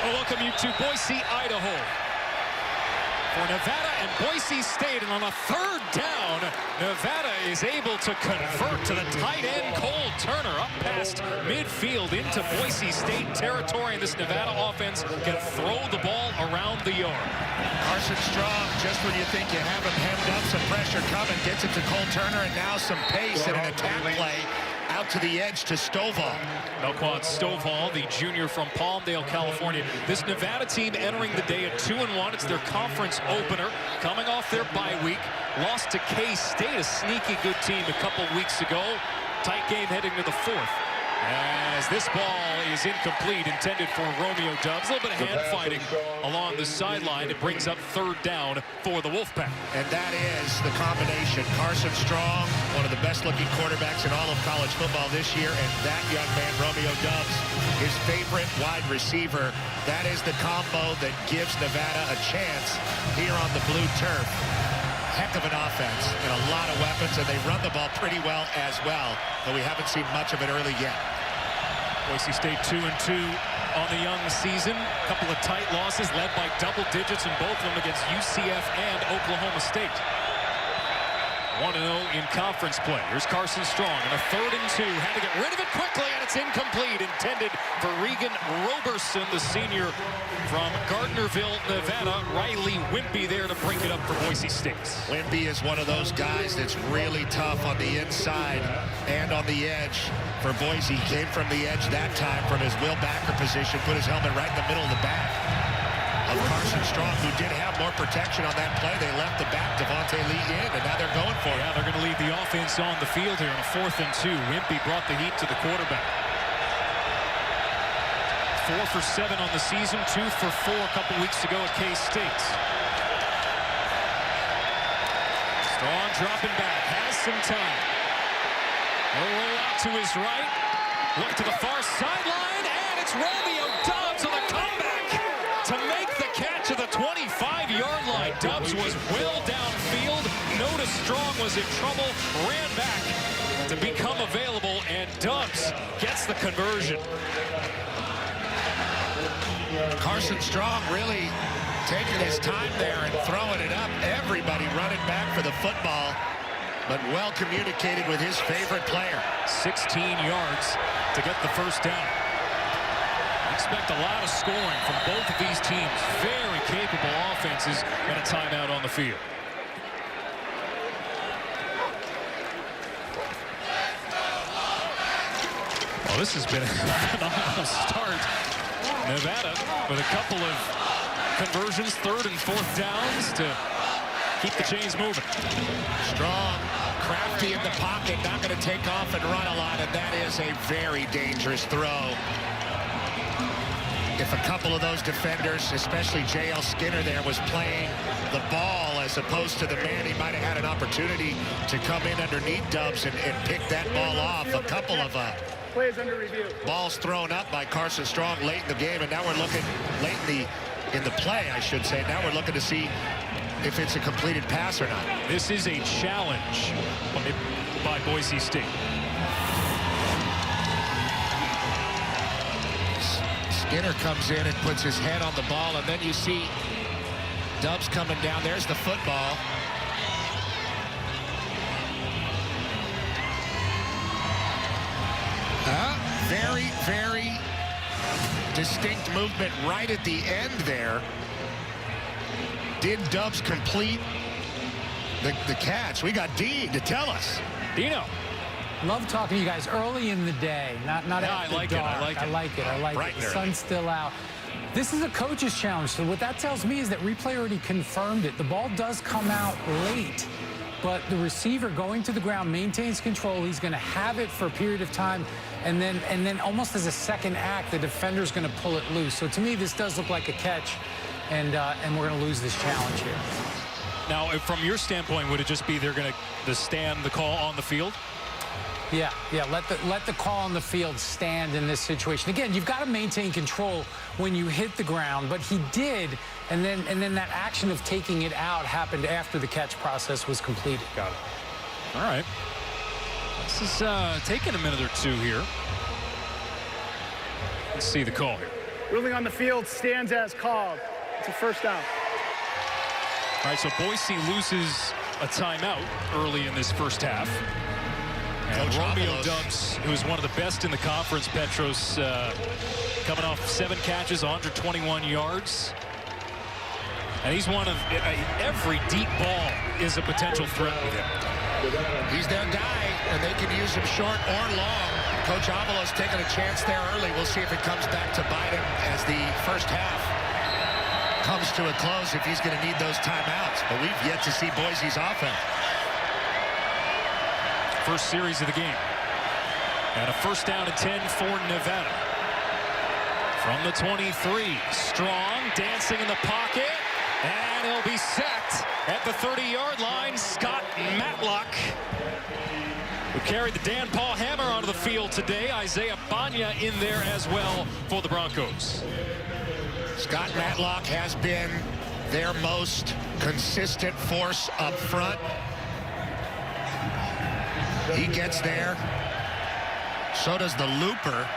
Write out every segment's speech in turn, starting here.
I welcome you to Boise, Idaho, for Nevada and Boise State. And on a third down, Nevada is able to convert to the tight end, Cole Turner, up past midfield into Boise State territory. And this Nevada offense can throw the ball around the yard. Carson Strong, just when you think you have him hemmed up, some pressure coming, gets it to Cole Turner, and now some pace and an attack play out to the edge to Stovall. Melquan Stovall, the junior from Palmdale, California. This Nevada team entering the day at 2-1. It's their conference opener, coming off their bye week. Lost to K-State, a sneaky good team a couple weeks ago. Tight game heading to the fourth. As this ball is incomplete, intended for Romeo Dubs. A little bit of hand fighting along the sideline. It brings up third down for the Wolfpack. And that is the combination. Carson Strong, one of the best-looking quarterbacks in all of college football this year, and that young man, Romeo Dubs, his favorite wide receiver. That is the combo that gives Nevada a chance here on the blue turf. Heck of an offense and a lot of weapons, and they run the ball pretty well as well, though we haven't seen much of it early yet. Boise State 2-2 on the young season. A couple of tight losses led by double digits in both of them against UCF and Oklahoma State. 1-0 in conference play. Here's Carson Strong in a 3rd and 2. Had to get rid of it quickly, and it's incomplete. Intended for Regan Roberson, the senior from Gardnerville, Nevada. Riley Wimpy there to break it up for Boise State. Wimpy is one of those guys that's really tough on the inside and on the edge for Boise. He came from the edge that time from his Will Backer position, put his helmet right in the middle of the back of Carson Strong, who did have more protection on that play. They left the back, Devontae Lee in, and now they're going for it. Yeah, they're going to leave the offense on the field here on a 4th and 2. Wimpy brought the heat to the quarterback. 4 for 7 on the season, 2 for 4 a couple weeks ago at K-State. Strong dropping back, has some time. He'll roll out to his right, look to the far sideline, and it's Romeo Dubs on the comeback to make the catch at the 25-yard line. Dubs was well downfield, noticed Strong was in trouble, ran back to become available, and Dubs gets the conversion. Carson Strong really taking his time there and throwing it up. Everybody running back for the football, but well communicated with his favorite player. 16 yards to get the first down. Expect a lot of scoring from both of these teams. Very capable offenses, and a timeout on the field. Well, this has been a phenomenal start. Nevada with a couple of conversions, 3rd and 4th downs to keep the chains moving. Strong, crafty in the pocket, not going to take off and run a lot, and that is a very dangerous throw. If a couple of those defenders, especially J.L. Skinner there, was playing the ball as opposed to the man, he might have had an opportunity to come in underneath Dubs and pick that ball off. A couple of plays under review. Balls thrown up by Carson Strong late in the game, and now we're looking late in the play, I should say. Now we're looking to see if it's a completed pass or not. This is a challenge by Boise State. Skinner comes in and puts his head on the ball, and then you see Dubs coming down. There's the football. Very, very distinct movement right at the end there. Did Dubs complete the catch? We got Dean to tell us. Dino. Love talking to you guys early in the day, not after I like dark. it. I like it. I like it. The sun's still out. This is a coach's challenge. So what that tells me is that replay already confirmed it. The ball does come out late, but the receiver going to the ground maintains control. He's going to have it for a period of time, and then almost as a second act, the defender's going to pull it loose. So to me, this does look like a catch, and we're going to lose this challenge here. Now, from your standpoint, would it just be they're going to stand the call on the field? Yeah. Let the call on the field stand in this situation. Again, you've got to maintain control when you hit the ground, but he did, and then that action of taking it out happened after the catch process was completed. Got it. All right. This is taking a minute or two here. Let's see the call here. Ruling on the field stands as called. It's a first down. All right, so Boise loses a timeout early in this first half. And Romeo Dubs, who is one of the best in the conference, Petros, coming off 7 catches, 121 yards. And he's one of every deep ball is a potential threat with him. He's their guy, and they can use him short or long. Coach Avalos taking a chance there early. We'll see if it comes back to bite him as the first half comes to a close, if he's going to need those timeouts. But we've yet to see Boise's offense. First series of the game. And a first down and 10 for Nevada. From the 23, Strong dancing in the pocket. And he'll be sacked at the 30-yard line. Scott Matlock, who carried the Dan Paul hammer onto the field today. Isaiah Banya in there as well for the Broncos. Scott Matlock has been their most consistent force up front. He gets there. So does the looper.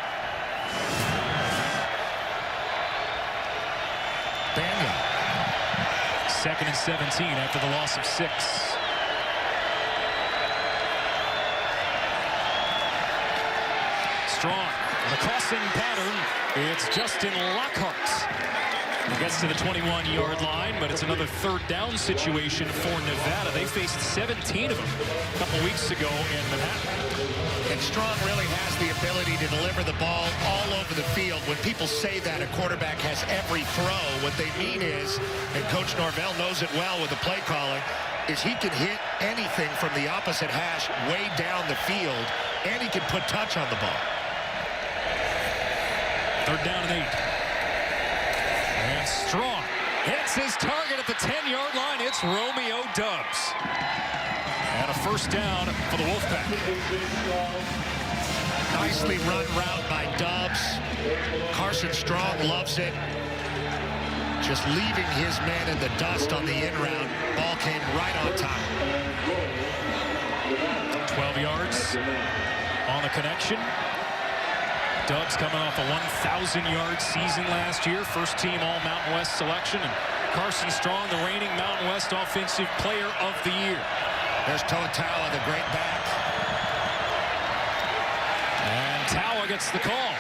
Banya. 2nd and 17 after the loss of 6. Strong. The crossing pattern. It's Justin Lockhart. He gets to the 21-yard line, but it's another third down situation for Nevada. They faced 17 of them a couple weeks ago in Manhattan. And Strong really has the ability to deliver the ball all over the field. When people say that a quarterback has every throw, what they mean is, and Coach Norvell knows it well with the play calling, is he can hit anything from the opposite hash way down the field, and he can put touch on the ball. 3rd down and 8. And Strong hits his target at the 10-yard line. It's Romeo Dubs. And a first down for the Wolfpack. Nicely run route by Dubs. Carson Strong loves it. Just leaving his man in the dust on the in route. Ball came right on time. 12 yards on the connection. Dubs coming off a 1,000-yard season last year. First team all Mountain West selection. And Carson Strong, the reigning Mountain West Offensive Player of the Year. There's Toa, the great back. And Tawa gets the call.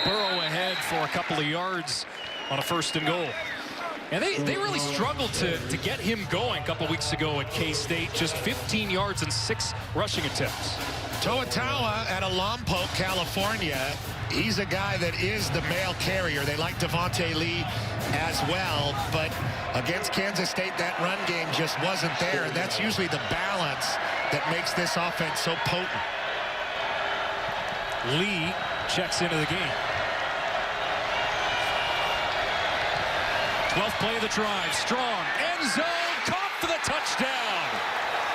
Burrow ahead for a couple of yards on a 1st and goal. And they really struggled to get him going a couple weeks ago at K-State. Just 15 yards and 6 rushing attempts. Toa at Lompoc, California. He's a guy that is the male carrier. They like Devontae Lee as well, but against Kansas State, that run game just wasn't there, and that's usually the balance that makes this offense so potent. Lee checks into the game. 12th play of the drive. Strong, end zone, caught for the touchdown.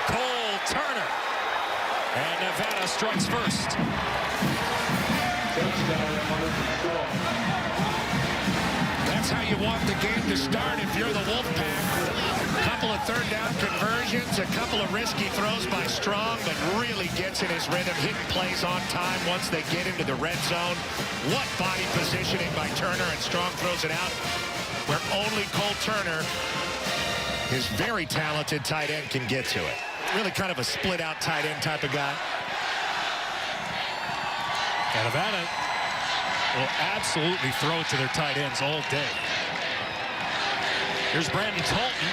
Cole Turner. And Nevada strikes first. That's how you want the game to start if you're the Wolfpack. A couple of 3rd down conversions, a couple of risky throws by Strong, but really gets in his rhythm, hitting plays on time once they get into the red zone. What body positioning by Turner, and Strong throws it out where only Cole Turner, his very talented tight end, can get to it. Really kind of a split-out tight end type of guy. And Nevada will absolutely throw it to their tight ends all day. Here's Brandon Talton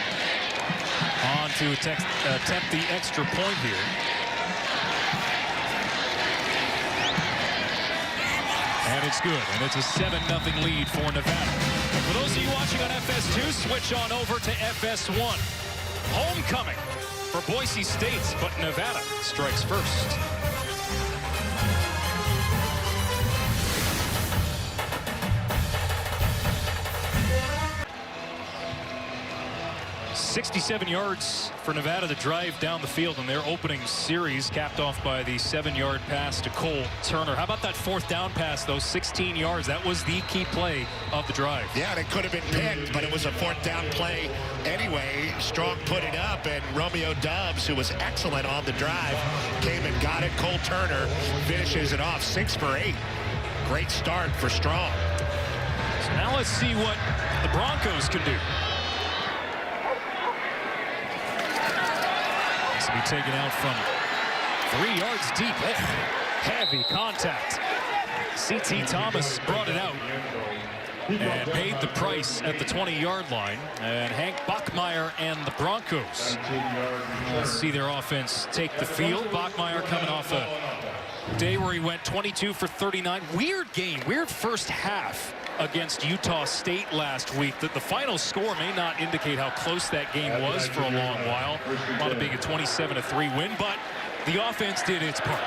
on to attempt the extra point here. And it's good. And it's a 7-0 lead for Nevada. And for those of you watching on FS2, switch on over to FS1. Homecoming for Boise State, but Nevada strikes first. 67 yards for Nevada to drive down the field in their opening series, capped off by the 7-yard pass to Cole Turner. How about that 4th down pass, though? 16 yards. That was the key play of the drive. Yeah, and it could have been picked, but it was a 4th down play anyway. Strong put it up, and Romeo Dubs, who was excellent on the drive, came and got it. Cole Turner finishes it off 6 for 8. Great start for Strong. So now let's see what the Broncos can do. This will be taken out from 3 yards deep. Heavy contact. CT Thomas brought it out and paid the price at the 20-yard line. And Hank Bachmeier and the Broncos, let's see their offense take the field. Bachmeier coming off a day where he went 22 for 39. Weird game, weird first half against Utah State last week. That the final score may not indicate how close that game was for a long while. Wound up being a 27-3 win, but the offense did its part.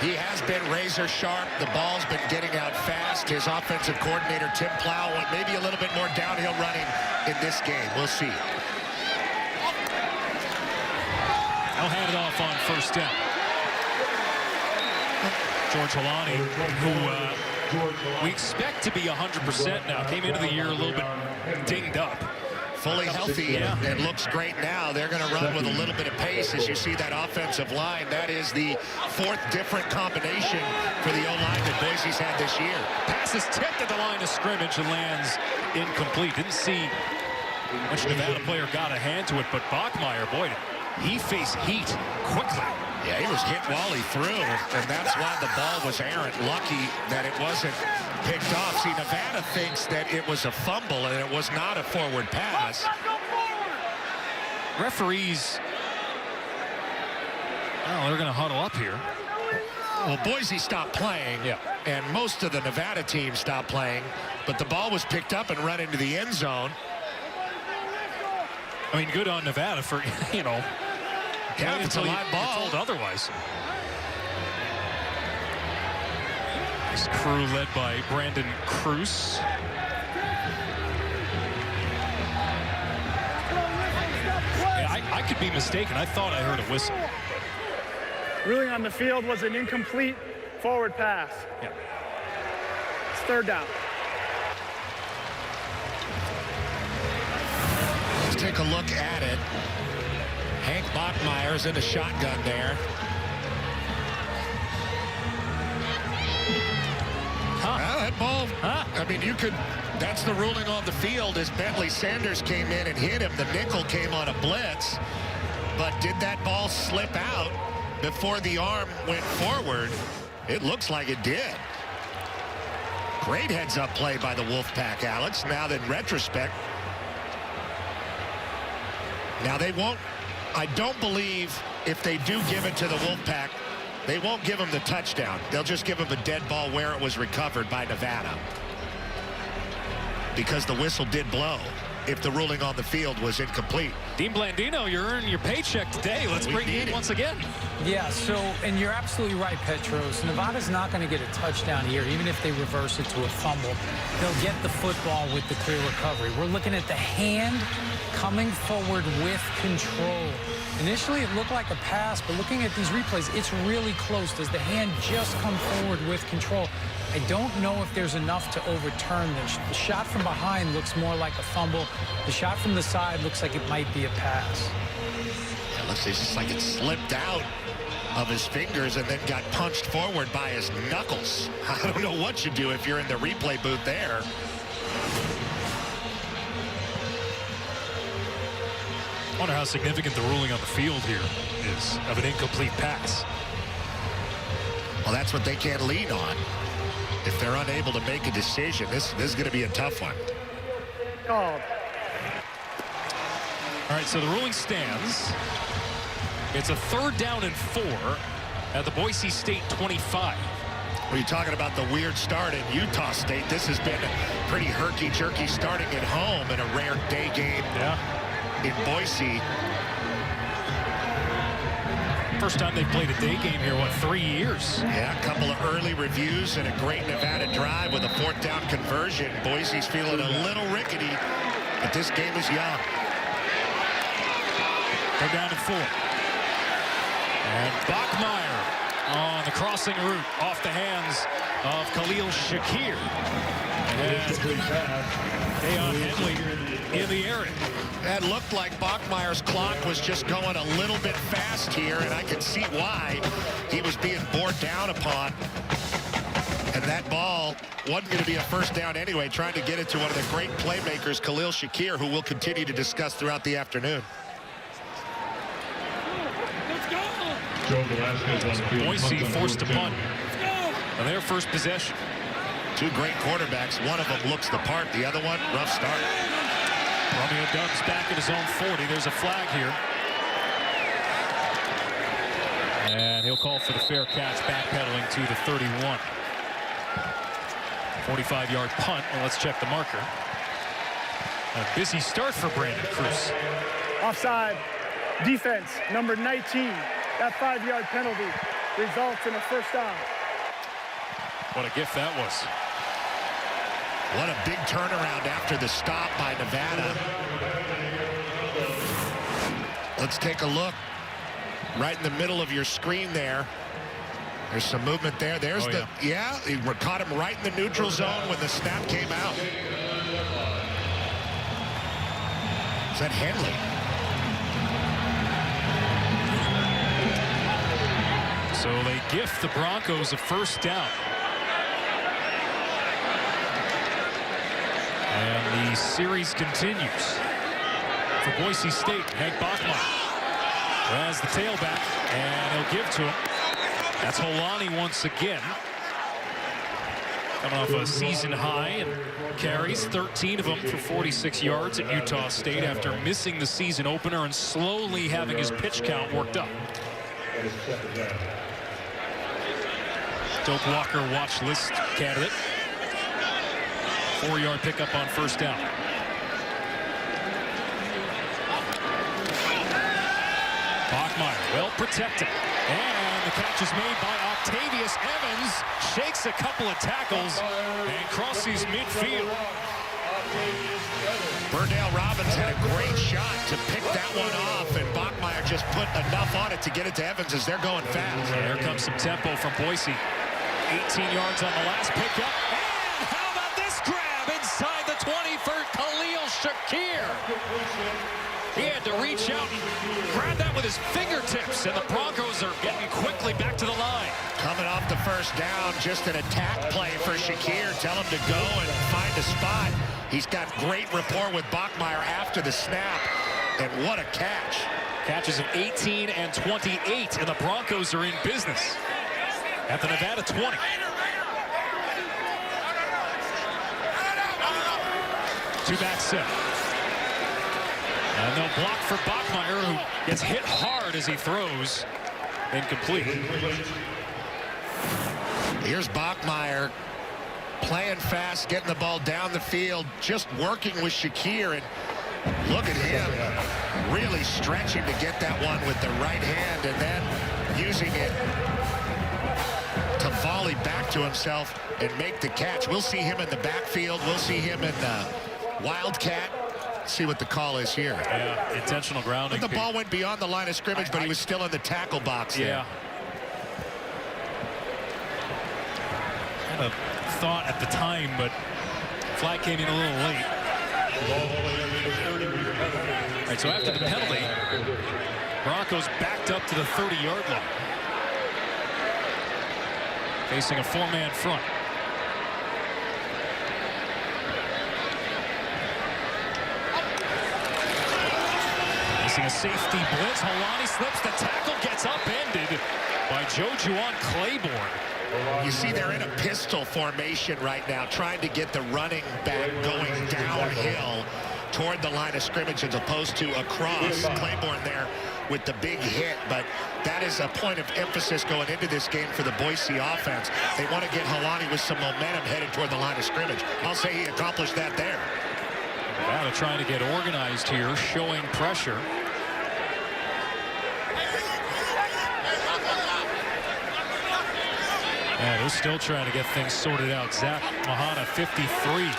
He has been razor sharp. The ball's been getting out fast. His offensive coordinator, Tim Plow, went maybe a little bit more downhill running in this game. We'll see. I'll hand it off on first down. George Holani, who we expect to be 100% now, came into the year a little bit dinged up. Fully healthy and looks great now. They're going to run with a little bit of pace as you see that offensive line. That is the 4th different combination for the O-line that Boise's had this year. Pass is tipped at the line of scrimmage and lands incomplete. Didn't see which Nevada player got a hand to it, but Bachmeier, boy, he faced heat quickly. Yeah, he was hit while he threw, and that's why the ball was errant. Lucky that it wasn't picked off. See, Nevada thinks that it was a fumble, and it was not a forward pass. Referees, well, they're going to huddle up here. Well, Boise stopped playing, and most of the Nevada team stopped playing, but the ball was picked up and run into the end zone. I mean, good on Nevada for, you know, yeah, it's a live ball. Told otherwise. This crew led by Brandon Cruz. Yeah, I could be mistaken. I thought I heard a whistle. Ruling on the field was an incomplete forward pass. Yeah. It's 3rd down. Let's take a look at it. Hank Bachmeier's in a shotgun there. Well, that ball, I mean, you could, that's the ruling on the field as Bentley Sanders came in and hit him. The nickel came on a blitz, but did that ball slip out before the arm went forward? It looks like it did. Great heads-up play by the Wolfpack, Alex. Now that in retrospect, now they won't, I don't believe if they do give it to the Wolfpack, they won't give them the touchdown. They'll just give them a dead ball where it was recovered by Nevada. Because the whistle did blow if the ruling on the field was incomplete. Dean Blandino, you're earning your paycheck today. Let's bring you in once again. Yeah, so, and you're absolutely right, Petros. Nevada's not going to get a touchdown here, even if they reverse it to a fumble. They'll get the football with the clear recovery. We're looking at the hand coming forward with control. Initially, it looked like a pass, but looking at these replays, it's really close. Does the hand just come forward with control? I don't know if there's enough to overturn this. The shot from behind looks more like a fumble. The shot from the side looks like it might be a pass. It looks just like it slipped out of his fingers and then got punched forward by his knuckles. I don't know what you do if you're in the replay booth there. I wonder how significant the ruling on the field here is of an incomplete pass. Well, that's what they can't lean on. If they're unable to make a decision, this is going to be a tough one. Called. All right, so the ruling stands. It's a 3rd down and 4 at the Boise State 25. When you're talking about the weird start in Utah State, this has been a pretty herky-jerky starting at home in a rare day game. In Boise. First time they've played a day game here, what, 3 years? Yeah, a couple of early reviews and a great Nevada drive with a 4th down conversion. Boise's feeling a little rickety, but this game is young. 3rd down and 4. And Bachmeier on the crossing route off the hands of Khalil Shakir. And Deion Henley in the area. That looked like Bachmeier's clock was just going a little bit fast here, and I can see why he was being borne down upon And that ball wasn't going to be a first down anyway, trying to get it to one of the great playmakers, Khalil Shakir, who we'll continue to discuss throughout the afternoon. Boise forced to punt on their first possession. Two great quarterbacks. One of them looks the part. The other one, rough start. Romeo Doubs back at his own 40. There's a flag here. And he'll call for the fair catch, backpedaling to the 31. 45-yard punt. And let's check the marker. A busy start for Brandon Cruz. Offside. Defense, number 19. That 5-yard penalty results in a first down. What a gift that was. What a big turnaround after the stop by Nevada. Let's take a look. Right in the middle of your screen there. There's some movement there. There's he caught him right in the neutral zone when the snap came out. Is that Henley? So they gift the Broncos a first down. And the series continues for Boise State. Hank Bachmeier has the tailback, and he'll give to him. That's Holani once again. Coming off a season high and carries, 13 of them for 46 yards at Utah State after missing the season opener and slowly having his pitch count worked up. Doak Walker watch list candidate. 4-yard pickup on first down. Bachmeier well protected. And the catch is made by Octavius Evans. Shakes a couple of tackles and crosses midfield. Burdale Robbins had a great shot to pick that one off, and Bachmeier just put enough on it to get it to Evans as they're going fast. And here comes some tempo from Boise. 18 yards on the last pickup. And how about this grab inside the 20 for Khalil Shakir? He had to reach out and grab that with his fingertips, and the Broncos are getting quickly back to the line. Coming off the first down, just an attack play for Shakir. Tell him to go and find a spot. He's got great rapport with Bachmeier after the snap, and what a catch. Catches of 18 and 28, and the Broncos are in business at the Nevada 20. Two-back set. And they'll block for Bachmeier, who gets hit hard as he throws. Incomplete. Here's Bachmeier playing fast, getting the ball down the field, just working with Shakir. And look at him really stretching to get that one with the right hand and then using it to volley back to himself and make the catch. We'll see him in the backfield. We'll see him in the Wildcat. See what the call is here. Yeah, intentional grounding. The ball went beyond the line of scrimmage, but he was still in the tackle box there. Yeah. Kind of thought at the time, but flag came in a little late. All right, so after the penalty, Broncos backed up to the 30-yard line. Facing a four-man front. A safety blitz. Holani slips. The tackle gets upended by Jojuan Claiborne. You see they're in a pistol formation right now, trying to get the running back going downhill toward the line of scrimmage as opposed to across. Claiborne there with the big hit, but that is a point of emphasis going into this game for the Boise offense. They want to get Holani with some momentum headed toward the line of scrimmage. I'll say he accomplished that there. Nevada trying to get organized here, showing pressure. Yeah, they're still trying to get things sorted out. Zach Mahana, 53,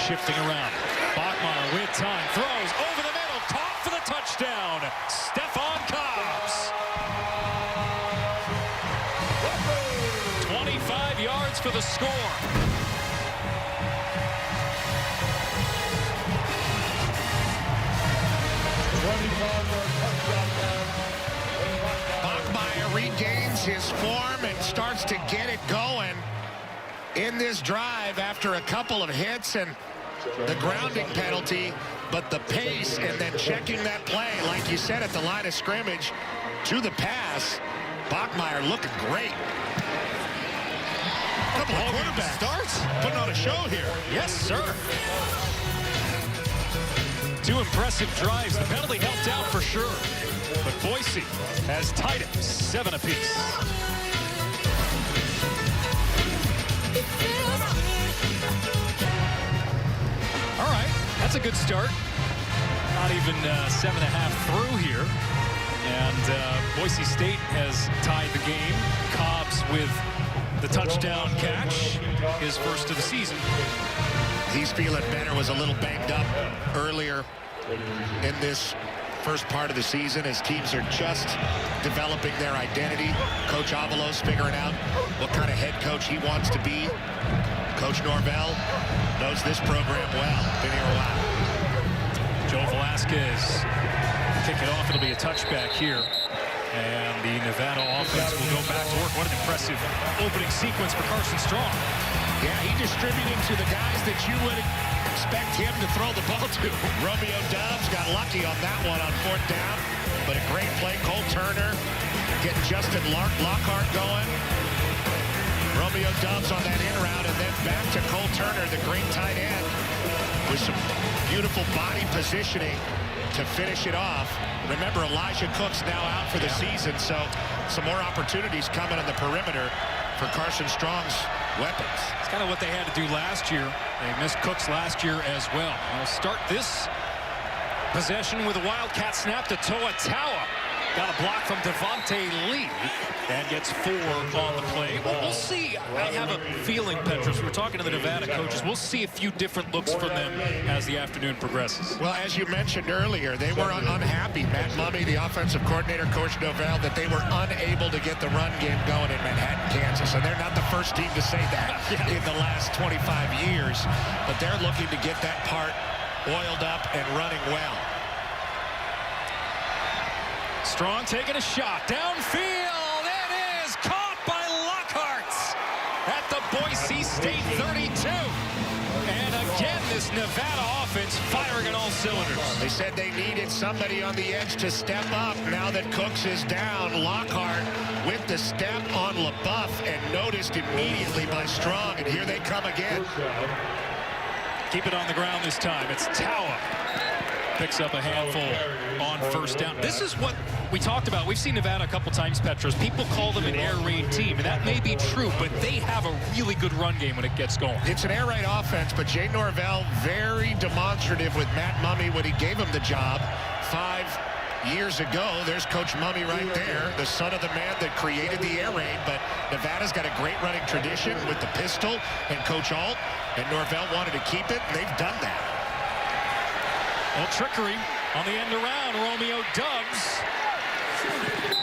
shifting around. Bachmeier with time, throws over the middle, caught for the touchdown. Stephon Cobbs. 25 yards for the score. Bachmeier regains his form and starts to get it going. in this drive after a couple of hits and the grounding penalty, but the pace and then checking that play, like you said, at the line of scrimmage to the pass. Bachmeier looking great. Couple of quarterback starts, putting on a show here. Yes, sir. 2 impressive drives. The penalty helped out for sure. But Boise has tied it 7 apiece. All right, that's a good start. Not even 7.5 through here. And Boise State has tied the game. Cobbs with the touchdown catch, his first of the season. He's feeling better, was a little banged up earlier in this first part of the season as teams are just developing their identity. Coach Avalos figuring out what kind of head coach he wants to be. Coach Norvell knows this program well. Been here a while. Joe Velasquez kick it off. It'll be a touchback here. And the Nevada offense will go back to work. What an impressive opening sequence for Carson Strong. Yeah, he distributed to the guys that you would expect him to throw the ball to. Romeo Doubs got lucky on that one on 4th down, but a great play. Cole Turner getting Justin Lockhart going. Romeo Doubs on that in route, and then back to Cole Turner, the great tight end, with some beautiful body positioning to finish it off. Remember, Elijah Cook's now out for the season, so some more opportunities coming on the perimeter for Carson Strong's weapons. It's kind of what they had to do last year. They missed Cooks last year as well. They'll start this possession with a Wildcat snap to Toa Taua. Got a block from Devontae Lee and gets 4 on the play. Well, we'll see. I have a feeling, Petros, we're talking to the Nevada coaches. We'll see a few different looks from them as the afternoon progresses. Well, as you mentioned earlier, they were unhappy. Matt Mumme, the offensive coordinator, Coach Novell, that they were unable to get the run game going in Manhattan, Kansas. And they're not the first team to say that in the last 25 years. But they're looking to get that part oiled up and running well. Strong taking a shot downfield. It is caught by Lockhart at the Boise State 32. And again, this Nevada offense firing on all cylinders. They said they needed somebody on the edge to step up. Now that Cooks is down, Lockhart with the step on LaBeouf and noticed immediately by Strong. And here they come again. Keep it on the ground this time. It's Taua. Picks up a handful on 1st down. This is what we talked about. We've seen Nevada a couple times, Petros. People call them an air raid team, and that may be true, but they have a really good run game when it gets going. It's an air raid offense, but Jay Norvell very demonstrative with Matt Mumme when he gave him the job 5 years ago. There's Coach Mumme right there, the son of the man that created the air raid. But Nevada's got a great running tradition with the pistol and Coach Alt, and Norvell wanted to keep it, and they've done that. Well, trickery on the end around. Romeo Doubs.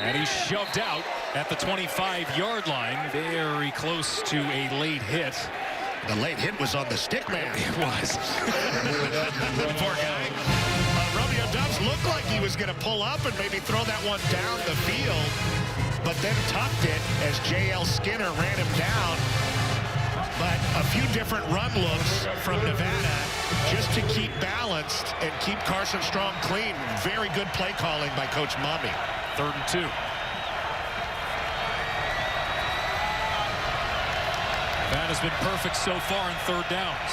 And he's shoved out at the 25-yard line. Very close to a late hit. The late hit was on the stick man. It was. Poor guy. Romeo Doubs looked like he was going to pull up and maybe throw that one down the field, but then tucked it as J.L. Skinner ran him down. But a few different run looks from Nevada just to keep balanced and keep Carson Strong clean. Very good play calling by Coach Mumme. 3rd and 2. Nevada's been perfect so far in 3rd downs.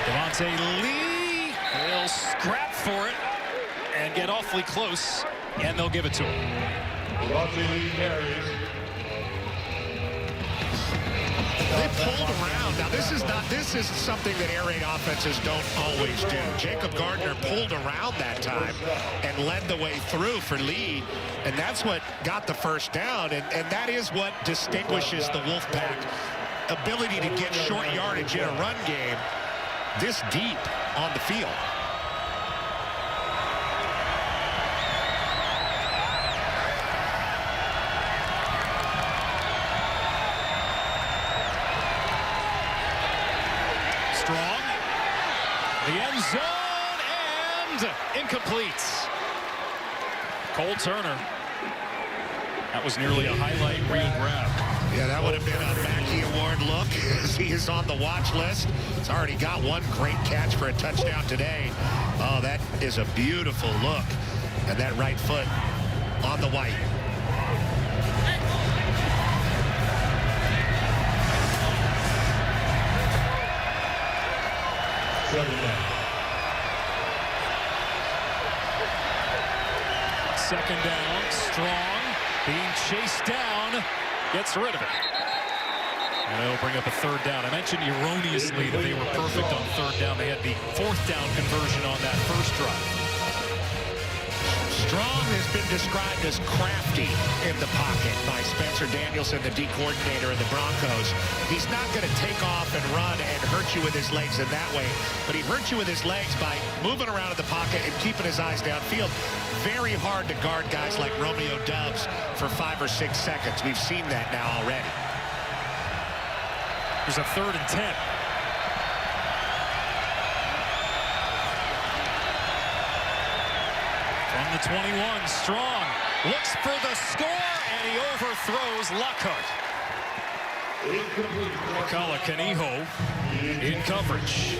Devontae Lee, they'll scrap for it and get awfully close, and they'll give it to him. They pulled around. Now, this is something that air raid offenses don't always do. Jacob Gardner pulled around that time and led the way through for Lee, and that's what got the 1st down, and that is what distinguishes the Wolfpack. Ability to get short yardage in a run game this deep on the field. Strong, the end zone, and incomplete. Cole Turner That was nearly a highlight reel grab. Yeah, that would have been a Mackey Award look as he is on the watch list. He's already got one great catch for a touchdown today. Oh, that is a beautiful look. And that right foot on the white. Second down, Strong being chased down, gets rid of it. And it'll bring up a third down. I mentioned erroneously that they were perfect on third down. They had the fourth down conversion on that first drive. Strong has been described as crafty in the pocket by Spencer Danielson, the D coordinator of the Broncos. He's not going to take off and run and hurt you with his legs in that way, but he hurts you with his legs by moving around in the pocket and keeping his eyes downfield. Very hard to guard guys like Romeo Doubs for 5 or 6 seconds. We've seen that now already. There's a 3rd and 10. From the 21, Strong looks for the score, and he overthrows Lockhart. Kala Kaniho in coverage.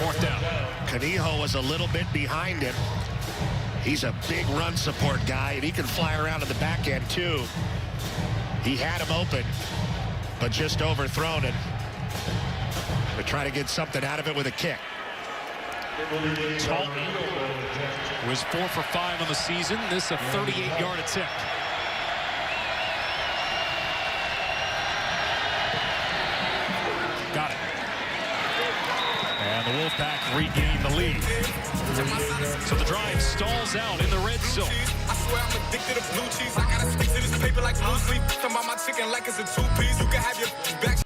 4th down. Kaniho was a little bit behind him. He's a big run support guy, and he can fly around in the back end, too. He had him open, but just overthrown it. We try to get something out of it with a kick. Talton was 4 for 5 on the season. This a 38-yard attempt. Got it. And the Wolfpack regained the lead. So the drive stalls out in the red zone. I swear I'm addicted to blue cheese. I gotta stick to this paper like blue sleep. Talking about my chicken like it's a 2-piece. You can have your back.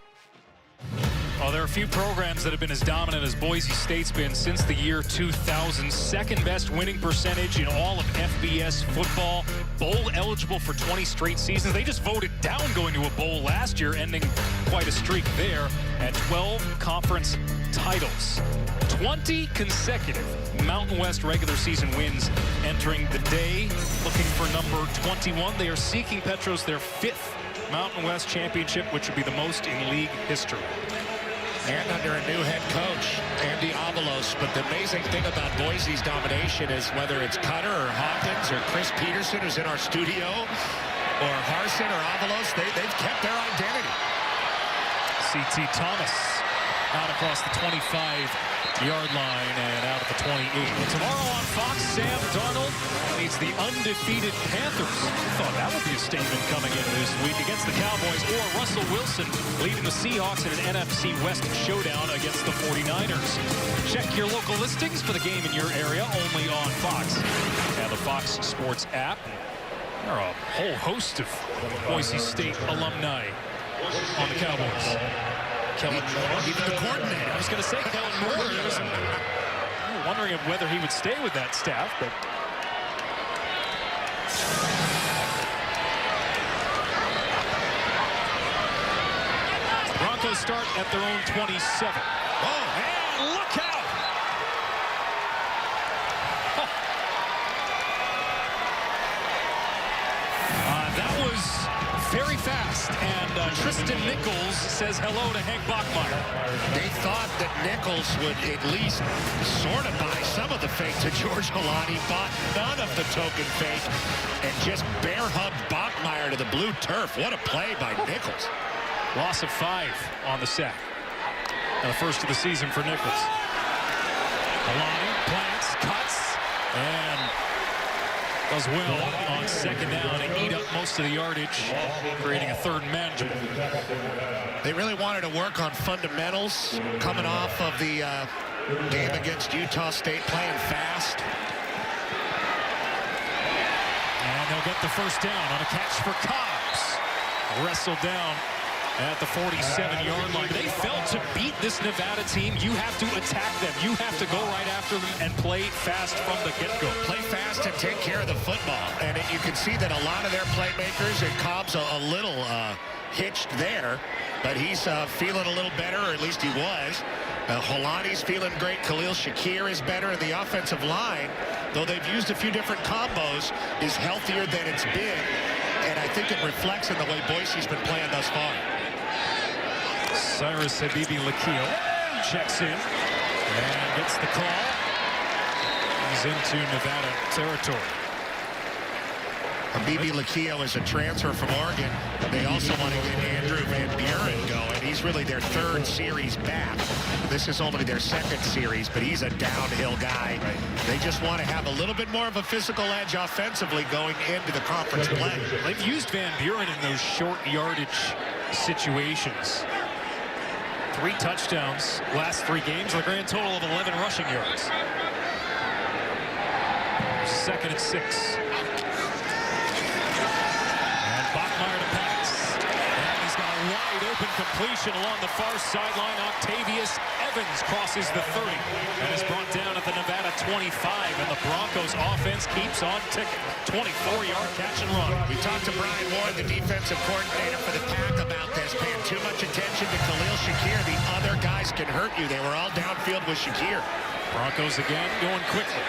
Oh, there are a few programs that have been as dominant as Boise State's been since the year 2000. Second best winning percentage in all of FBS football. Bowl eligible for 20 straight seasons. They just voted down going to a bowl last year, ending quite a streak there at 12 conference titles. 20 consecutive Mountain West regular season wins entering the day. Looking for number 21. They are seeking Petros their 5th Mountain West championship, which would be the most in league history. And under a new head coach, Andy Avalos. But the amazing thing about Boise's domination is whether it's Cutter or Hawkins or Chris Peterson, who's in our studio, or Harsin or Avalos, they've kept their identity. CT Thomas out across the 25-yard line and out at the 28. And tomorrow on Fox, Sam Darnold meets the undefeated Panthers. Thought that would be a statement coming in this week against the Cowboys, or Russell Wilson leading the Seahawks in an NFC West showdown against the 49ers. Check your local listings for the game in your area, only on Fox and the Fox Sports app. There are a whole host of Boise State alumni on the Cowboys. Kellen Moore, even the coordinator. I was going to say Kellen Moore. I was wondering whether he would stay with that staff, but the Broncos start at their own 27. Oh, and look out! That was very fast, and Tristan Nichols says hello to Hank Bachmeier. They thought that Nichols would at least sort of buy some of the fake to George Holani, bought none of the token fake, and just bear-hugged Bachmeier to the blue turf. What a play by Nichols. Loss of 5 on the sack. And the first of the season for Nichols. Holani plants, cuts, and does well on second down and eat up most of the yardage, creating a third and manageable. They really wanted to work on fundamentals coming off of the game against Utah State, playing fast. And they'll get the first down on a catch for Cobbs. Wrestled down at the 47-yard line. They felt to beat this Nevada team, you have to attack them. You have to go right after them and play fast from the get-go. Play fast and take care of the football. And you can see that a lot of their playmakers, and Cobb's a little hitched there, but he's feeling a little better, or at least he was. Holani's feeling great. Khalil Shakir is better in the offensive line. though they've used a few different combos, is healthier than it's been. And I think it reflects in the way Boise's been playing thus far. Cyrus Habibi-Lakil checks in and gets the call. He's into Nevada territory. Habibi-Lakil is a transfer from Oregon. They also want to get Andrew Van Buren going. He's really their third series back. This is only their second series, but he's a downhill guy. They just want to have a little bit more of a physical edge offensively going into the conference play. They've used Van Buren in those short yardage situations. 3 touchdowns last 3 games, a grand total of 11 rushing yards. 2nd and 6. Bachmeyer to pass. And he's got a wide open completion along the far sideline. Octavius Evans crosses the 30 and is brought down at the Nevada 25. And the Broncos offense keeps on ticking. 24-yard catch and run. We talked to Brian Ward, the defensive coordinator for the Pack, about this. Paying too much attention to Khalil Shakir. The other guys can hurt you. They were all downfield with Shakir. Broncos again going quickly.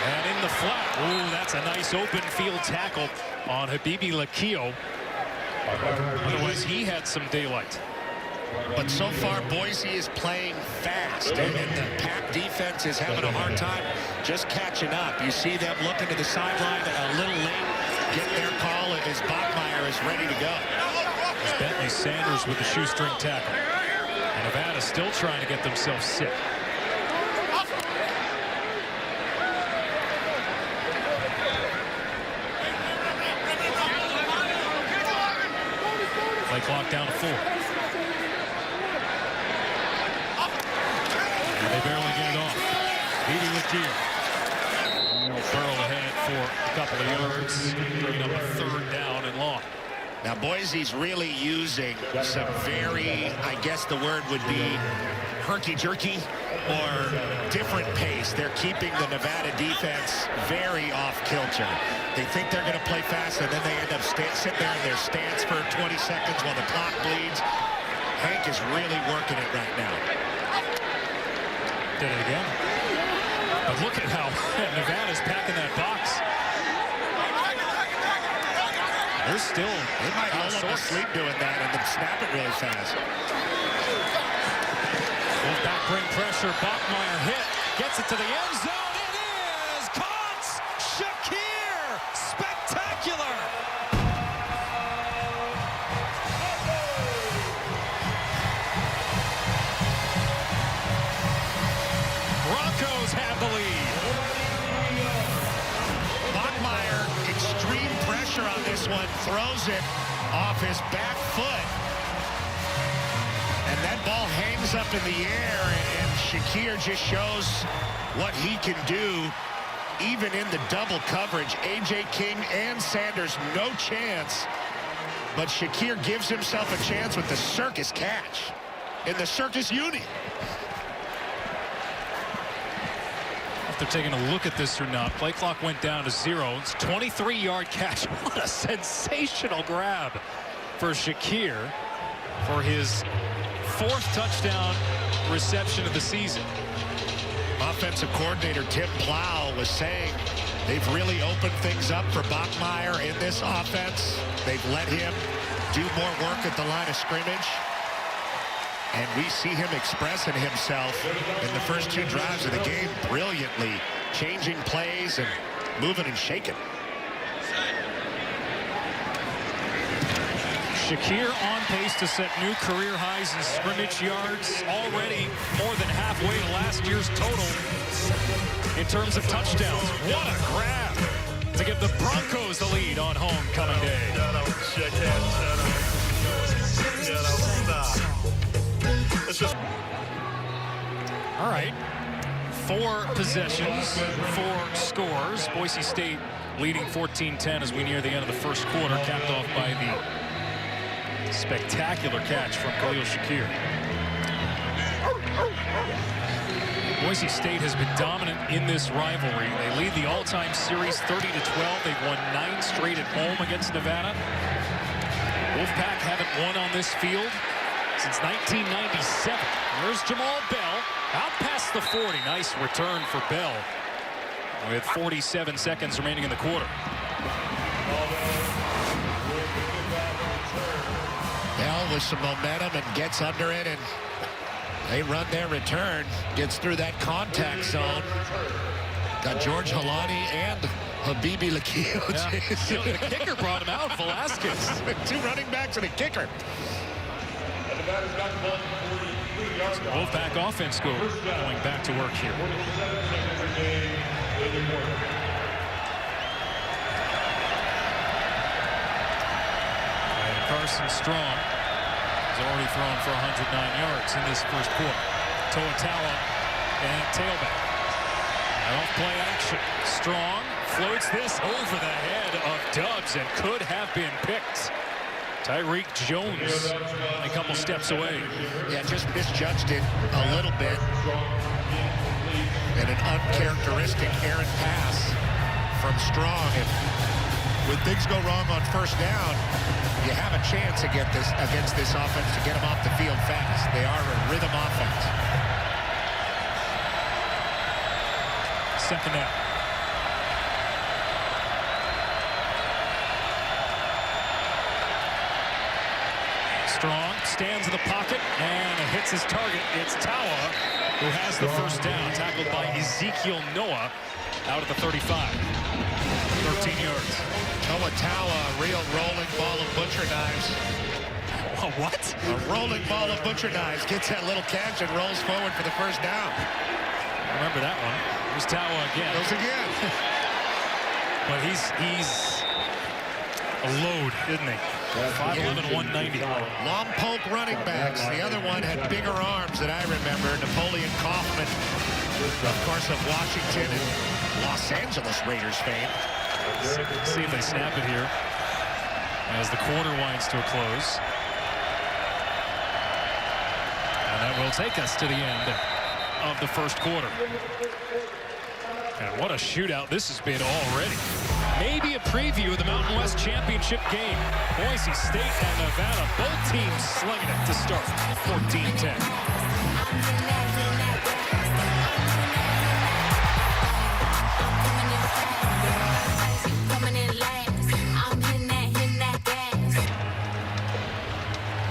And in the flat. Ooh, that's a nice open field tackle on Habibi-Lakil. Otherwise, he had some daylight. But so far, Boise is playing fast. And the Pack defense is having a hard time just catching up. You see them looking to the sideline a little late. Get their call as Bachmeyer is ready to go. It's Bentley Sanders with the shoestring tackle. And Nevada still trying to get themselves set. Play clock down to 4. And they barely get it off. Habibi-Lakil. Burrow ahead for a couple of yards. Bringing up a 3rd down and long. Now, Boise's really using some very, I guess the word would be herky-jerky or different pace. They're keeping the Nevada defense very off-kilter. They think they're going to play fast, and then they end up sitting there in their stance for 20 seconds while the clock bleeds. Hank is really working it right now. Did it again. But look at how Nevada's packing that box. They're still... They might roll up asleep doing that and then snap it really fast. Back bring pressure. Bachmeyer hit. Gets it to the end zone. It is caught. Shakir. Spectacular. Broncos have the lead. Bachmeyer, extreme pressure on this one. Throws it off his back foot. And that ball hangs up in the air, and Shakir just shows what he can do even in the double coverage. A.J. King and Sanders, no chance. But Shakir gives himself a chance with the circus catch in the circus uni. If they're taking a look at this or not, play clock went down to 0. It's a 23-yard catch. What a sensational grab for Shakir for his 4th touchdown reception of the season. Offensive coordinator Tim Plow was saying they've really opened things up for Bachmeyer in this offense. They've let him do more work at the line of scrimmage. And we see him expressing himself in the first 2 drives of the game brilliantly, changing plays and moving and shaking. Shakir on pace to set new career highs in scrimmage yards, already more than halfway to last year's total in terms of touchdowns. What a grab to give the Broncos the lead on homecoming day. All right, 4 possessions, 4 scores. Boise State leading 14-10 as we near the end of the first quarter, capped off by the spectacular catch from Khalil Shakir. Boise State has been dominant in this rivalry. They lead the all-time series 30-12. They've won 9 straight at home against Nevada. Wolfpack haven't won on this field since 1997. There's Jamal Bell out past the 40. Nice return for Bell. with 47 seconds remaining in the quarter. Bell with some momentum and gets under it, and they run their return. Gets through that contact zone. Got George Halani and Habibi Lakio. Yeah. The kicker brought him out, Velasquez. 2 running backs and a kicker. Wolfpack offense going back to work here. And Carson Strong has already thrown for 109 yards in this first quarter. Toatawa and tailback. Off play action. Strong floats this over the head of Dubs and could have been picked. Tyreek Jones a couple steps away. Yeah, just misjudged it a little bit. And an uncharacteristic errant pass from Strong. And when things go wrong on first down, you have a chance against this offense to get them off the field fast. They are a rhythm offense. Second down. Strong stands in the pocket and hits his target. It's Tawa who has the first down, tackled by Ezekiel Noah out at the 35. 13 yards. Tawa, a real rolling ball of butcher knives. What? A rolling ball of butcher knives. Gets that little catch and rolls forward for the first down. Remember that one. Here's Tawa again. Goes again. But he's a load, isn't he? 5'11", 190. Lompoc running backs. The other one had bigger arms than I remember. Napoleon Kaufman, of course, of Washington and Los Angeles Raiders fame. See if they snap it here as the quarter winds to a close. And that will take us to the end of the first quarter. And what a shootout this has been already. Maybe a preview of the Mountain West Championship game. Boise State and Nevada, both teams slinging it to start. 14-10.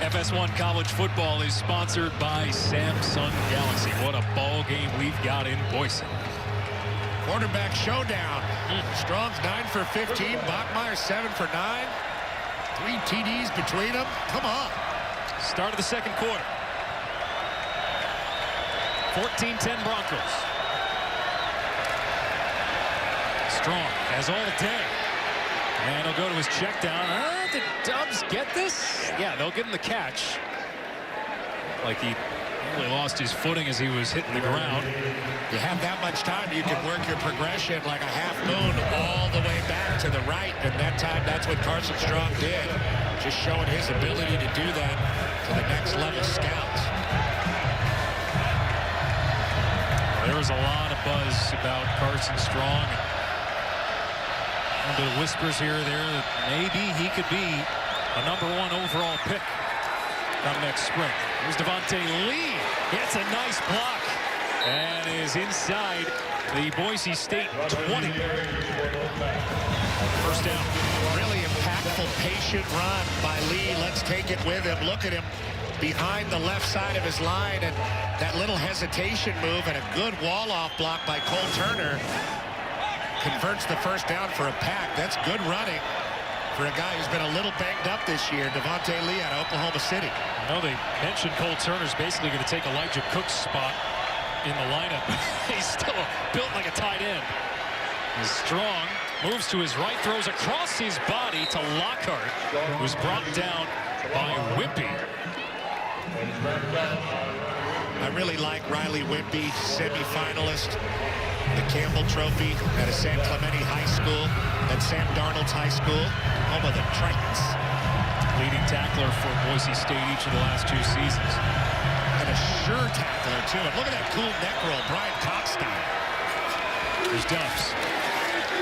FS1 College Football is sponsored by Samsung Galaxy. What a ball game we've got in Boise. Quarterback showdown. Strong's 9 for 15. Bachmeier 7 for 9. 3 TDs between them. Come on. Start of the second quarter. 14-10 Broncos. Strong has all day. And he'll go to his check down. Did Dubs get this? Yeah, they'll give him the catch. Like he really lost his footing as he was hitting the ground. You have that much time, you can work your progression like a half moon all the way back to the right. And that time, that's what Carson Strong did. Just showing his ability to do that to the next level scouts. There was a lot of buzz about Carson Strong. A little bit of whispers here or there that maybe he could be a #1 overall pick come next spring. Here's Devontae Lee. Gets a nice block and is inside the Boise State 20. First down. Really impactful, patient run by Lee. Let's take it with him. Look at him behind the left side of his line, and that little hesitation move and a good wall-off block by Cole Turner converts the first down for a pack. That's good running for a guy who's been a little banged up this year. Devontae Lee out of Oklahoma City. I know they mentioned Cole Turner's basically going to take Elijah Cook's spot in the lineup. He's still built like a tight end. He's strong, moves to his right, throws across his body to Lockhart, who's brought down by Whippy. I really like Riley Whippy, semi-finalist, the Campbell Trophy at a San Clemente High School, at Sam Darnold's high school, home of the Tritons. Leading tackler for Boise State each of the last 2 seasons. And a sure tackler, too. And look at that cool neck roll, Brian Cox style. There's Dubs.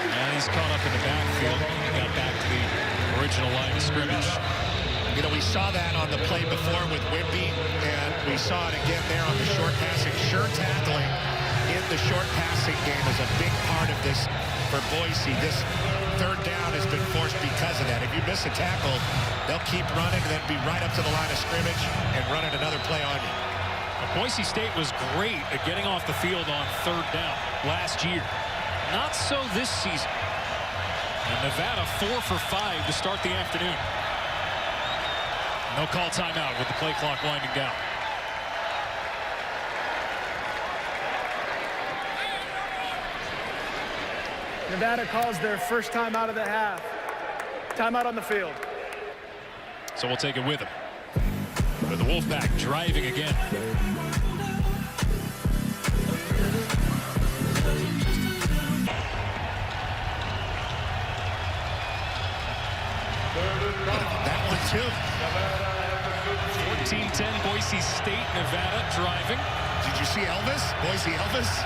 And he's caught up in the backfield. He got back to the original line of scrimmage. You know, we saw that on the play before with Whippy, and we saw it again there on the short passing. Sure tackling in the short passing game is a big part of this for Boise. This third down has been forced because of that. If you miss a tackle, they'll keep running and then be right up to the line of scrimmage and running another play on you. Boise State was great at getting off the field on third down last year. Not so this season. And Nevada 4 for 5 to start the afternoon. No call timeout with the play clock winding down. Nevada calls their first time out of the half. Timeout on the field. So we'll take it with them. With the Wolfpack driving again. That one too. 14-10 Boise State, Nevada driving. Did you see Elvis? Boise Elvis?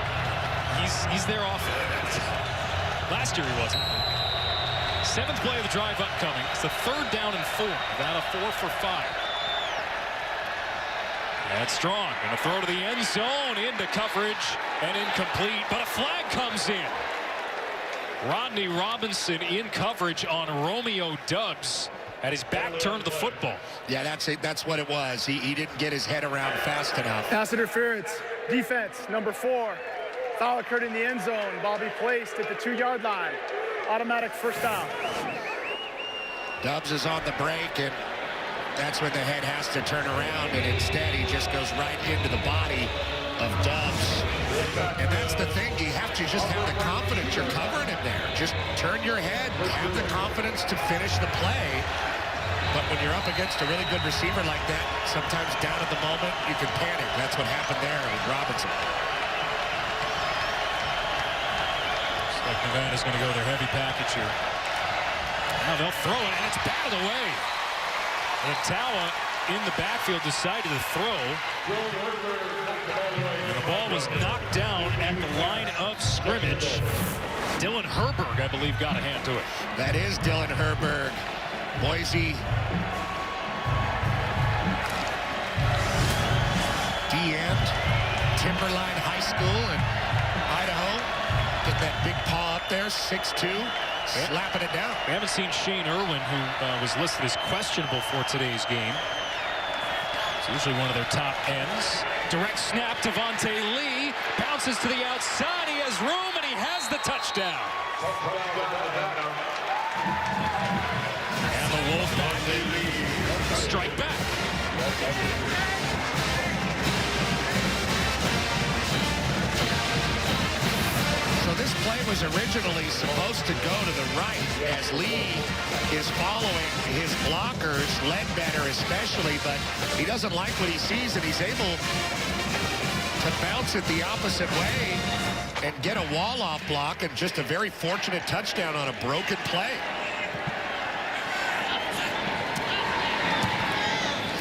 He's there often. Last year he wasn't. 7th play of the drive upcoming. It's the 3rd down and 4. Nevada 4 for 5. That's Strong. Gonna throw to the end zone, into coverage, and incomplete. But a flag comes in. Rodney Robinson in coverage on Romeo Dubs. At his back turned to the football. Yeah, that's it. That's what it was. He didn't get his head around fast enough. Pass interference. Defense, number 4. Foul occurred in the end zone. Ball be placed at the 2-yard line. Automatic first down. Dubs is on the break, and that's when the head has to turn around, and instead he just goes right into the body of Dubs. And that's the thing. You have to just have the confidence you're covering him there. Just turn your head. Have the confidence to finish the play. But when you're up against a really good receiver like that, sometimes down at the moment, you can panic. That's what happened there with Robinson. Looks like Nevada's going to go their heavy package here. Now they'll throw it, and it's batted away. And Tawa in the backfield decided to throw. And the ball was knocked down at the line of scrimmage. Dylan Herberg, I believe, got a hand to it. That is Dylan Herberg. Boise. D-end. Timberline High School in Idaho. Get that big paw up there, 6'2", slapping it down. We haven't seen Shane Irwin, who was listed as questionable for today's game. It's usually one of their top ends. Direct snap, Devontae Lee bounces to the outside. He has room, and he has the touchdown. And the Wolfpack strike back. So this play was originally supposed to go to the right as Lee is following his blockers, Ledbetter especially, but he doesn't like what he sees, and he's able to bounce it the opposite way and get a wall-off block, and just a very fortunate touchdown on a broken play.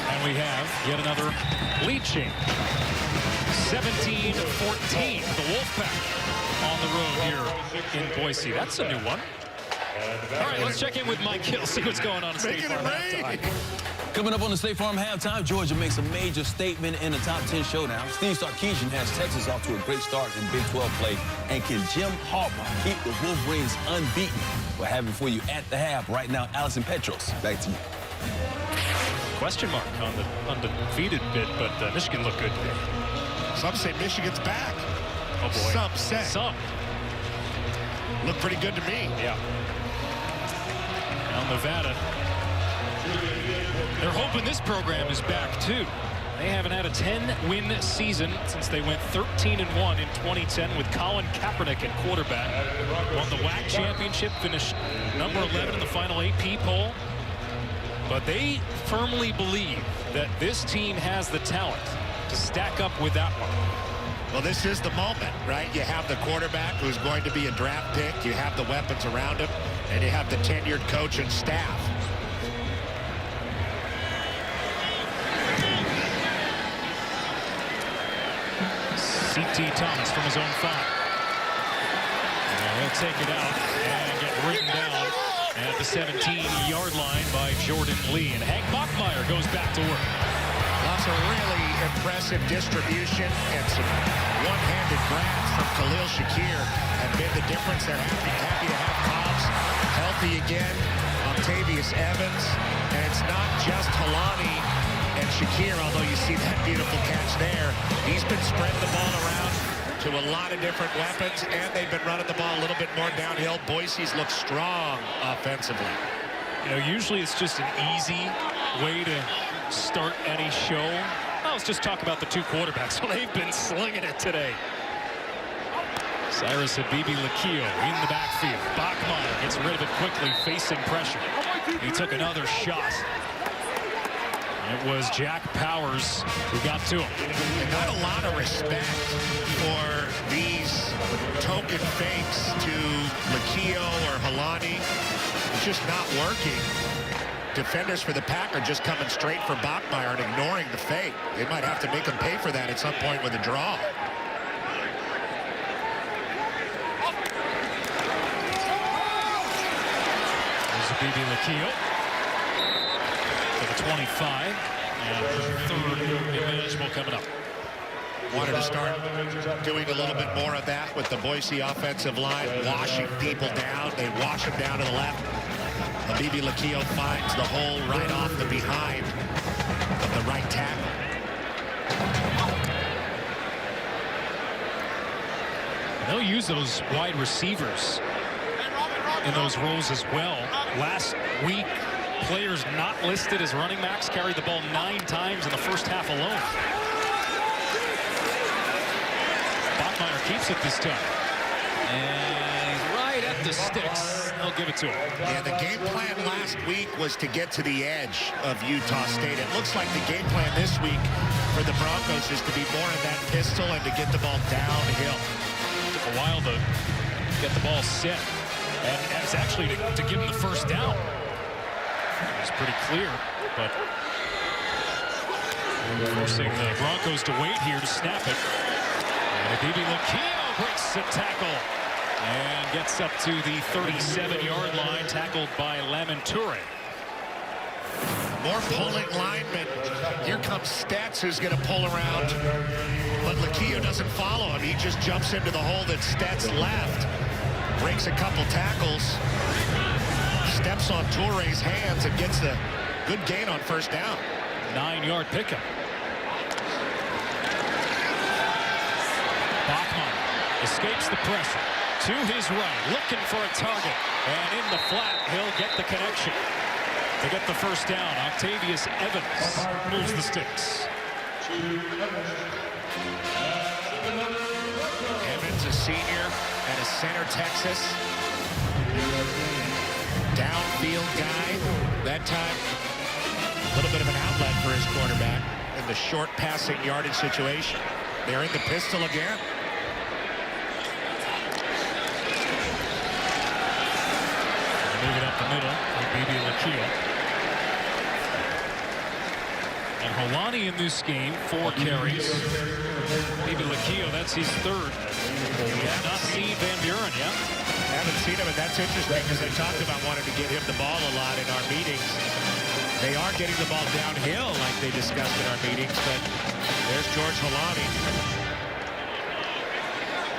And we have yet another lead change. 17-14, the Wolfpack on the road here in Boise. That's a new one. All right, let's check in with Mike Hill, see what's going on in State Farm halftime. Coming up on the State Farm halftime, Georgia makes a major statement in the top 10 showdown. Steve Sarkisian has Texas off to a great start in Big 12 play. And can Jim Harbaugh keep the Wolverines unbeaten? We'll have it for you at the half. Right now, Allison Petros, back to you. Question mark on the undefeated bit, but Michigan looked good today. Some say Michigan's back. Oh, boy. Some say. Some. Look pretty good to me. Yeah. Now Nevada, they're hoping this program is back, too. They haven't had a 10-win season since they went 13-1 in 2010 with Colin Kaepernick at quarterback. Won the WAC championship, finished number 11 in the final AP poll. But they firmly believe that this team has the talent to stack up with that one. Well, this is the moment, right? You have the quarterback who's going to be a draft pick. You have the weapons around him, and you have the tenured coach and staff. C.T. Thomas from his own 5. And he'll take it out and get ridden down at the 17-yard line by Jordan Lee. And Hank Bachmeier goes back to work. That's a really impressive distribution and some one-handed grabs from Khalil Shakir have been the difference. They're happy to have Cobbs healthy again. Octavius Evans, and it's not just Helani and Shakir, although you see that beautiful catch there. He's been spreading the ball around to a lot of different weapons, and they've been running the ball a little bit more downhill. Boise's look strong offensively. You know, usually it's just an easy way to start any show. Now let's just talk about the two quarterbacks. Well, they've been slinging it today. Cyrus Habibi Lakio in the backfield. Bachmeyer gets rid of it quickly, facing pressure. He took another shot. It was Jack Powers who got to him. And not a lot of respect for these token fakes to Lakio or Helani. It's just not working. Defenders for the Pack are just coming straight for Bachmeyer and ignoring the fake. They might have to make him pay for that at some point with a draw. Habibi Lakio to the 25, and third manageable coming up. Wanted to start doing a little bit more of that with the Boise offensive line, washing people down. They wash them down to the left. Habibi Lakio finds the hole right off the behind of the right tackle. They'll use those wide receivers in those roles as well. Last week, players not listed as running backs carried the ball 9 times in the first half alone. Bachmeyer keeps it this time. And he's right at the sticks. They'll give it to him. Yeah, the game plan last week was to get to the edge of Utah State. It looks like the game plan this week for the Broncos is to be more in that pistol and to get the ball downhill. Took a while to get the ball set. And it's actually to give him the first down. It's pretty clear, but forcing the Broncos to wait here to snap it. And Habibi Lakio breaks the tackle and gets up to the 37-yard line, tackled by Lamonture. More pulling linemen. Here comes Stetz, who's going to pull around. But Lakio doesn't follow him. He just jumps into the hole that Stetz left. Breaks a couple tackles. Steps on Touré's hands and gets the good gain on first down. 9-yard pickup. Bachmeyer escapes the pressure. To his right, looking for a target. And in the flat, he'll get the connection. To get the first down, Octavius Evans moves the sticks. Evans, a senior at a Center, Texas. Downfield guy. That time, a little bit of an outlet for his quarterback in the short passing yardage situation. They're in the pistol again. Move it up the middle. Habibi Lakio. And Helani in this game, 4 carries. Habibi Lakio, that's his third. We have not seen Van Buren yet. Haven't seen him, and that's interesting because I talked about wanting to get him the ball a lot in our meetings. They are getting the ball downhill like they discussed in our meetings, but there's George Helani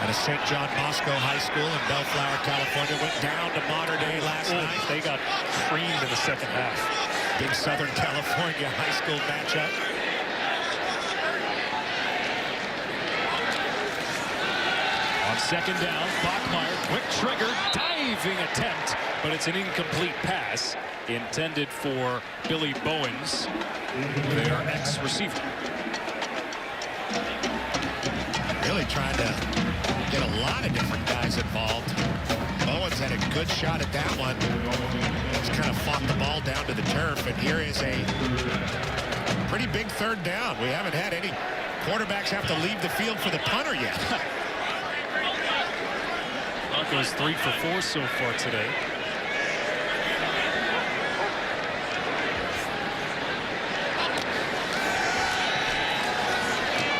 at a St. John Bosco High School in Bellflower, California. Went down to Mater Dei last night. They got creamed in the second half. Big Southern California high school matchup. On second down, Bachmeyer, quick trigger, diving attempt, but it's an incomplete pass intended for Billy Bowens, their ex-receiver. Really trying to get a lot of different guys involved. Bowens had a good shot at that one. Just kind of fought the ball down to the turf, and here is a pretty big third down. We haven't had any quarterbacks have to leave the field for the punter yet. Broncos 3 for 4 so far today.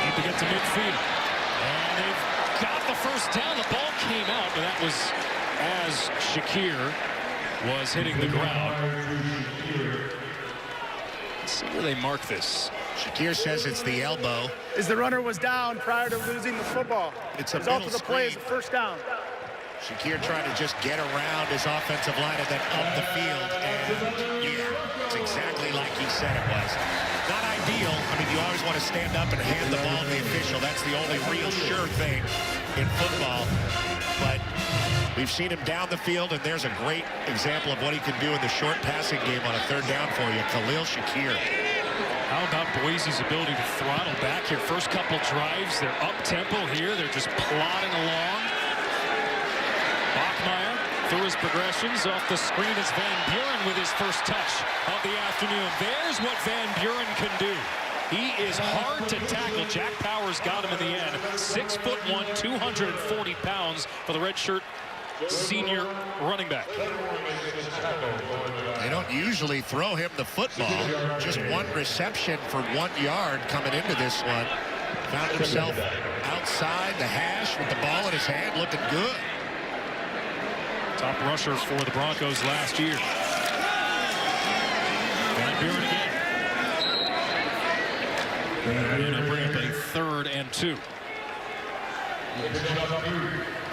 Need to get to midfield. And they've got the first down. The ball came out, but that was as Shakir was hitting the ground. Let's see where they mark this. Shakir says it's the elbow. As the runner was down prior to losing the football. It's a result middle of the play is screen. a first down. Shakir trying to just get around his offensive line and then up the field. And yeah, it's exactly like he said it was. Not ideal. I mean, you always want to stand up and hand the ball to the official. That's the only real sure thing in football. But we've seen him down the field, and there's a great example of what he can do in the short passing game on a third down for you. Khalil Shakir. How about Boise's ability to throttle back here? First couple drives, they're up-tempo here. They're just plodding along. Bachmeier through his progressions. Off the screen is Van Buren with his first touch of the afternoon. There's what Van Buren can do. He is hard to tackle. Jack Powers got him in the end. 6'1", 240 pounds for the redshirt senior running back. They don't usually throw him the football. Just one reception for 1 yard coming into this one. Found himself outside the hash with the ball in his hand, looking good. Top rusher for the Broncos last year. Van Buren again. And he'll bring up a 3rd and 2.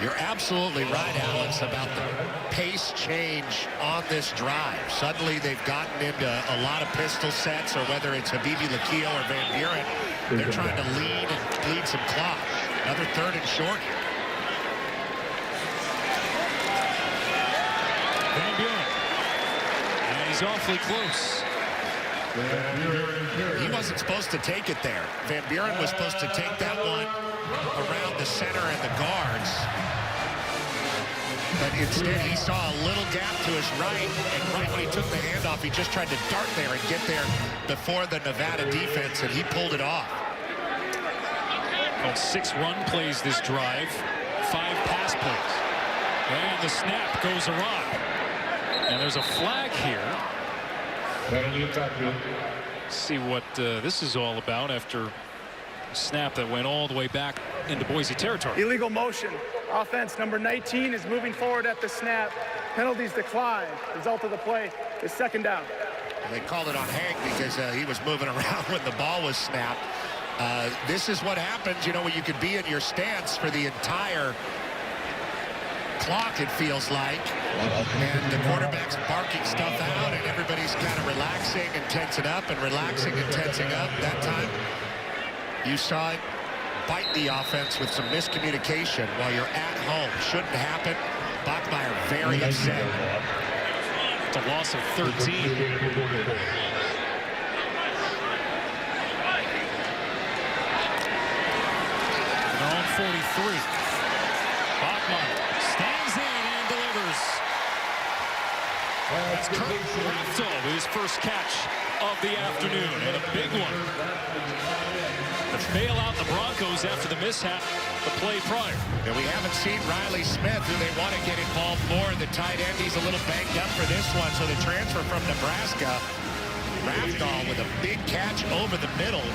You're absolutely right, Alex, about the pace change on this drive. Suddenly they've gotten into a lot of pistol sets, or whether it's Habibi Lakio or Van Buren, they're trying to lead and bleed some clock. Another 3rd and short. Van Buren. And he's awfully close. He wasn't supposed to take it there. Van Buren was supposed to take that one around the center and the guards. But instead, he saw a little gap to his right, and right when he took the handoff, he just tried to dart there and get there before the Nevada defense, and he pulled it off. Called 6 run plays this drive, 5 pass plays. And the snap goes awry. And there's a flag here. See what this is all about after a snap that went all the way back into Boise territory. Illegal motion. Offense number 19 is moving forward at the snap. Penalties decline. Result of the play is 2nd down. They called it on Hank because he was moving around when the ball was snapped. This is what happens, you know, when you could be in your stance for the entire clock, it feels like, and the quarterback's barking stuff out, and everybody's kind of relaxing and tensing up and relaxing and tensing up. That time, you saw it bite the offense with some miscommunication while you're at home. Shouldn't happen. Bachmeier very upset. It's a loss of 13. They're on 43. Bachmeier stands in and delivers. That's Kurt Rafto with his first catch of the afternoon, and a big one. To bail out the Broncos after the mishap the play prior. And we haven't seen Riley Smith, who they want to get involved more. The tight end, he's a little banged up for this one, so the transfer from Nebraska. Rafto with a big catch over the middle.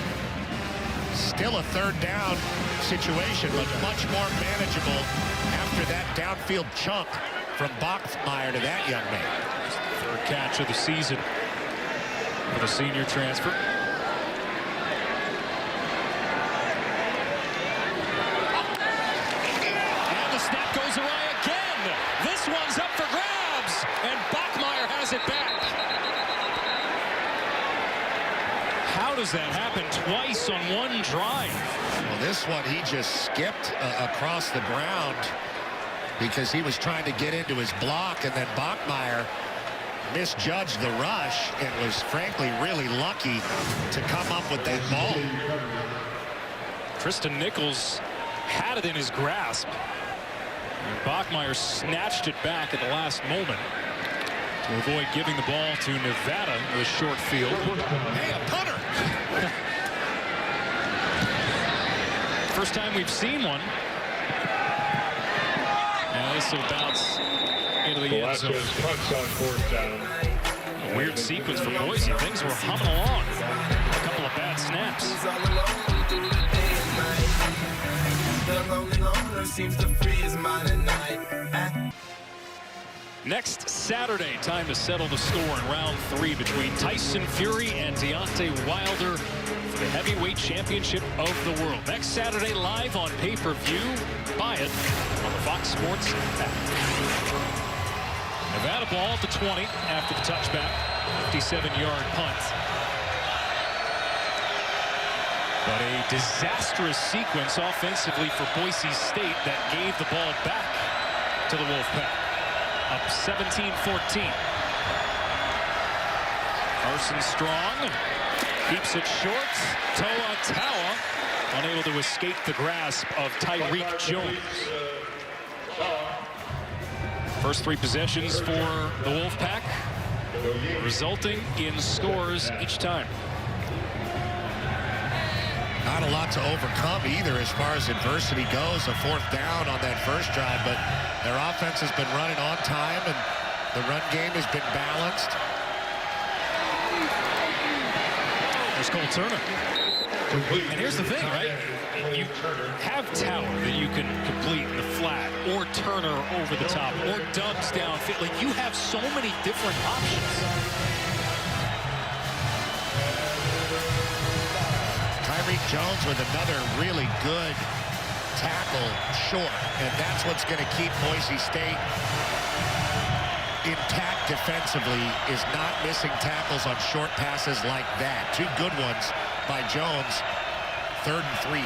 Still a 3rd down situation, but much more manageable after that downfield chunk from Bachmeier to that young man. 3rd catch of the season for the senior transfer. And the snap goes awry again. This one's up for grabs, and Bachmeier has it back. How does that happen twice on one drive? Well, this one he just skipped across the ground because he was trying to get into his block, and then Bachmeier misjudged the rush and was frankly really lucky to come up with that ball. Tristan Nichols had it in his grasp, and Bachmeier snatched it back at the last moment to avoid giving the ball to Nevada with a short field. Hey, a punter! First time we've seen one. And this will bounce into the end zone. A weird sequence for Boise. Things were humming along. A couple of bad snaps. Next Saturday, time to settle the score in round 3 between Tyson Fury and Deontay Wilder for the heavyweight championship of the world. Next Saturday, live on pay-per-view. Buy it on the Fox Sports app. Nevada ball at the 20 after the touchback. 57-yard punt. But a disastrous sequence offensively for Boise State that gave the ball back to the Wolfpack. Up 17-14. Carson Strong keeps it short. Toa Taua unable to escape the grasp of Tyreek Jones. First 3 possessions for the Wolfpack, resulting in scores each time. Not a lot to overcome either as far as adversity goes. A 4th down on that first drive, but their offense has been running on time and the run game has been balanced. There's Cole Turner. And here's the thing, right? You have Tower that you can complete in the flat, or Turner over the top, or Dubs downfield. Like, you have so many different options. Tyreek Jones with another really good tackle short, and that's what's going to keep Boise State intact defensively, is not missing tackles on short passes like that. 2 good ones by Jones. 3rd and 3.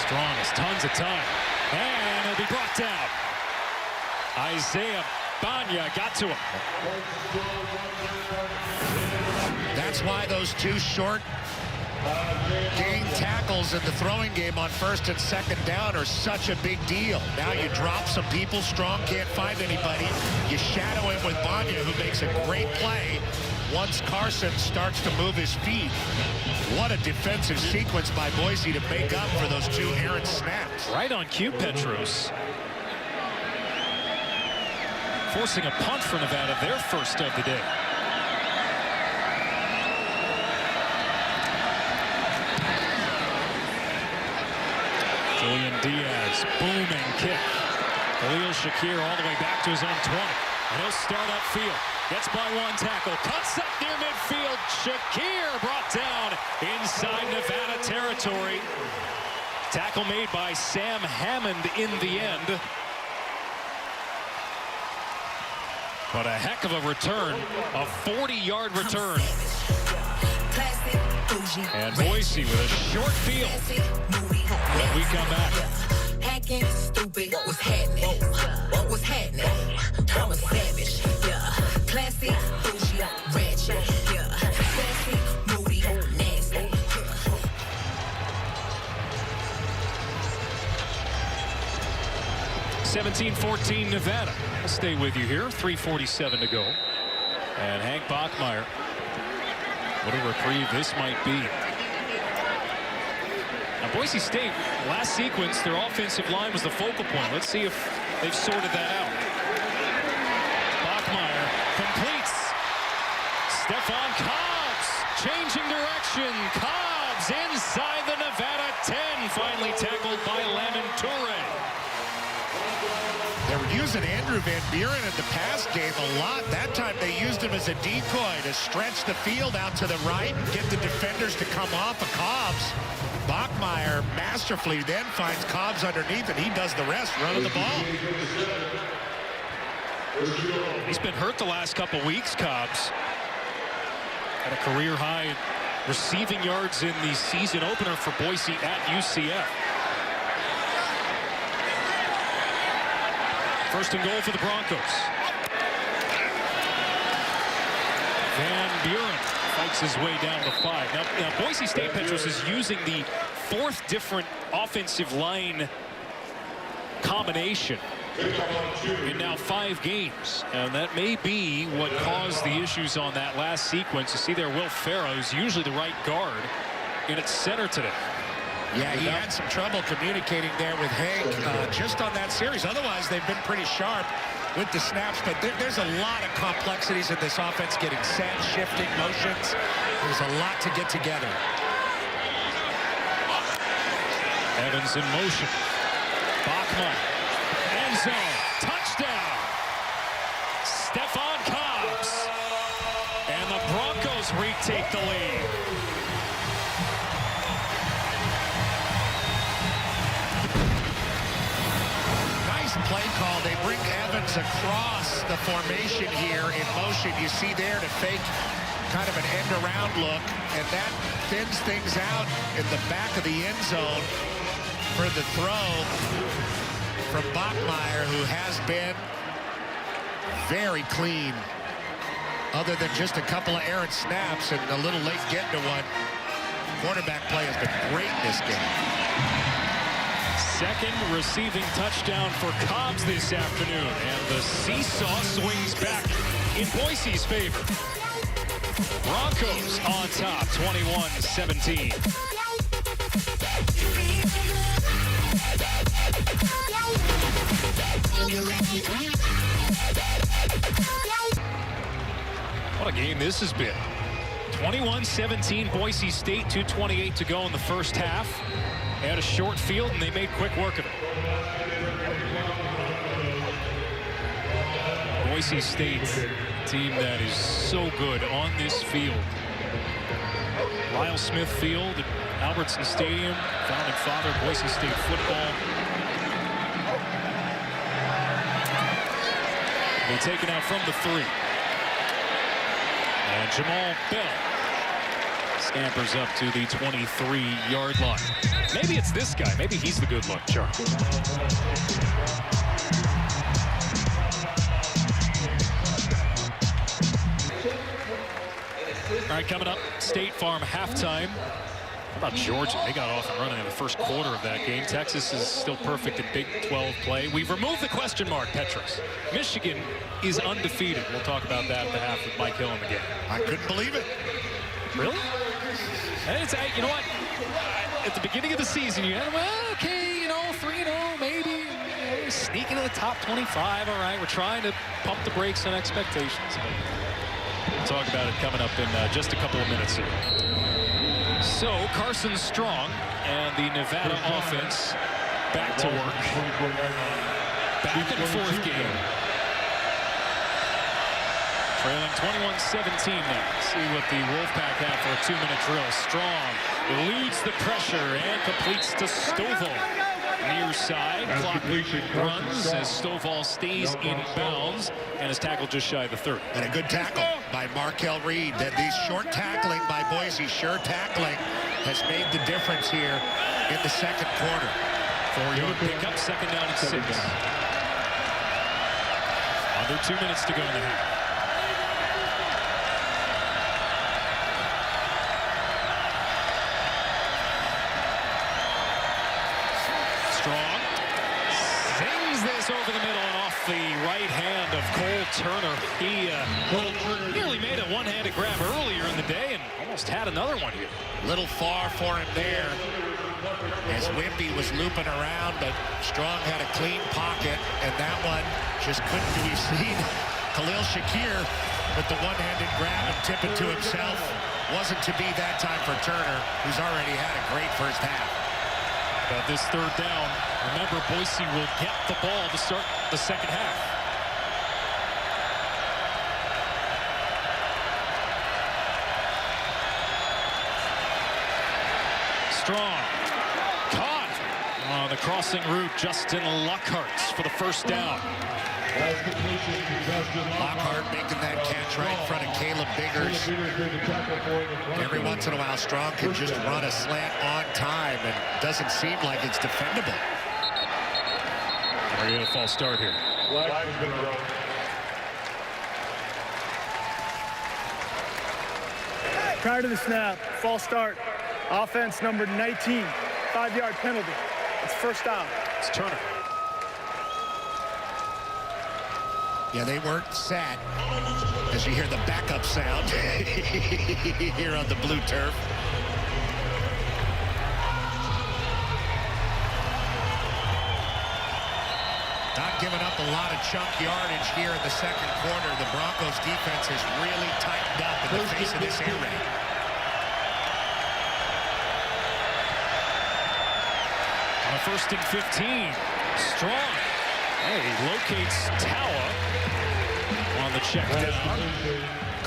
Strong has tons of time, and it'll be brought down. Isaiah Banya got to him. That's why those 2 short gain tackles in the throwing game on 1st and 2nd down are such a big deal. Now you drop some people. Strong can't find anybody. You shadow him with Banya, who makes a great play once Carson starts to move his feet. What a defensive sequence by Boise to make up for those 2 errant snaps. Right on cue, Petros. Forcing a punt for Nevada, their first of the day. Julian Diaz, booming kick. Khalil Shakir all the way back to his own 20. And he'll start upfield. Gets by 1 tackle. Cuts up near midfield. Shakir brought down inside Nevada territory. Tackle made by Sam Hammond in the end. But a heck of a return. A 40-yard return. And Boise with a short field when we come back. Hacking stupid, what was happening? What was happening? I'm a savage, yeah. Classy, bougie, ratchet, yeah. Sassy, moody, nasty. 17-14 Nevada. I'll stay with you here. 3:47 to go. And Hank Bachmeier. What a reprieve this might be. Now, Boise State, last sequence, their offensive line was the focal point. Let's see if they've sorted that out. Bachmeier completes. Stephon Cobbs changing direction. Cobbs inside the Nevada 10. Finally tackled by Lamont Toure. They were using Andrew Van Buren in the pass game a lot. That time they used him as a decoy to stretch the field out to the right and get the defenders to come off of Cobbs. Bachmeier masterfully then finds Cobbs underneath, and he does the rest, running the ball. He's been hurt the last couple weeks, Cobbs. Had a career-high receiving yards in the season opener for Boise at UCF. First and goal for the Broncos. Van Buren fights his way down to 5. Now Boise State, Petros, is using the 4th different offensive line combination in now 5 games. And that may be what caused the issues on that last sequence. You see there Will Farrow, who's usually the right guard, in its center today. Yeah, he had some trouble communicating there with Hank just on that series. Otherwise, they've been pretty sharp with the snaps, but there's a lot of complexities in this offense, getting set, shifting, motions. There's a lot to get together. Evans in motion. Bachmeier. End zone. Touchdown. Stephon Cobbs. And the Broncos Broncos retake the lead. Nice play call. They bring Evans across the formation here in motion. You see there to fake kind of an end-around look, and that thins things out in the back of the end zone for the throw from Bachmeier, who has been very clean, other than just a couple of errant snaps and a little late getting to one. Quarterback play has been great in this game. Second receiving touchdown for Cobbs this afternoon, and the seesaw swings back in Boise's favor. Broncos on top, 21-17. What a game this has been. 21-17, Boise State, 2:28 to go in the first half. They had a short field, and they made quick work of it. Boise State, team that is so good on this field. Lyle Smith Field at Albertsons Stadium, founding father of Boise State football. They're taken out from the 3. And Jamal Bell scampers up to the 23-yard line. Maybe it's this guy. Maybe he's the good luck charm. All right, coming up, State Farm halftime. How about Georgia? They got off and running in the first quarter of that game. Texas is still perfect in Big 12 play. We've removed the question mark, Petros. Michigan is undefeated. We'll talk about that at the half with Mike Hill in the game. I couldn't believe it. Really? And it's, you know what? At the beginning of the season, you had, well, okay, 3-0, maybe. Sneak into the top 25. All right, we're trying to pump the brakes on expectations. We'll talk about it coming up in just a couple of minutes here. So Carson Strong and the Nevada offense back to work. Back in fourth game. Trailing 21-17 now. See what the Wolfpack have for a 2-minute drill. Strong eludes the pressure and completes to Stovall. Near side, clock runs as Stovall stays in bounds and is tackled just shy of the 30. And a good tackle by Markel Reed. That these short tackling by Boise, sure tackling, has made the difference here in the second quarter. 4-yard pickup, second down and 6. Under 2 minutes to go in the half. Strong sings this over the middle and off the right hand of Cole Turner. He nearly made a one-handed grab earlier in the day and almost had another one here. Little far for him there as Wimpy was looping around, but Strong had a clean pocket, and that one just couldn't be seen. Khalil Shakir with the one-handed grab and tip it to himself. Wasn't to be that time for Turner, who's already had a great first half. But this third down, remember, Boise will get the ball to start the second half. Strong. Caught on the crossing route, Justin Lockhart for the first down. Lockhart making that catch right in front of Caleb Biggers. Every once in a while, Strong can just run a slant on time, and doesn't seem like it's defendable. We're going to false start here. Prior to the snap, false start. Offense number 19, 5-yard penalty. It's first down. It's Turner. Yeah, they weren't set, as you hear the backup sound here on the blue turf. Not giving up a lot of chunk yardage here in the second quarter. The Broncos defense has really tightened up in the face of this air raid. On a 1st and 15, Strong. Hey, locates Tower on the check down.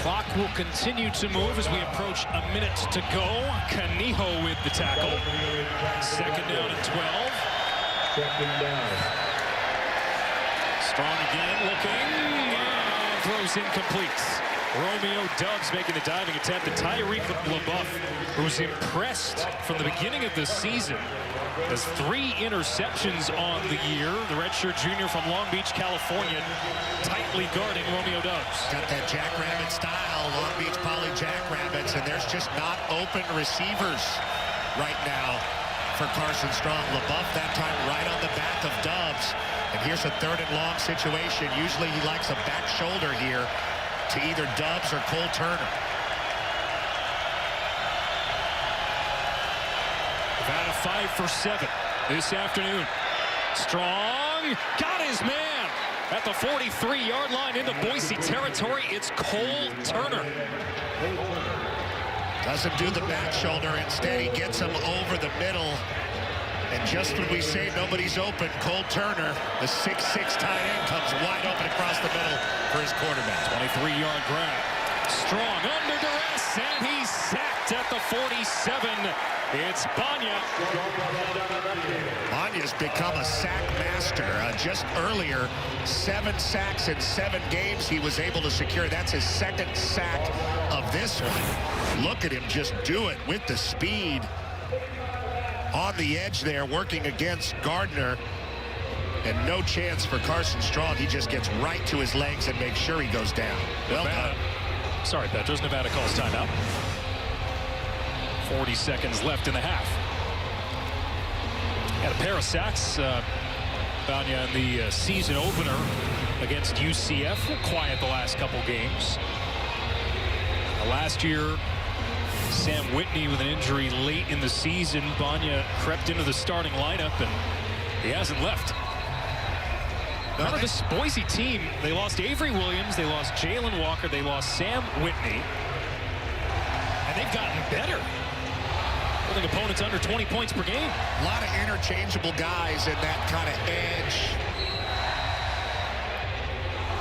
Clock will continue to move as we approach a minute to go. Canijo with the tackle. Second down and 12. Second down. Strong again, looking, and throws incomplete. Romeo Doubs making the diving attempt. And Tyreek LaBeouf, who's impressed from the beginning of the season, has 3 interceptions on the year. The redshirt junior from Long Beach, California, tightly guarding Romeo Doubs. Got that jackrabbit style, Long Beach Poly Jackrabbits, and there's just not open receivers right now for Carson Strong. LaBeouf that time right on the back of Doubs. And here's a 3rd and long situation. Usually he likes a back shoulder here to either Doubs or Cole Turner. Nevada 5 for 7 this afternoon. Strong got his man at the 43-yard line into Boise territory. It's Cole Turner. Doesn't do the back shoulder. Instead, he gets him over the middle. And just when we say nobody's open, Cole Turner, the 6'6" tight end, comes wide open across the middle for his quarterback. 23-yard grab. Strong under duress, and he's sacked at the 47. It's Banya. Banya's become a sack master. Just earlier, 7 sacks in 7 games he was able to secure. That's his 2nd sack of this one. Look at him just do it with the speed. On the edge there, working against Gardner. And no chance for Carson Strong. He just gets right to his legs and makes sure he goes down. Well done. Sorry, Petros. Nevada calls timeout. 40 seconds left in the half. Had a pair of sacks. Banya in the season opener against UCF. Quiet the last couple games. Last year, Sam Whitney with an injury late in the season. Banya crept into the starting lineup, and he hasn't left. Remember this Boise team, they lost Avery Williams, they lost Jalen Walker, they lost Sam Whitney, and they've gotten better. Holding opponents under 20 points per game. A lot of interchangeable guys in that kind of edge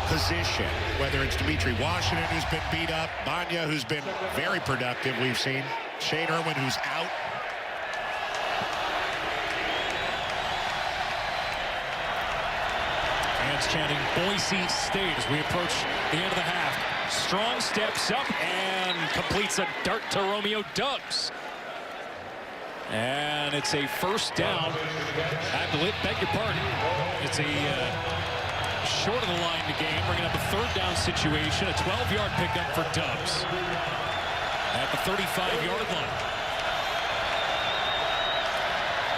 position, whether it's Dimitri Washington, who's been beat up, Banya, who's been very productive, we've seen, Shane Irwin, who's out. Fans chanting Boise State as we approach the end of the half. Strong steps up and completes a dart to Romeo Doubs. And it's a first down. I beg your pardon. It's a short of the line to gain, bringing up a 3rd down situation. A 12-yard pickup for Doubs at the 35-yard line.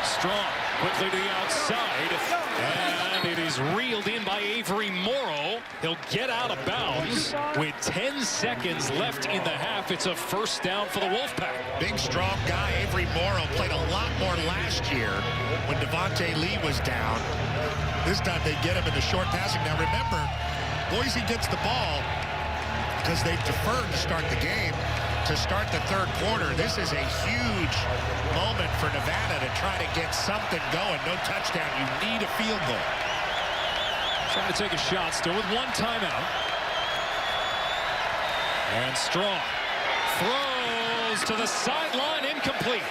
Strong quickly to the outside, and it is reeled in by Avery Morrow. He'll get out of bounds with 10 seconds left in the half. It's a first down for the Wolfpack. Big, strong guy, Avery Morrow, played a lot more last year when Devontae Lee was down. This time they get him in the short passing. Now remember, Boise gets the ball because they've deferred to start the game. To start the 3rd quarter, this is a huge moment for Nevada to try to get something going. No touchdown. You need a field goal. Trying to take a shot, still with 1 timeout. And Strong throws to the sideline, incomplete.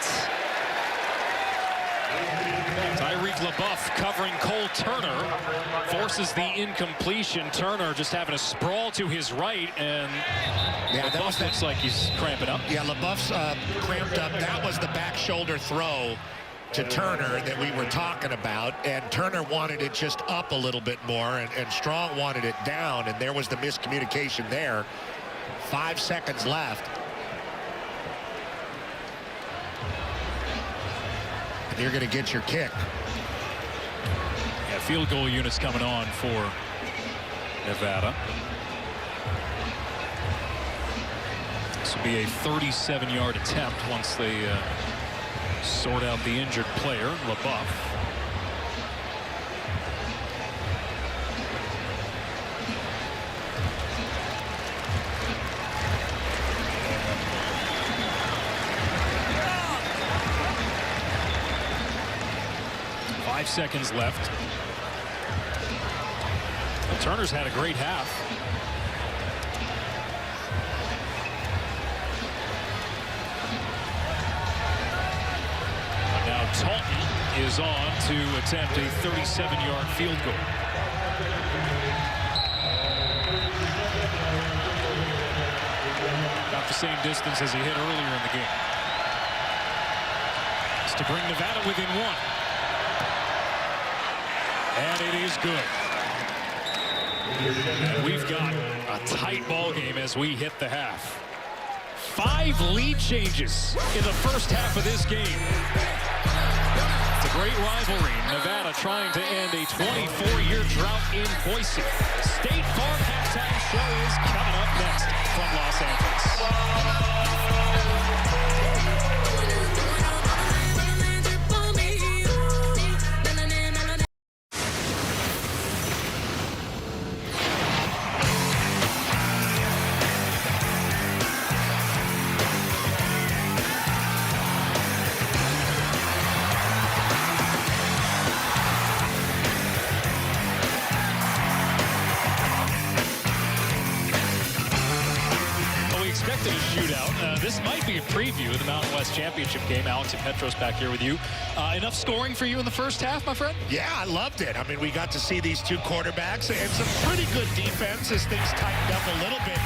Tyreek LaBeouf covering Cole Turner, forces the incompletion. Turner just having a sprawl to his right, and LaBeouf looks like he's cramping up. Yeah, LaBeouf's cramped up. That was the back shoulder throw to Turner that we were talking about, and Turner wanted it just up a little bit more, and Strong wanted it down, and there was the miscommunication there. 5 seconds left. And you're going to get your kick. Yeah, field goal units coming on for Nevada. This will be a 37-yard attempt once they sort out the injured player, LaBeouf. Seconds left. Well, Turner's had a great half. Talton is on to attempt a 37-yard field goal. About the same distance as he hit earlier in the game. It's to bring Nevada within 1. And it is good. And we've got a tight ball game as we hit the half. 5 lead changes in the first half of this game. It's a great rivalry. Nevada trying to end a 24-year drought in Boise. State Farm halftime show is coming up next from Los Angeles. A shootout. This might be a preview of the Mountain West Championship game. Alex and Petros back here with you. Enough scoring for you in the first half, my friend? Yeah, I loved it. I mean, we got to see these 2 quarterbacks and some pretty good defense as things tightened up a little bit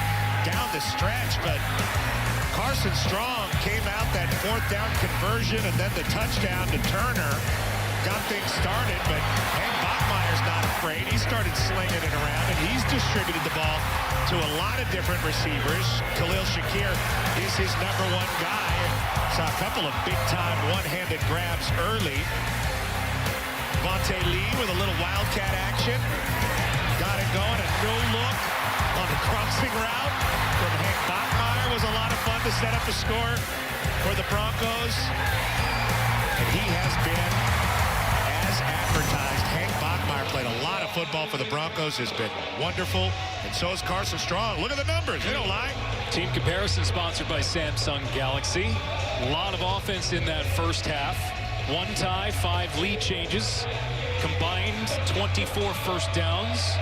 down the stretch. But Carson Strong came out that 4th down conversion and then the touchdown to Turner. Got things started, but Hank Bachmeier's not afraid. He started slinging it around, and he's distributed the ball to a lot of different receivers. Khalil Shakir is his #1 guy. Saw a couple of big-time one-handed grabs early. Vontae Lee with a little wildcat action. Got it going, a no-look on the crossing route from Hank Bachmeier. Was a lot of fun to set up a score for the Broncos. And he has been advertised. Hank Bachmeier played a lot of football for the Broncos, has been wonderful, and so is Carson Strong. Look at the numbers, they don't lie. Team comparison sponsored by Samsung Galaxy. A lot of offense in that first half. 1 tie, 5 lead changes. Combined 24 first downs.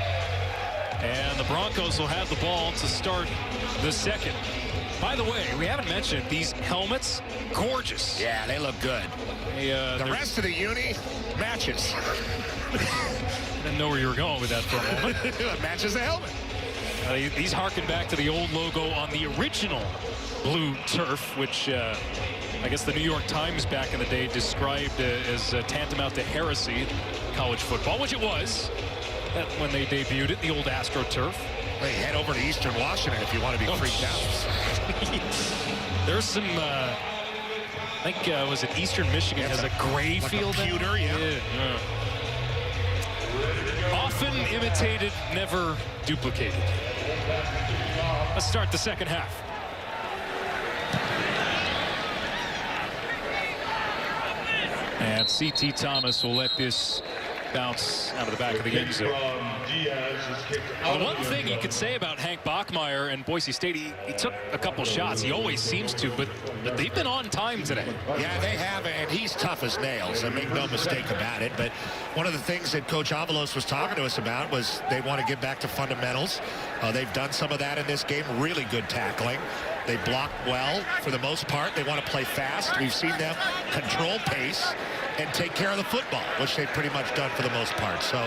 And the Broncos will have the ball to start the second. By the way, we haven't mentioned these helmets. Gorgeous. Yeah, they look good. The rest of the uni matches. I didn't know where you were going with that for a moment. It matches the helmet. These harken back to the old logo on the original blue turf, which I guess the New York Times back in the day described as tantamount to heresy college football, which it was when they debuted it, the old AstroTurf. Hey, head over to Eastern Washington if you want to be freaked out. There's some, I think, was it Eastern Michigan has a gray field? Pewter, yeah. Often imitated, never duplicated. Let's start the second half. And C.T. Thomas will let this bounce out of the back of the end zone. The one thing you could say about Hank Bachmeier and Boise State, he took a couple shots. He always seems to, but they've been on time today. Yeah, they have, and he's tough as nails. I make no mistake about it. But one of the things that Coach Avalos was talking to us about was they want to get back to fundamentals. They've done some of that in this game. Really good tackling. They block well for the most part. They want to play fast. We've seen them control pace and take care of the football, which they've pretty much done for the most part. So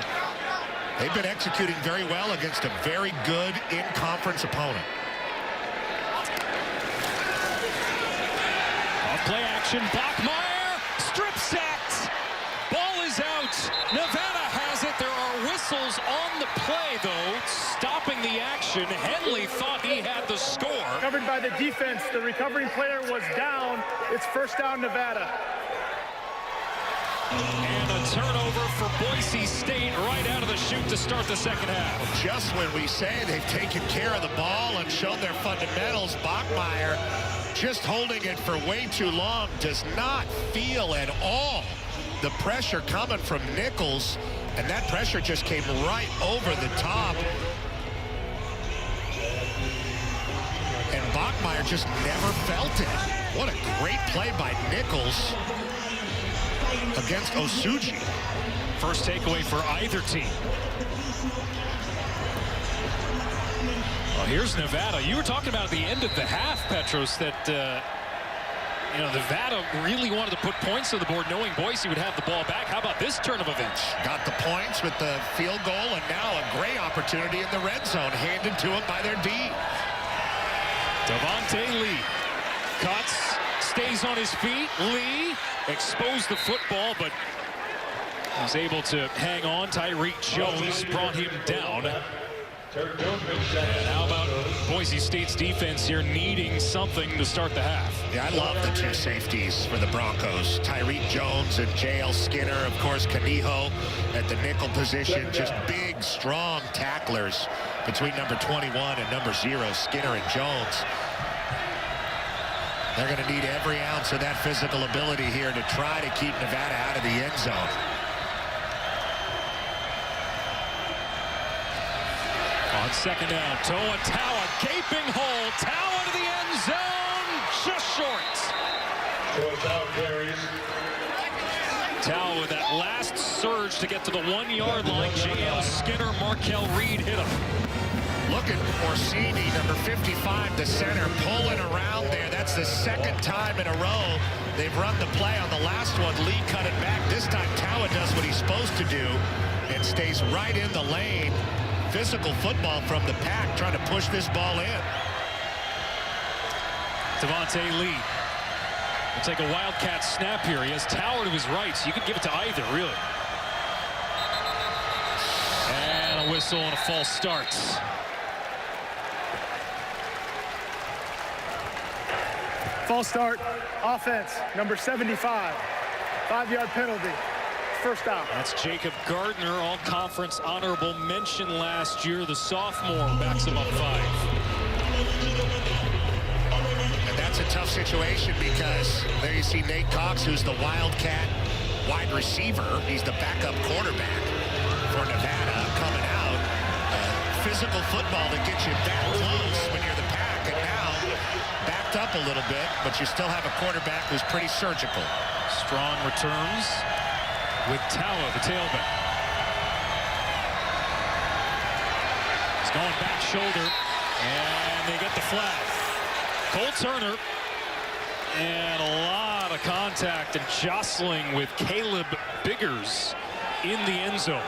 they've been executing very well against a very good in-conference opponent. Off play action, Bachmeier, strip sacked. Ball is out. Nevada has it. There are whistles on the play, though, stopping the action. Henley thought he had the score. Covered by the defense. The recovering player was down. It's first down, Nevada. And a turnover for Boise State right out of the chute to start the second half. Just when we say they've taken care of the ball and shown their fundamentals, Bachmeier just holding it for way too long, does not feel at all the pressure coming from Nichols, and that pressure just came right over the top. And Bachmeier just never felt it. What a great play by Nichols against Osuji. First takeaway for either team. Well, here's Nevada. You were talking about at the end of the half, Petros, that You know, Nevada really wanted to put points on the board knowing Boise would have the ball back. How about this turn of events? Got the points with the field goal, and now a great opportunity in the red zone handed to him by their D. Devontae Lee cuts, stays on his feet. Lee exposed the football, but was able to hang on. Tyreek Jones brought him down. And how about Boise State's defense here needing something to start the half? Yeah, I love the two safeties for the Broncos. Tyreek Jones and J.L. Skinner. Of course, Kaniho at the nickel position. Just big, strong tacklers between number 21 and number 0, Skinner and Jones. They're going to need every ounce of that physical ability here to try to keep Nevada out of the end zone. On second down, Toa Taua, gaping hole, Taua to the end zone, just short. Taua with that last surge to get to the 1-yard line. J.L. Skinner, Markel Reed hit him. Look at Orsini, number 55, the center, pulling around there. That's the second time in a row they've run the play. On the last one, Lee cut it back. This time, Taua does what he's supposed to do and stays right in the lane. Physical football from the pack, trying to push this ball in. Devontae Lee will take a Wildcat snap here. He has Taua to his right, so you could give it to either, really. And a whistle and a false start. False start, offense, number 75, 5-yard penalty. First down. That's Jacob Gardner, all-conference honorable mention last year. The sophomore backs him up 5. And that's a tough situation because there you see Nate Cox, who's the Wildcat wide receiver. He's the backup quarterback for Nevada coming out. Physical football that gets you that close when you're the pack, and now backed up a little bit, but you still have a quarterback who's pretty surgical. Strong returns with Taua, the tailback. He's going back shoulder, and they get the flag. Cole Turner, and a lot of contact and jostling with Caleb Biggers in the end zone.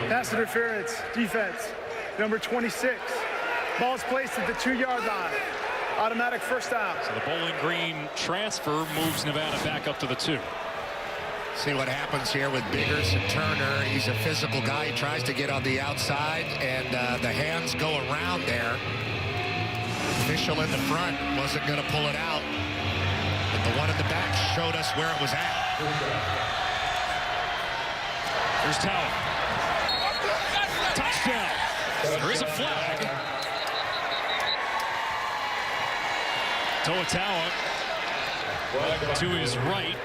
Pass interference, defense, number 26. Ball's placed at the 2-yard line. Automatic first down. So the Bowling Green transfer moves Nevada back up to the 2. See what happens here with Biggers and Turner. He's a physical guy. He tries to get on the outside, and the hands go around there. Official in the front wasn't going to pull it out, but the one in the back showed us where it was at. Here's Taua. Touchdown. There is a flag. Toa Taua to his right.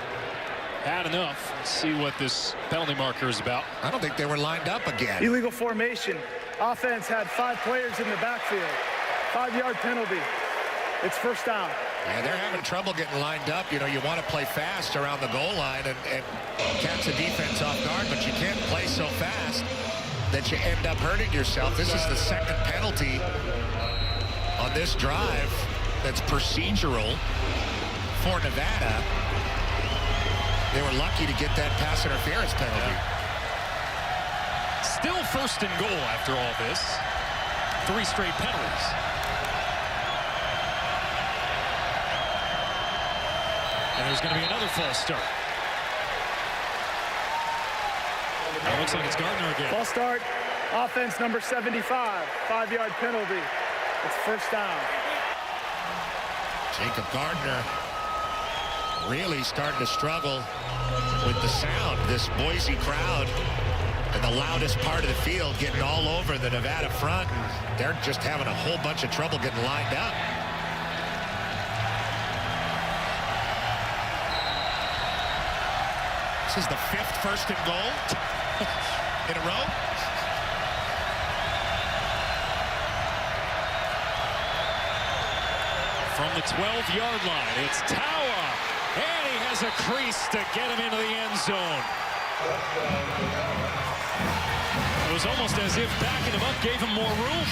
Had enough. Let's see what this penalty marker is about. I don't think they were lined up again. Illegal formation. Offense had 5 players in the backfield. 5-yard penalty. It's first down. Yeah, they're having trouble getting lined up. You know, you want to play fast around the goal line and catch the defense off guard, but you can't play so fast that you end up hurting yourself. This is the second penalty on this drive that's procedural for Nevada. They were lucky to get that pass interference penalty. Still first and goal after all this. 3 straight penalties. And there's going to be another false start. And it looks like it's Gardner again. False start, offense number 75, 5-yard penalty. It's first down. Jacob Gardner really starting to struggle with the sound. This Boise crowd in the loudest part of the field getting all over the Nevada front. They're just having a whole bunch of trouble getting lined up. This is the 5th first and goal in a row. From the 12-yard line, it's Taua, and he has a crease to get him into the end zone. It was almost as if backing him up gave him more room.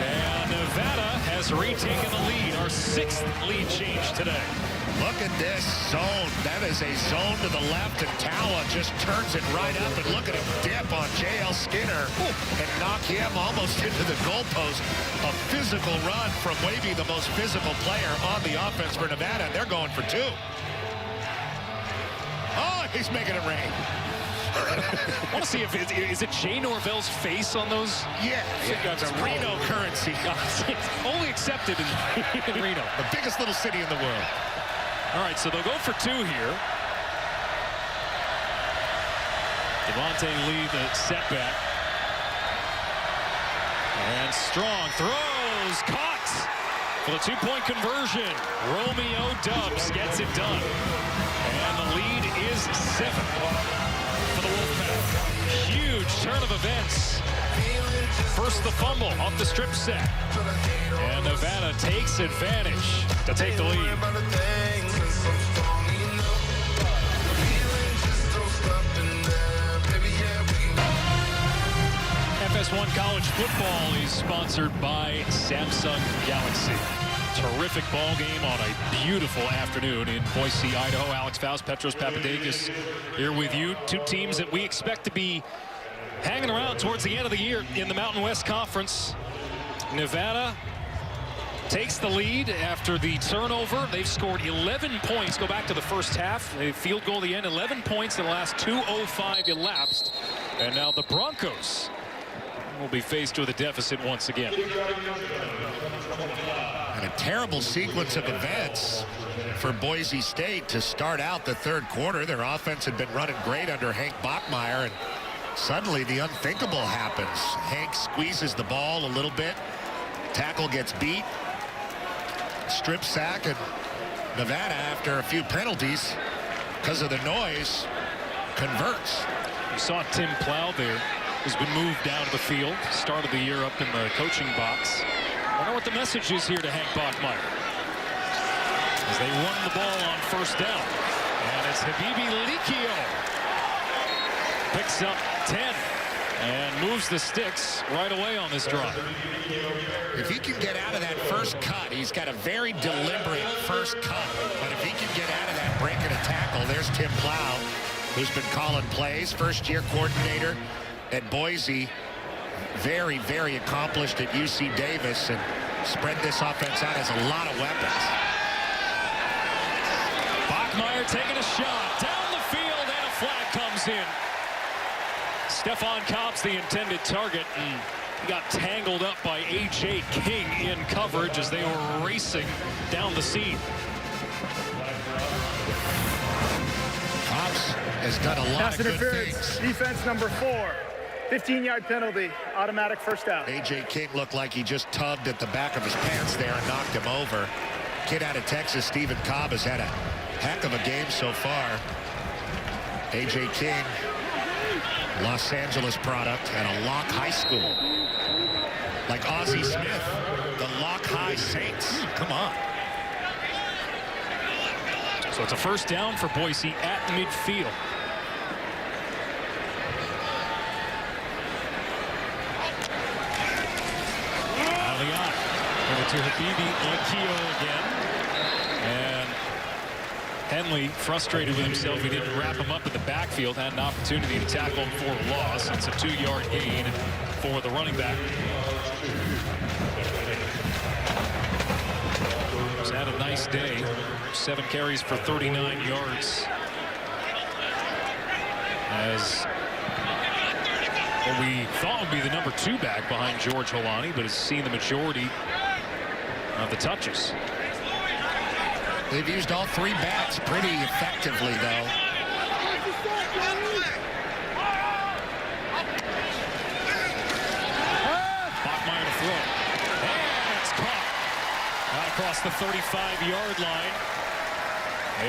And Nevada anniversary, taking the lead. Our 6th lead change today. Look at this zone. That is a zone to the left, and Tawa just turns it right up. And look at him dip on J.L. Skinner and knock him almost into the goalpost. A physical run from maybe the most physical player on the offense for Nevada. And they're going for 2. Oh, he's making it rain. I want to see if is it Jay Norvell's face on those? Yeah, it's a Reno currency. It's only accepted in Reno. The biggest little city in the world. All right, so they'll go for 2 here. Devontae Lee, the setback. And Strong throws, caught for the 2-point conversion. Romeo Dubs gets it done. And the lead is 7 for the Wolfpack. Huge turn of events. First the fumble off the strip sack. And Nevada takes advantage to take the lead. FS1 College Football is sponsored by Samsung Galaxy. Terrific ball game on a beautiful afternoon in Boise, Idaho. Alex Faust, Petros Papadakis here with you. 2 teams that we expect to be hanging around towards the end of the year in the Mountain West Conference. Nevada takes the lead after the turnover. They've scored 11 points. Go back to the first half. A field goal at the end, 11 points in the last 2:05 elapsed. And now the Broncos will be faced with a deficit once again. And a terrible sequence of events for Boise State to start out the 3rd quarter. Their offense had been running great under Hank Bachmeier, and suddenly the unthinkable happens. Hank squeezes the ball a little bit. Tackle gets beat. Strip sack, and Nevada, after a few penalties because of the noise, converts. You saw Tim Plow there, who's been moved out of the field. Started the year up in the coaching box. I wonder what the message is here to Hank Bachmeier as they run the ball on 1st down. And it's Habibi Likio. Picks up 10 and moves the sticks right away on this drive. If he can get out of that first cut, he's got a very deliberate first cut. But if he can get out of that breaking a tackle, there's Tim Plow, who's been calling plays. First-year coordinator at Boise. Very, very accomplished at UC Davis, and spread this offense out, has a lot of weapons. Bachmeier taking a shot down the field, and a flag comes in. Stephon Cobb's the intended target, and he got tangled up by A.J. King in coverage as they were racing down the seam. Cobbs has done a lot Pass of good interference. things. Defense number 4. 15-yard penalty. Automatic first down. A.J. King looked like he just tugged at the back of his pants there and knocked him over. Kid out of Texas, Stephen Cobb, has had a heck of a game so far. A.J. King, Los Angeles product at a Locke High School. Like Ozzie Smith, the Locke High Saints. Come on. So it's a first down for Boise at midfield. To Habibi Likio again. And Henley, frustrated with himself, he didn't wrap him up in the backfield, had an opportunity to tackle him for a loss. It's a 2-yard gain for the running back. He's had a nice day. 7 carries for 39 yards. As what we thought would be the number 2 back behind George Holani, but has seen the majority of the touches. They've used all 3 backs pretty effectively, though. Bachmeier to throw. And it's caught out across the 35-yard line.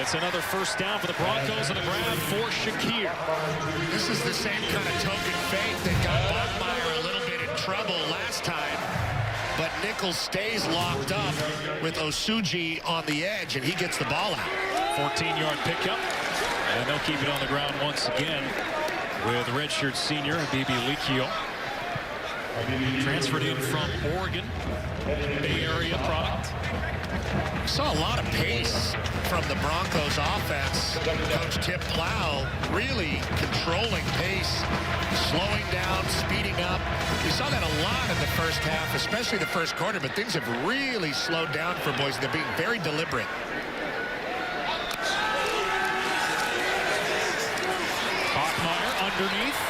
It's another first down for the Broncos on the ground for Shakir. This is the same kind of token fake that got Bachmeier a little bit in trouble last time. But Nichols stays locked up with Osuji on the edge, and he gets the ball out. 14-yard pickup. And they'll keep it on the ground once again with redshirt senior Habibi Likio. Transferred in from Oregon. Bay Area product. Saw a lot of pace from the Broncos offense. Coach Tim Plow really controlling pace, slowing down, speeding up. We saw that a lot in the first half, especially the first quarter, but things have really slowed down for Boise. They're being very deliberate. Bachmeier underneath.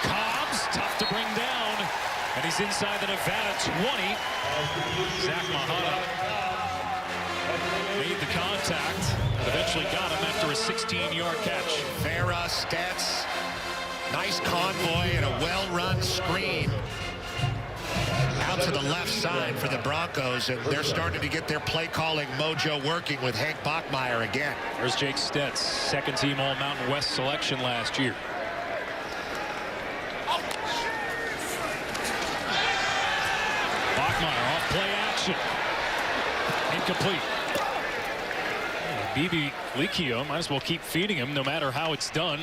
Cobbs, tough to bring down. And he's inside the Nevada 20. Zach Mahata made the contact, but eventually got him after a 16-yard catch. Vera, Stetz, nice convoy and a well-run screen out to the left side for the Broncos, and they're starting to get their play-calling mojo working with Hank Bachmeier again. There's Jake Stetz, second-team All-Mountain West selection last year. Bachmeier off play action. Incomplete. BB Licchio might as well keep feeding him no matter how it's done.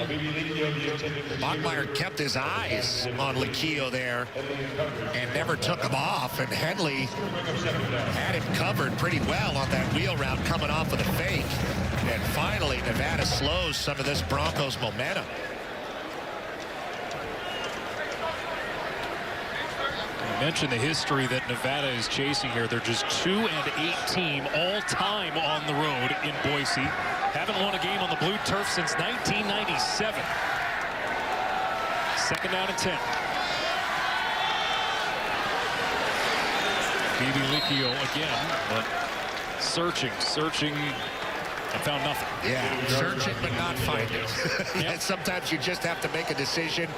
Bachmeier kept his eyes on Licchio there and never took him off, and Henley had him covered pretty well on that wheel route coming off of the fake. And finally, Nevada slows some of this Broncos momentum. I mentioned the history that Nevada is chasing here. They're just 2-18 all-time on the road in Boise. Haven't won a game on the blue turf since 1997. Second down and 10. BB Licchio again, but searching, and found nothing. Yeah, searching but not finding. Yep. Sometimes you just have to make a decision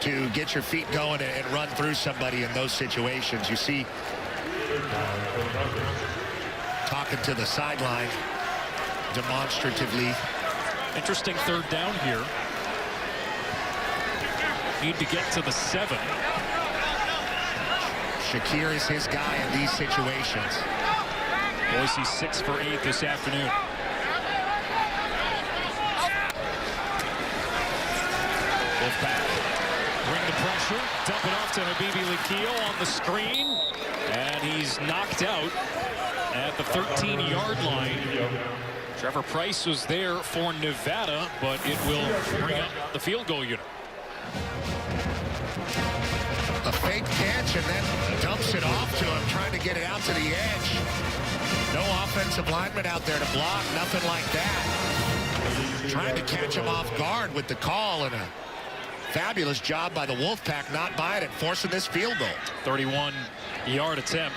to get your feet going and run through somebody in those situations. You see, talking to the sideline demonstratively. Interesting third down here. Need to get to the 7. Shakir is his guy in these situations. Boise 6 for 8 this afternoon. Wolfpack bring the pressure, dump it off to Habibi Licchio on the screen, and he's knocked out at the 13-yard line. Trevor Price was there for Nevada, but it will bring up the field goal unit. A fake catch and then dumps it off to him, trying to get it out to the edge. No offensive lineman out there to block, nothing like that. Trying to catch him off guard with the call, and a fabulous job by the Wolfpack not buying it, forcing this field goal. 31-yard attempt.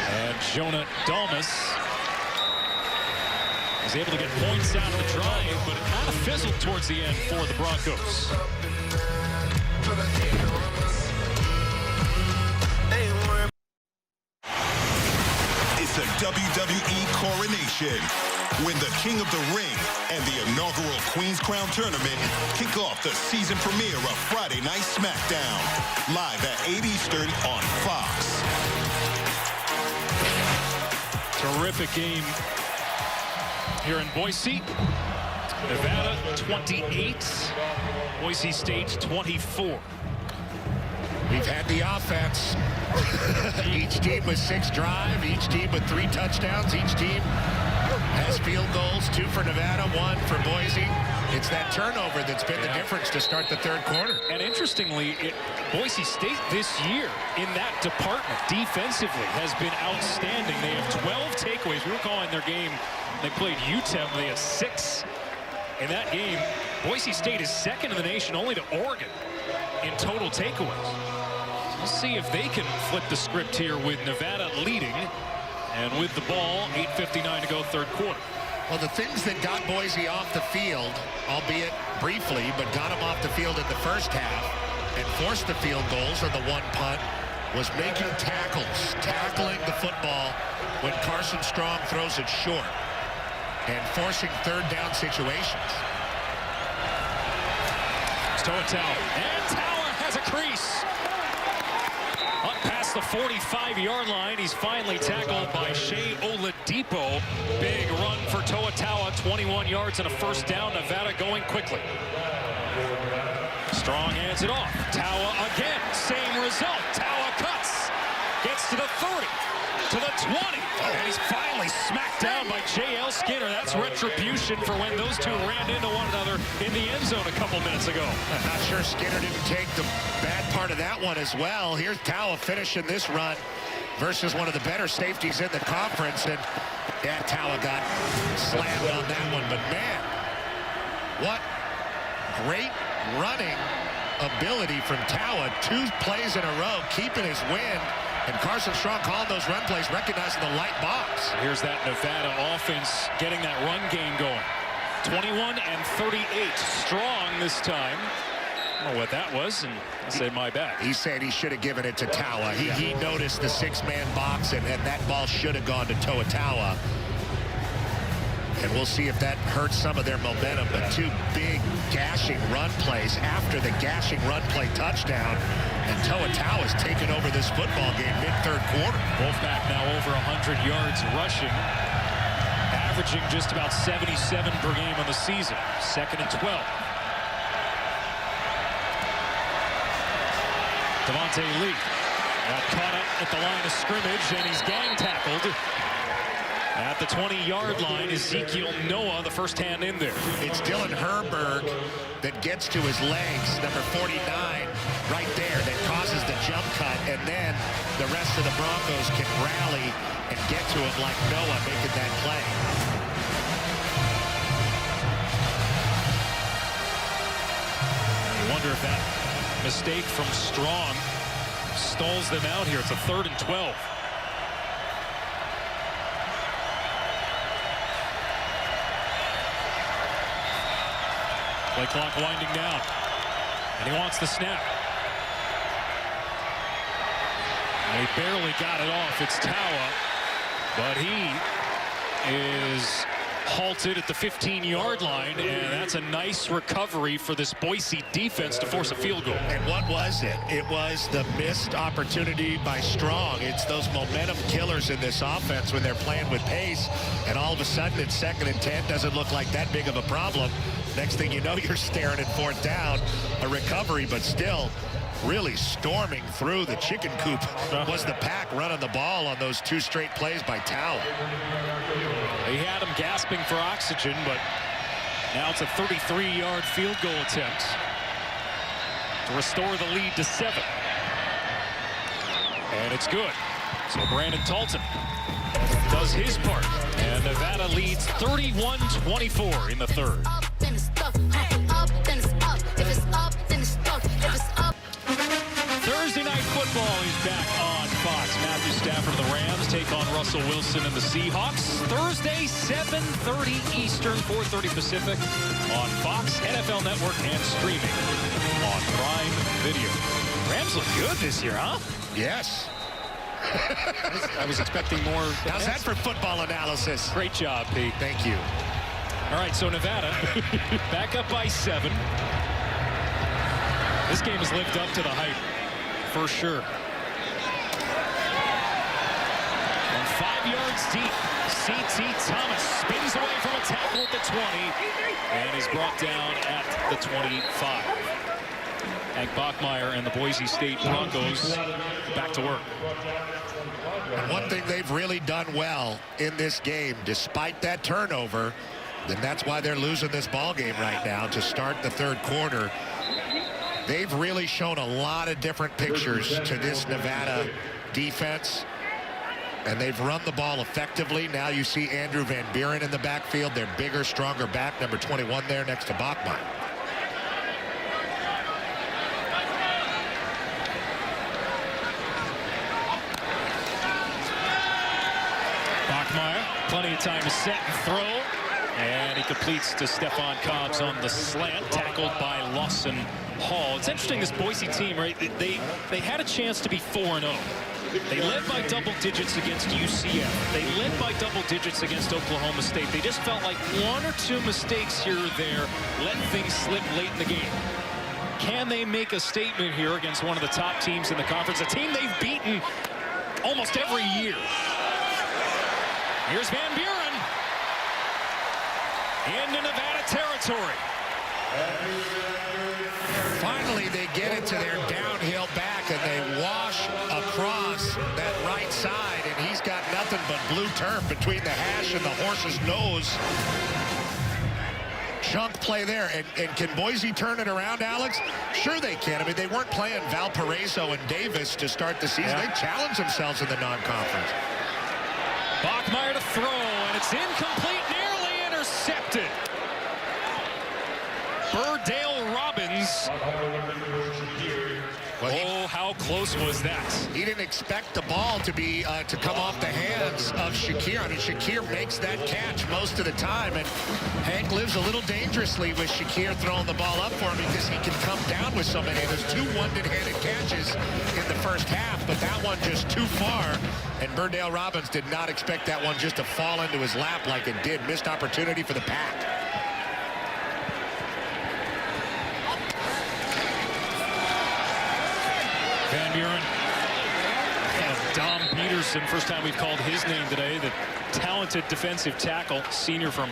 And Jonah Dalmas is able to get points out of the drive, but it kind of fizzled towards the end for the Broncos. It's a WWE coronation when the King of the Ring and the inaugural Queen's Crown Tournament kick off the season premiere of Friday Night SmackDown, live at 8 Eastern on Fox. Terrific game here in Boise. Nevada 28, Boise State 24. We've had the offense. Each team with 6 drive, each team with 3 touchdowns, each team has field goals, 2 for Nevada, 1 for Boise. It's that turnover that's been the difference to start the third quarter. And interestingly, Boise State this year in that department defensively has been outstanding. They have 12 takeaways. We were calling their game, they played UTEP, they had 6 in that game. Boise State is second in the nation, only to Oregon in total takeaways. We'll see if they can flip the script here with Nevada leading. And with the ball, 8:59 to go, third quarter. Well, the things that got Boise off the field, albeit briefly, but got them off the field in the first half and forced the field goals on the 1 punt, was making tackles, tackling the football when Carson Strong throws it short, and forcing third down situations. Tower, and Tower has a crease. Up past the 45-yard line, he's finally tackled by Shea Oladipo. Big run for Toa, 21 yards and a first down. Nevada going quickly. Strong hands it off. Toa again, same result. Toa down by J.L. Skinner. That's retribution for when those two ran into one another in the end zone a couple minutes ago. I'm not sure Skinner didn't take the bad part of that one as well. Here's Taua finishing this run versus one of the better safeties in the conference. And yeah, Taua got slammed on that one. But man, what great running ability from Taua. 2 plays in a row, keeping his wind. And Carson Strong calling those run plays, recognizing the light box. Here's that Nevada offense getting that run game going. 21 and 38. Strong this time. I don't know what that was, and I said my bad. He said he should have given it to Taua. He noticed the 6-man box, and that ball should have gone to Taua. And we'll see if that hurts some of their momentum. But 2 big gashing run plays after the gashing run play touchdown. And Taua has taken over this football game mid-3rd quarter. Wolfpack now over 100 yards rushing, averaging just about 77 per game on the season. 2nd and 12. Devontae Lee got caught up at the line of scrimmage, and he's gang tackled. At the 20-yard line, Ezekiel Noah, the first hand in there. It's Dylan Herberg that gets to his legs, number 49, right there, that causes the jump cut, and then the rest of the Broncos can rally and get to him like Noah making that play. I wonder if that mistake from Strong stalls them out here. It's a 3rd and 12. Play clock winding down, and he wants the snap. And he barely got it off. It's Taua, but he is halted at the 15-yard line, and that's a nice recovery for this Boise defense to force a field goal. And what was it? It was the missed opportunity by Strong. It's those momentum killers in this offense when they're playing with pace, and all of a sudden it's 2nd and 10. Doesn't look like that big of a problem. Next thing you know, you're staring at 4th down. A recovery, but still really storming through the chicken coop was the Pack running the ball on those 2 straight plays by Taua. He had him gasping for oxygen, but now it's a 33-yard field goal attempt to restore the lead to 7. And it's good. So Brandon Talton does his part, and Nevada leads 31-24 in the 3rd. Thursday Night Football is back on Fox. Matthew Stafford of the Rams take on Russell Wilson and the Seahawks. Thursday, 7:30 Eastern, 4:30 Pacific on Fox, NFL Network, and streaming on Prime Video. Rams look good this year, huh? Yes. I was expecting more. How's that for football analysis? Great job, Pete. Thank you. All right, so Nevada back up by 7. This game has lived up to the hype, for sure. And 5 yards deep, C.T. Thomas spins away from a tackle at the 20 and is brought down at the 25. Hank Bachmeier and the Boise State Broncos back to work. And one thing they've really done well in this game, despite that turnover, then that's why they're losing this ball game right now to start the 3rd quarter. They've really shown a lot of different pictures to this Nevada defense, and they've run the ball effectively. Now you see Andrew Van Buren in the backfield, their bigger, stronger back, number 21 there next to Bachmeier. Bachmeier, plenty of time to set and throw. And he completes to Stephon Cobbs on the slant, tackled by Lawson Hall. It's interesting, this Boise team, right? They had a chance to be 4-0. They led by double digits against UCF. They led by double digits against Oklahoma State. They just felt like 1 or 2 mistakes here or there let things slip late in the game. Can they make a statement here against one of the top teams in the conference, a team they've beaten almost every year? Here's Van Buren into Nevada territory. Finally, they get it to their downhill back, and they wash across that right side, and he's got nothing nothing but blue turf between the hash and the horse's nose. Chunk play there. And can Boise turn it around, Alex? Sure they can. I mean, they weren't playing Valparaiso and Davis to start the season. They challenged themselves in the non-conference. Bachmeier to throw, and it's incomplete, nearly intercepted. Burdale Robbins. Oh, how close was that? He didn't expect the ball to be to come off the hands of Shakir. I mean, Shakir makes that catch most of the time, and Hank lives a little dangerously with Shakir throwing the ball up for him because he can come down with so many. There's 2 one-handed catches in the first half, but that one just too far, and Burdale Robbins did not expect that one just to fall into his lap like it did. Missed opportunity for the Pack. Van Buren and Dom Peterson, first time we've called his name today, the talented defensive tackle, senior from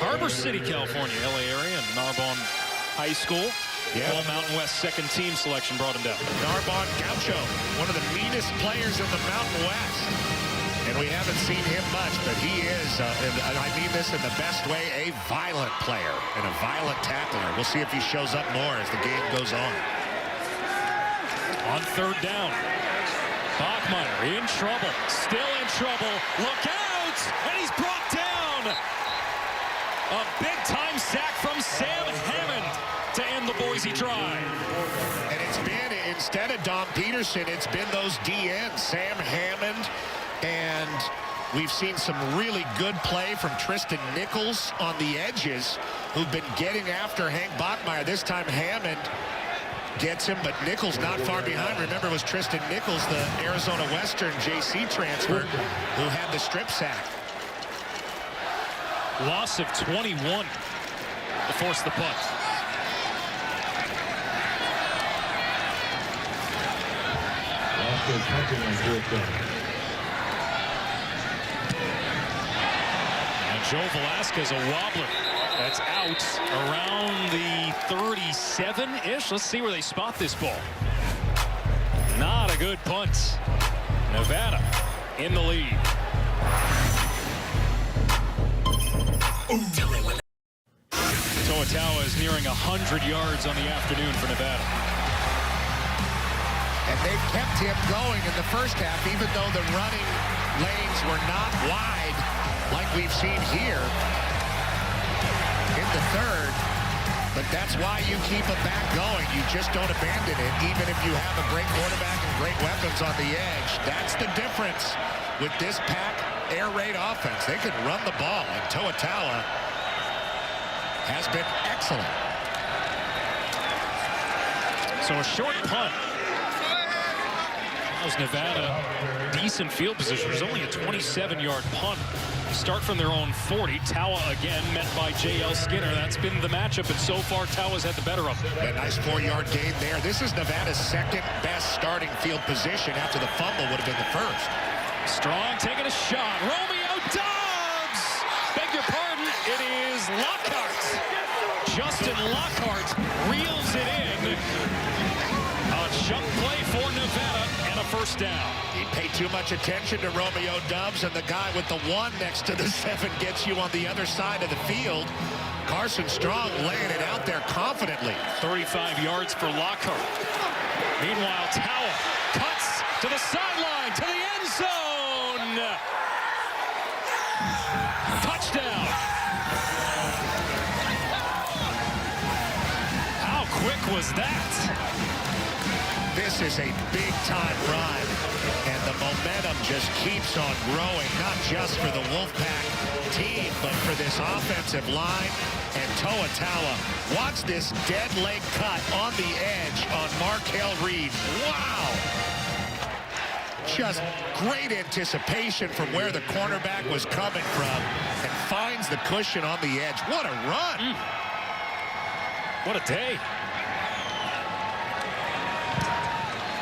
Harbor City, California, LA area, and Narbonne High School. All Mountain West second team selection brought him down. Narbonne Gaucho, one of the meanest players in the Mountain West. And we haven't seen him much, but he is, and I mean this in the best way, a violent player and a violent tackler. We'll see if he shows up more as the game goes on. On third down, Bachmeier in trouble, still in trouble. Look out! And he's brought down. A big-time sack from Sam Hammond to end the Boise drive. And it's been, instead of Dom Peterson, it's been those DNs, Sam Hammond, and we've seen some really good play from Tristan Nichols on the edges, who've been getting after Hank Bachmeier. This time Hammond gets him, but Nichols not far behind. Remember, it was Tristan Nichols, the Arizona Western JC transfer, who had the strip sack. Loss of 21 to force the punt. And Joe Velasquez, a wobbler. That's out around the 37-ish. Let's see where they spot this ball. Not a good punt. Nevada in the lead. Toa is nearing 100 yards on the afternoon for Nevada. And they've kept him going in the first half, even though the running lanes were not wide like we've seen here in the third. But that's why you keep a back going. You just don't abandon it, even if you have a great quarterback and great weapons on the edge. That's the difference with this Pack air raid offense. They can run the ball, and Toa has been excellent. So a short punt. Allows Nevada decent field position. There's only a 27-yard punt. Start from their own 40. Tawa again met by J.L. Skinner. That's been the matchup, and so far Tawa's had the better of them. A nice 4-yard gain there. This is Nevada's second best starting field position after the fumble would have been the first. Strong taking a shot. Romeo Dobbs! Beg your pardon, it is Lockhart. Justin Lockhart reels it in. A chunk play for Nevada and a first down. You pay too much attention to Romeo Dobbs, and the guy with the 1 next to the 7 gets you on the other side of the field. Carson Strong laying it out there confidently. 35 yards for Lockhart. Meanwhile, Tawa cuts to the sideline, to the end zone. Touchdown. How quick was that? This is a big-time run, and the momentum just keeps on growing, not just for the Wolfpack team, but for this offensive line. And Toa, watch this dead leg cut on the edge on Markel Reed. Wow! Just great anticipation from where the cornerback was coming from, and finds the cushion on the edge. What a run! What a day.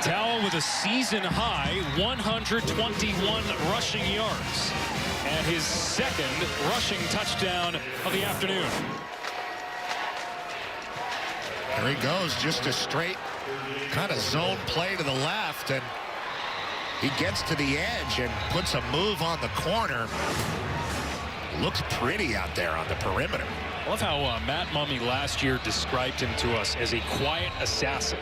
Tawa with a season-high 121 rushing yards and his second rushing touchdown of the afternoon. There he goes, just a straight kind of zone play to the left, and He gets to the edge and puts a move on the corner. Looks pretty out there on the perimeter. I love how Matt Mummy last year described him to us as a quiet assassin.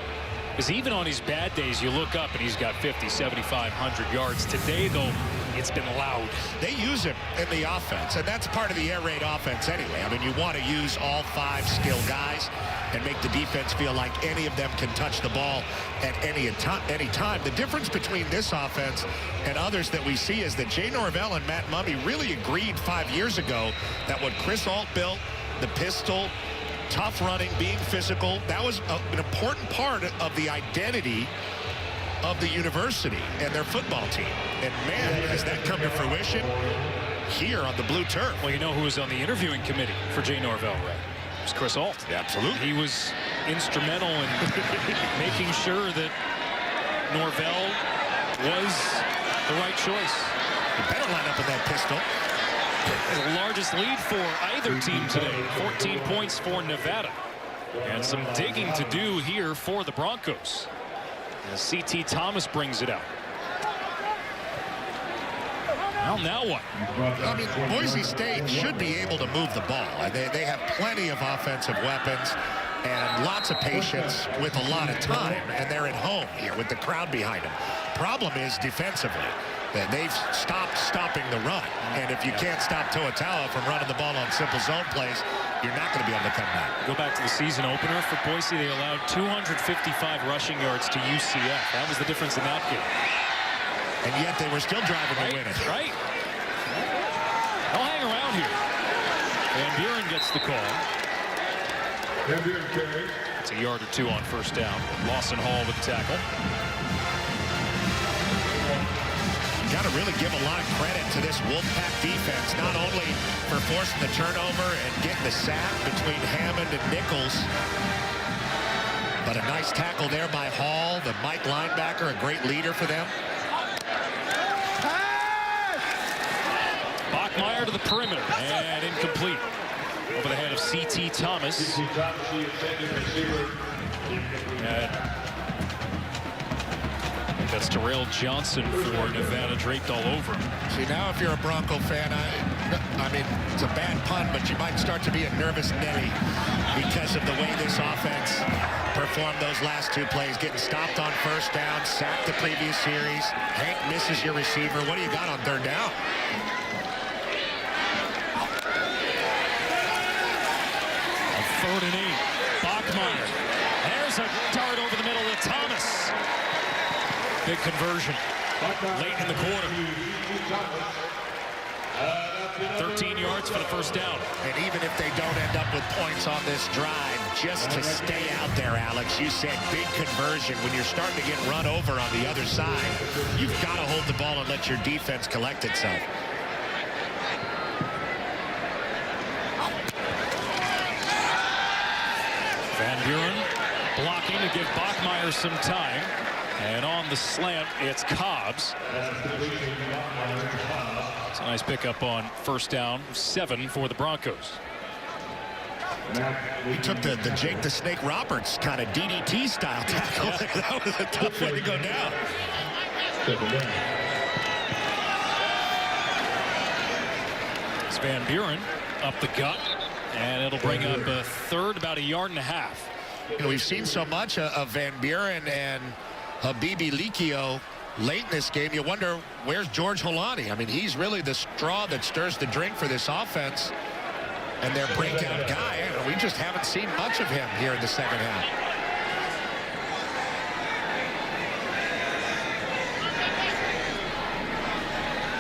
Because even on his bad days, you look up and he's got 50, 75, 100 yards. Today, though, it's been loud. They use him in the offense, and that's part of the air raid offense anyway. I mean, you want to use all 5 skilled guys and make the defense feel like any of them can touch the ball at any time. The difference between this offense and others that we see is that Jay Norvell and Matt Mummy really agreed 5 years ago that what Chris Ault built, the pistol, tough running, being physical, that was an important part of the identity of the university and their football team. And man, has that come to fruition here on the blue turf. Well, you know who was on the interviewing committee for Jay Norvell, right? It was Chris Ault. Yeah, absolutely. He was instrumental in making sure that Norvell was the right choice. You better line up with that pistol. The largest lead for either team today, 14 points for Nevada. And some digging to do here for the Broncos. As CT Thomas brings it out. Well, now what? I mean, Boise State should be able to move the ball. They have plenty of offensive weapons and lots of patience with a lot of time. And they're at home here with the crowd behind them. Problem is defensively. They've stopping the run. And if you can't stop Toa from running the ball on simple zone plays, you're not going to be able to come back. Go back to the season opener for Boise. They allowed 255 rushing yards to UCF. That was the difference in that game. And yet they were still driving to win it. Right. I'll hang around here. Van Buren gets the call. It's a yard or 2 on first down. Lawson Hall with the tackle. Got to really give a lot of credit to this Wolfpack defense, not only for forcing the turnover and getting the sack between Hammond and Nichols, but a nice tackle there by Hall, the Mike linebacker, a great leader for them. Bachmeier to the perimeter and incomplete. Over the head of CT Thomas. That's Terrell Johnson for Nevada, draped all over him. See, now if you're a Bronco fan, I mean, it's a bad pun, but you might start to be a nervous Nelly because of the way this offense performed those last 2 plays, getting stopped on first down, sacked the previous series. Hank misses your receiver. What do you got on 3rd down? On 3rd and 8, Bachmeier. There's a dart over the middle of Thomas. Big conversion late in the quarter. 13 yards for the first down. And even if they don't end up with points on this drive, just to stay out there, Alex, you said big conversion. When you're starting to get run over on the other side, you've got to hold the ball and let your defense collect itself. Van Buren blocking to give Bachmeier some time. And on the slant, it's Cobbs. It's a nice pickup on first down, 7 for the Broncos. He took the Jake the Snake Roberts kind of DDT style tackle. Yeah. That was a tough way to go down. It's Van Buren up the gut, and it'll bring up a 3rd, about 1.5 yards. You know, we've seen so much of Van Buren and Habibi Likio late in this game. You wonder, where's George Holani? I mean, he's really the straw that stirs the drink for this offense and their breakout guy. We just haven't seen much of him here in the second half.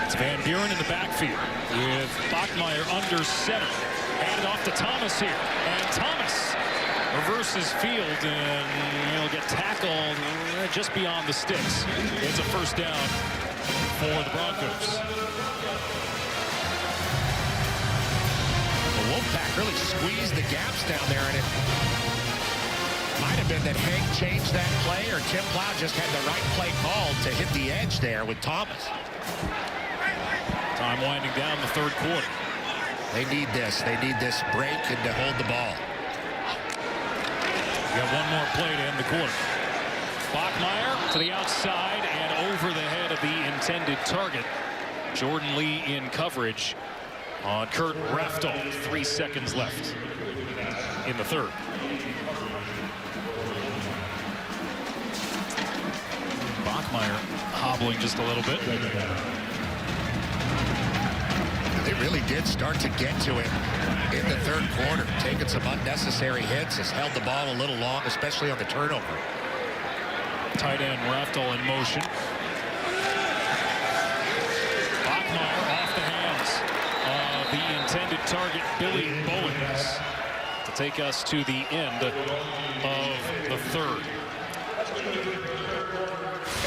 It's Van Buren in the backfield with Bachmeier under center. Handed off to Thomas here. And Thomas reverses field, and he'll get tackled just beyond the sticks. It's a first down for the Broncos. The Wolfpack really squeezed the gaps down there, and it might have been that Hank changed that play, or Tim Plow just had the right play called to hit the edge there with Thomas. Time winding down the 3rd quarter. They need this. They need this break and to hold the ball. We got one more play to end the quarter. Bachmeier to the outside and over the head of the intended target. Jordan Lee in coverage on Kurt Raftel. 3 seconds left in the third. Bachmeier hobbling just a little bit. They really did start to get to him in the third quarter, taking some unnecessary hits, has held the ball a little long, especially on the turnover. Tight end Raftel in motion. Bachmeier off the hands of the intended target, Billy Bowens, to take us to the end of the third.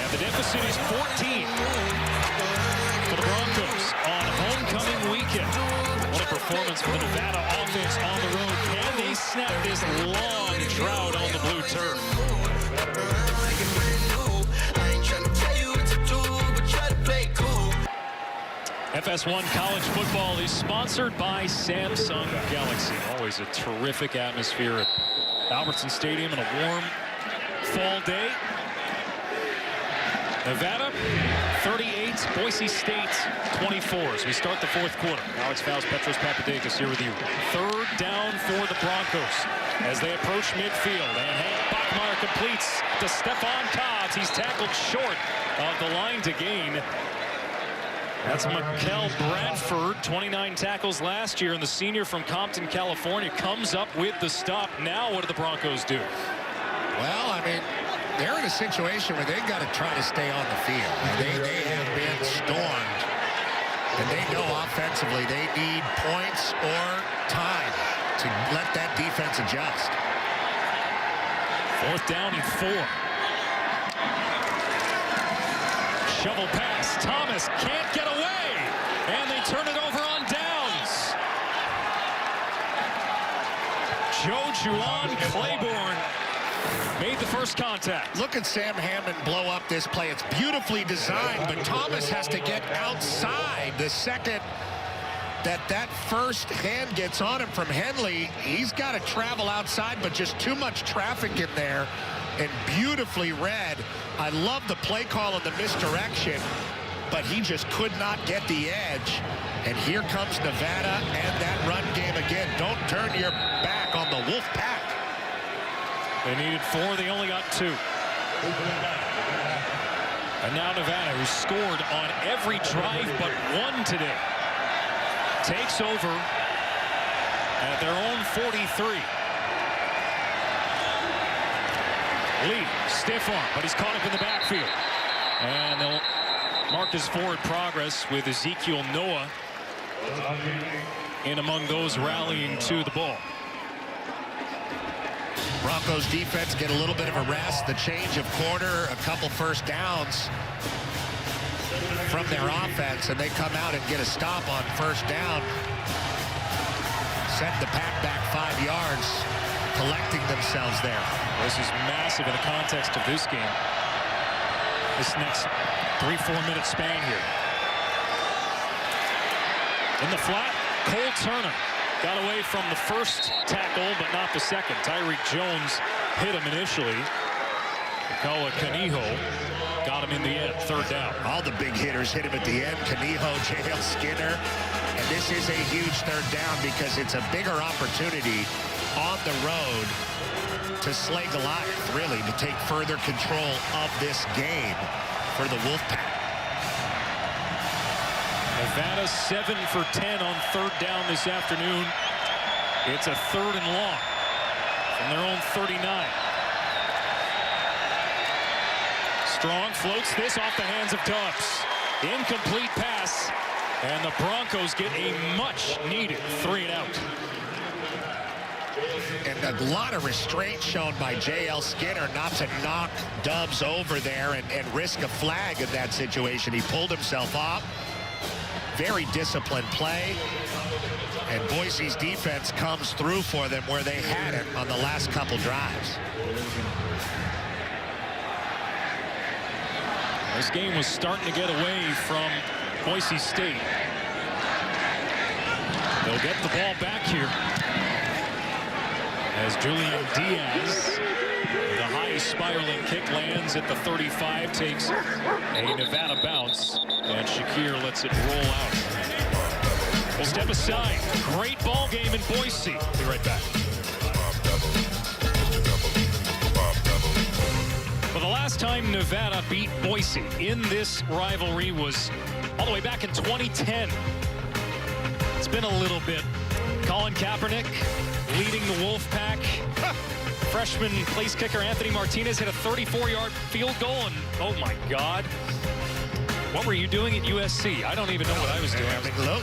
And the deficit is 14 for the Broncos on homecoming weekend. What a performance for the Nevada offense on the road. Can they snap this long drought on the blue turf? FS1 College Football is sponsored by Samsung Galaxy. Always a terrific atmosphere at Albertsons Stadium on a warm fall day. Nevada 38, Boise State 24 as we start the fourth quarter. Alex Faust, Petros Papadakis here with you. Third down for the Broncos as they approach midfield. And Hank Bachmeier completes to Stephon Cobbs. He's tackled short of the line to gain. That's Mikel Bradford, 29 tackles last year, and the senior from Compton, California, comes up with the stop. Now what do the Broncos do? Well, I mean, they're in a situation where they've got to try to stay on the field. They have been stormed, and they know offensively they need points or time to let that defense adjust. Fourth down and 4. Shovel pass. Thomas can't get away, and they turn it over on downs. Joe Juwan Claiborne made the first contact. Look at Sam Hammond blow up this play. It's beautifully designed, but Thomas has to get outside. The second that first hand gets on him from Henley, he's got to travel outside, but just too much traffic in there, and beautifully read. I love the play call and the misdirection, but he just could not get the edge. And here comes Nevada and that run game again. Don't turn your back on the Wolf Pack. They needed 4, they only got 2. And now Nevada, who scored on every drive but 1 today, takes over at their own 43. Lee, stiff arm, but he's caught up in the backfield. And they'll mark his forward progress with Ezekiel Noah in among those rallying to the ball. Broncos defense get a little bit of a rest. The change of quarter, a couple first downs from their offense, and they come out and get a stop on first down. Set the pack back 5 yards, collecting themselves there. This is massive in the context of this game. This next 3-4 minute span here. In the flat, Cole Turner got away from the first tackle, but not the second. Tyreek Jones hit him initially. Kala Kaniho got him in the end. Third down. All the big hitters hit him at the end. Kaniho, J.L. Skinner. And this is a huge third down because it's a bigger opportunity on the road to slay Goliath, really, to take further control of this game for the Wolfpack. Nevada 7 for 10 on third down this afternoon. It's a 3rd and long from their own 39. Strong floats this off the hands of Tubbs. Incomplete pass, and the Broncos get a much-needed 3 and out. And a lot of restraint shown by J.L. Skinner not to knock Tubbs over there and risk a flag in that situation. He pulled himself off. Very disciplined play, and Boise's defense comes through for them where they had it on the last couple drives. This game was starting to get away from Boise State. They'll get the ball back here as Julian Diaz The high spiraling kick lands at the 35, takes a Nevada bounce, and Shakir lets it roll out. We'll step aside. Great ball game in Boise. Be right back. Well, the last time Nevada beat Boise in this rivalry was all the way back in 2010. It's been a little bit. Colin Kaepernick leading the Wolfpack. Freshman place kicker Anthony Martinez hit a 34-yard field goal, and oh my God. What were you doing at USC? I don't even know what I was doing. I mean, look,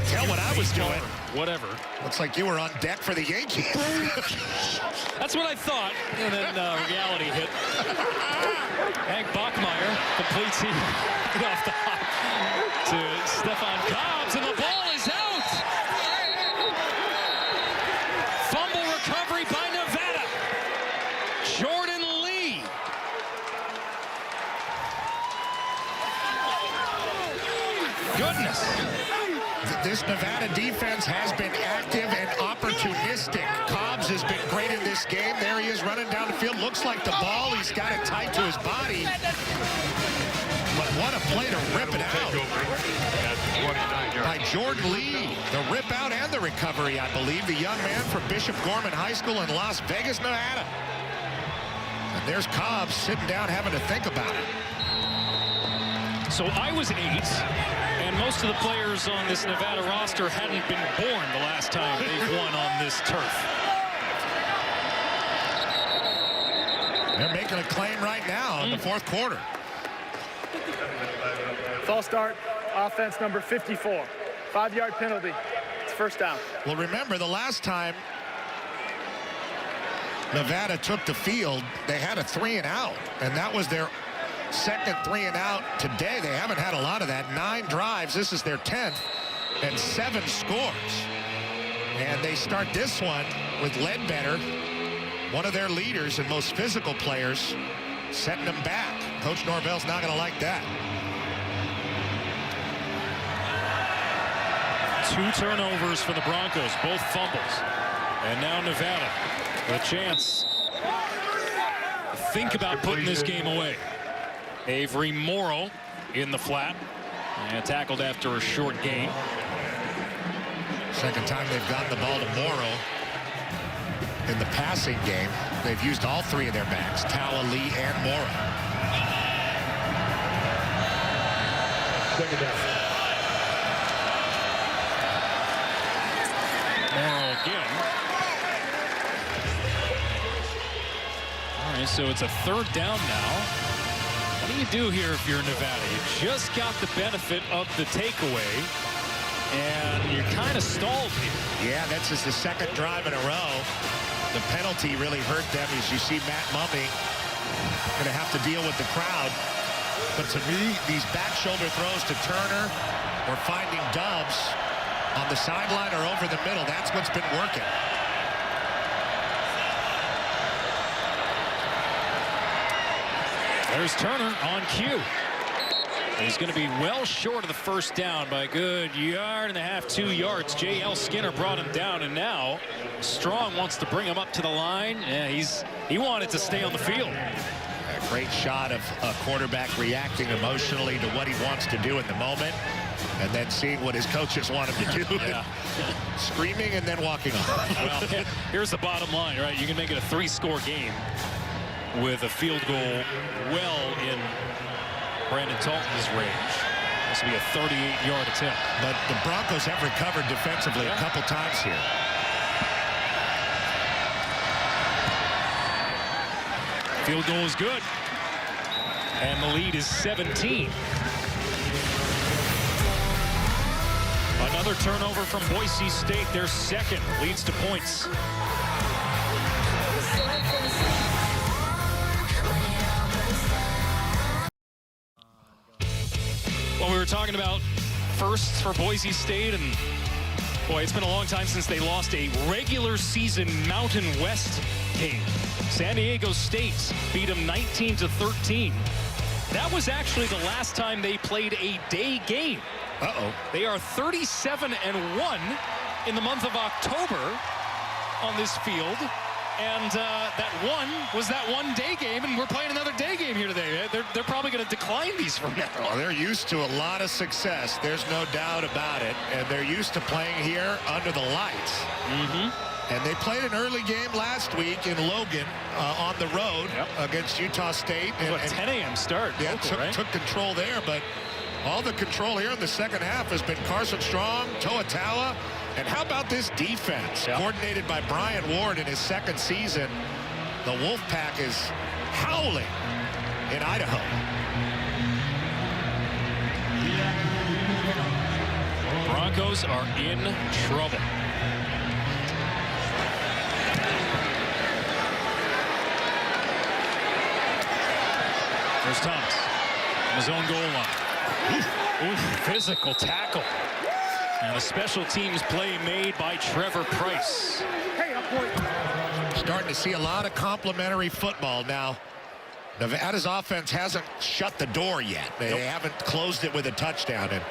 tell what I was doing. Whatever. Looks like you were on deck for the Yankees. That's what I thought, and then reality hit. Hank Bachmeier completes it off the hop to Stefan Cobbs, and the ball is out. Fumble recovery by Nevada. Jordan Lee. Goodness. This Nevada defense has been active and opportunistic. Cobbs has been great in this game. There he is running down the field. Looks like the ball. He's got it tight to his body. But what a play to rip it out by Jordan Lee. The rip out and the recovery, I believe. The young man from Bishop Gorman High School in Las Vegas, Nevada. And there's Cobbs sitting down having to think about it. So I was 8, and most of the players on this Nevada roster hadn't been born the last time they've won on this turf. They're making a claim right now in the fourth quarter. False start, offense number 54. 5-yard penalty. It's first down. Well, remember the last time Nevada took the field, they had a 3-and-out, and that was their second 3-and-out today. They haven't had a lot of that. 9 drives. This is their 10th, and 7 scores. And they start this one with Ledbetter, one of their leaders and most physical players, setting them back. Coach Norvell's not going to like that. 2 turnovers for the Broncos, both fumbles. And now Nevada, a chance to think about putting this game away. Avery Morrow in the flat and tackled after a short gain. Second time they've gotten the ball to Morrow in the passing game. They've used all 3 of their backs, Tawa, Lee, and Morrow. Second down. Morrow again. All right, so it's a 3rd down now. What do you do here if you're Nevada? You just got the benefit of the takeaway, and you're kind of stalled here. Yeah, that's just the 2nd drive in a row. The penalty really hurt them, as you see Matt Mummy going to have to deal with the crowd. But to me, these back shoulder throws to Turner or finding Dubs on the sideline or over the middle, that's what's been working. There's Turner on cue. He's going to be well short of the first down by a good 1.5 yards, 2 yards. J.L. Skinner brought him down, and now Strong wants to bring him up to the line. Yeah, he wanted to stay on the field. A great shot of a quarterback reacting emotionally to what he wants to do in the moment, and then seeing what his coaches want him to do. Yeah. Screaming and then walking off. Well, here's the bottom line, right? You can make it a 3-score game with a field goal well in Brandon Talton's range. This will be a 38-yard attempt. But the Broncos have recovered defensively a couple times here. Field goal is good. And the lead is 17. Another turnover from Boise State, their 2nd, leads to points. Well, we were talking about firsts for Boise State, and boy, it's been a long time since they lost a regular season Mountain West game. San Diego State beat them 19-13. That was actually the last time they played a day game. They are 37-1 in the month of October on this field. And that one was that one day game, and we're playing another day game here today. They're probably going to decline these from now on. Well, they're used to a lot of success. There's no doubt about it. And they're used to playing here under the lights. Mm-hmm. And they played an early game last week in Logan on the road against Utah State. And 10 a.m. start. Yeah, local, took control there, but all the control here in the second half has been Carson Strong, Toa. And how about this defense? Coordinated by Brian Ward in his second season. The Wolfpack is howling in Idaho. Broncos are in trouble. There's Thomas on his own goal line. Oof, physical tackle. And a special teams play made by Trevor Price. Starting to see a lot of complimentary football now. Nevada's offense hasn't shut the door yet. They haven't closed it with a touchdown. And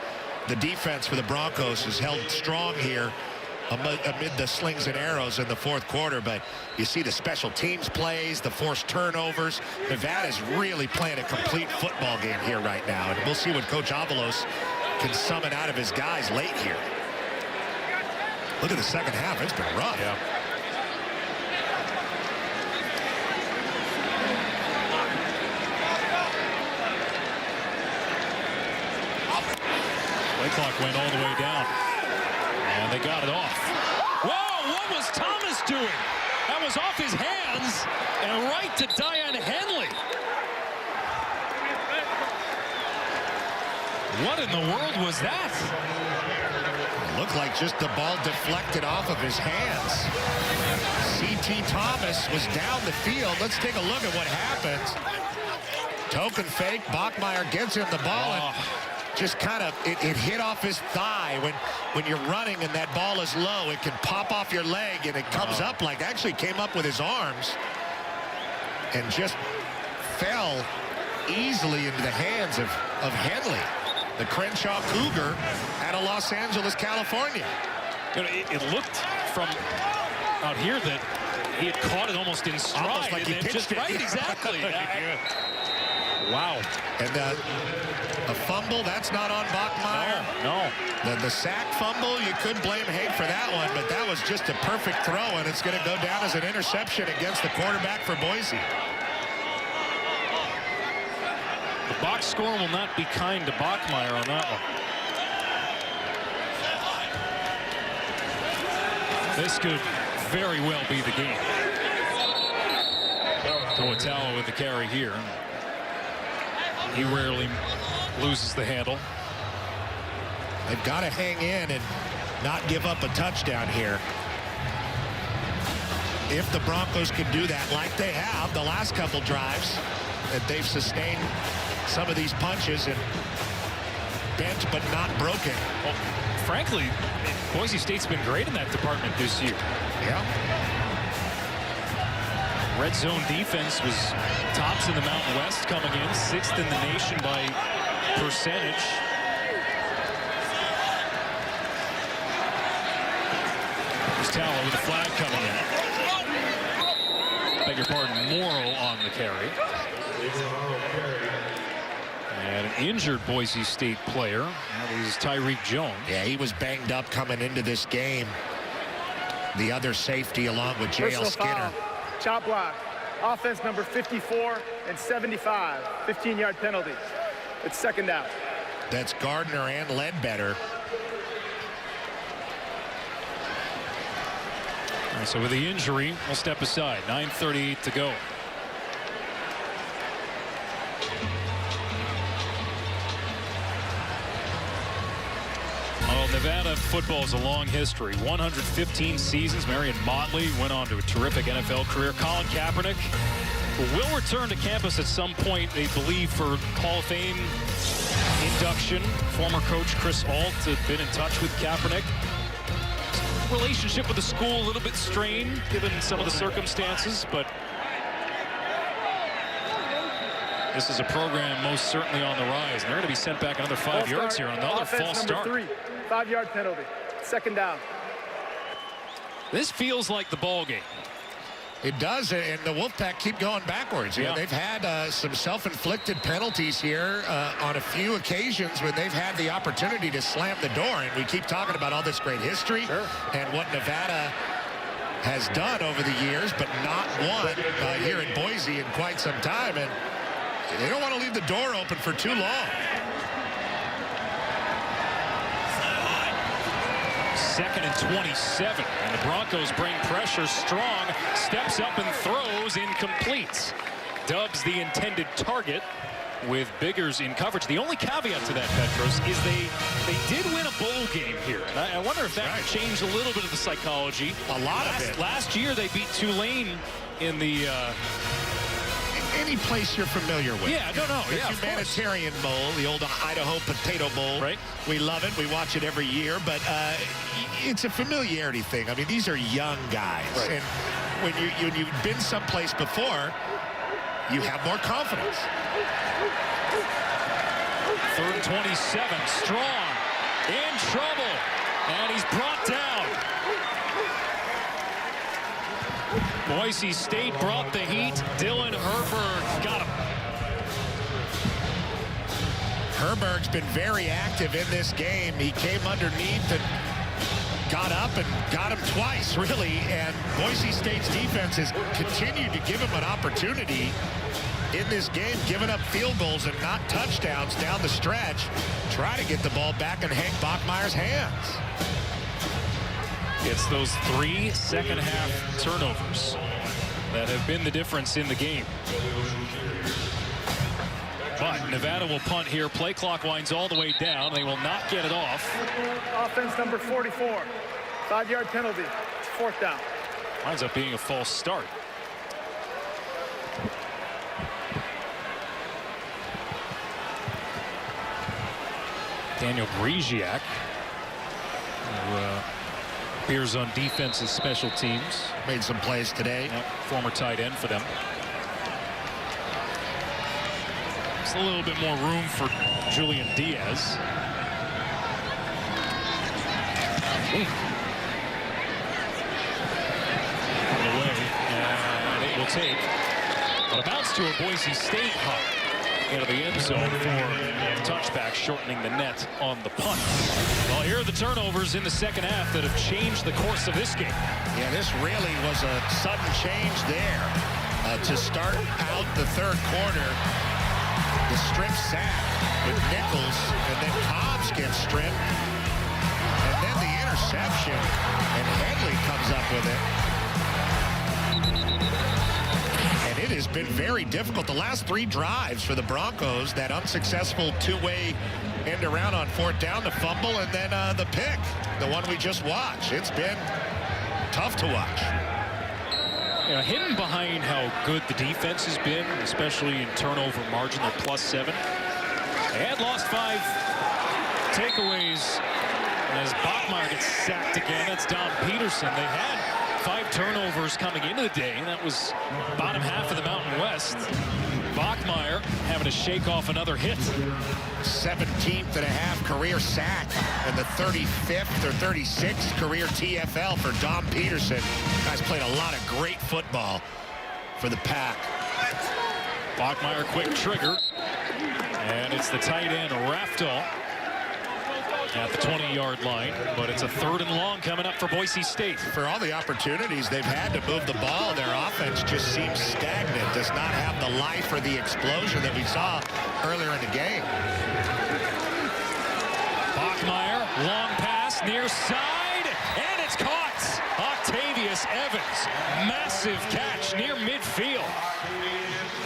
the defense for the Broncos is held strong here amid the slings and arrows in the fourth quarter. But you see the special teams plays, the forced turnovers. Nevada's really playing a complete football game here right now. And we'll see what Coach Avalos can summon out of his guys late here. Look at the second half. It's been rough. Yeah. Play clock went all the way down. And they got it off. Whoa, what was Thomas doing? That was off his hands and right to Diane Henley. What in the world was that? It looked like just the ball deflected off of his hands. C.T. Thomas was down the field. Let's take a look at what happens. Token fake. Bachmeier gives him the ball and just kind of, it hit off his thigh. When you're running and that ball is low, it can pop off your leg and it comes up like, actually came up with his arms and just fell easily into the hands of Henley, the Crenshaw Cougar out of Los Angeles, California. You know, it looked from out here that he had caught it almost in stride. Almost like he pitched it. Right, exactly. Wow. And a fumble, that's not on Bachmeier. No. The sack fumble, you could blame Haig for that one, but that was just a perfect throw, and it's going to go down as an interception against the quarterback for Boise. The box score will not be kind to Bachmeier on that one. This could very well be the game. Toa with the carry here. He rarely loses the handle. They've got to hang in and not give up a touchdown here. If the Broncos could do that like they have the last couple drives, that they've sustained some of these punches and bent but not broken. Well, frankly, Boise State's been great in that department this year. Yeah. Red zone defense was tops in the Mountain West coming in, 6th in the nation by percentage. There's Tallow with the flag coming in. Beg your pardon, Morrow on the carry. And an injured Boise State player. That is Tyreek Jones. Yeah, he was banged up coming into this game. The other safety along with J.L. Skinner. Chop block. Offense number 54 and 75. 15-yard penalty. It's second down. That's Gardner and Ledbetter. All right, so with the injury, we'll step aside. 9:38 to go. Well, Nevada football is a long history. 115 seasons. Marion Motley went on to a terrific NFL career. Colin Kaepernick will return to campus at some point, they believe, for Hall of Fame induction. Former coach Chris Ault had been in touch with Kaepernick. Relationship with the school a little bit strained given some of the circumstances, but this is a program most certainly on the rise. And they're going to be sent back another 5 yards here on another false start. 5-yard penalty. Second down. This feels like the ball game. It does, and the Wolfpack keep going backwards. You know, they've had some self-inflicted penalties here on a few occasions when they've had the opportunity to slam the door. And we keep talking about all this great history and what Nevada has done over the years, but not won here in Boise in quite some time. And they don't want to leave the door open for too long. Second and 27, and the Broncos bring pressure strong, steps up and throws, incomplete. Dubs the intended target with Biggers in coverage. The only caveat to that, Petros, is they did win a bowl game here. And I wonder if that changed a little bit of the psychology. A lot of it. Last year they beat Tulane in the any place you're familiar with. Yeah, no, the Humanitarian Bowl, the old Idaho Potato Bowl. Right. We love it. We watch it every year, but it's a familiarity thing. I mean, these are young guys, and when you've been someplace before, you have more confidence. Third and 27, Strong in trouble, and he's brought down. Boise State brought the heat. Dylan Herberg got him. Herberg's been very active in this game. He came underneath and got up and got him twice, really. And Boise State's defense has continued to give him an opportunity in this game, giving up field goals and not touchdowns down the stretch. Try to get the ball back in Hank Bachmeier's hands. It's those 3 second-half turnovers that have been the difference in the game. But Nevada will punt here. Play clock winds all the way down. They will not get it off. Offense number 44. 5-yard penalty. It's 4th down. Winds up being a false start. Daniel Breziak, who appears on defense's special teams. Made some plays today. Former tight end for them. Just a little bit more room for Julian Diaz. On the way, and it will take what amounts to a Boise State hop into the end zone for touchback, shortening the net on the punt. Well, here are the turnovers in the second half that have changed the course of this game. Yeah, this really was a sudden change there. To start out the third quarter, the strip sack with Nichols, and then Cobbs gets stripped, and then the interception, and Henley comes up with it. And it has been very difficult. The last 3 drives for the Broncos, that unsuccessful 2-way end around on 4th down, the fumble, and then the pick, the one we just watched. It's been tough to watch. You know, hidden behind how good the defense has been, especially in turnover margin, they're +7. They had lost 5 takeaways. And as Bachmeier gets sacked again, that's Dom Peterson. They had 5 turnovers coming into the day. That was bottom half of the Mountain West. Bachmeier having to shake off another hit. 17th and a half career sack and the 35th or 36th career TFL for Dom Peterson. Guys played a lot of great football for the Pack. Bachmeier quick trigger, and it's the tight end Raftel at the 20-yard line, but it's a 3rd and long coming up for Boise State. For all the opportunities they've had to move the ball, their offense just seems stagnant, does not have the life or the explosion that we saw earlier in the game. Bachmeier, long pass, near side, and it's caught. Octavius Evans, massive catch near midfield.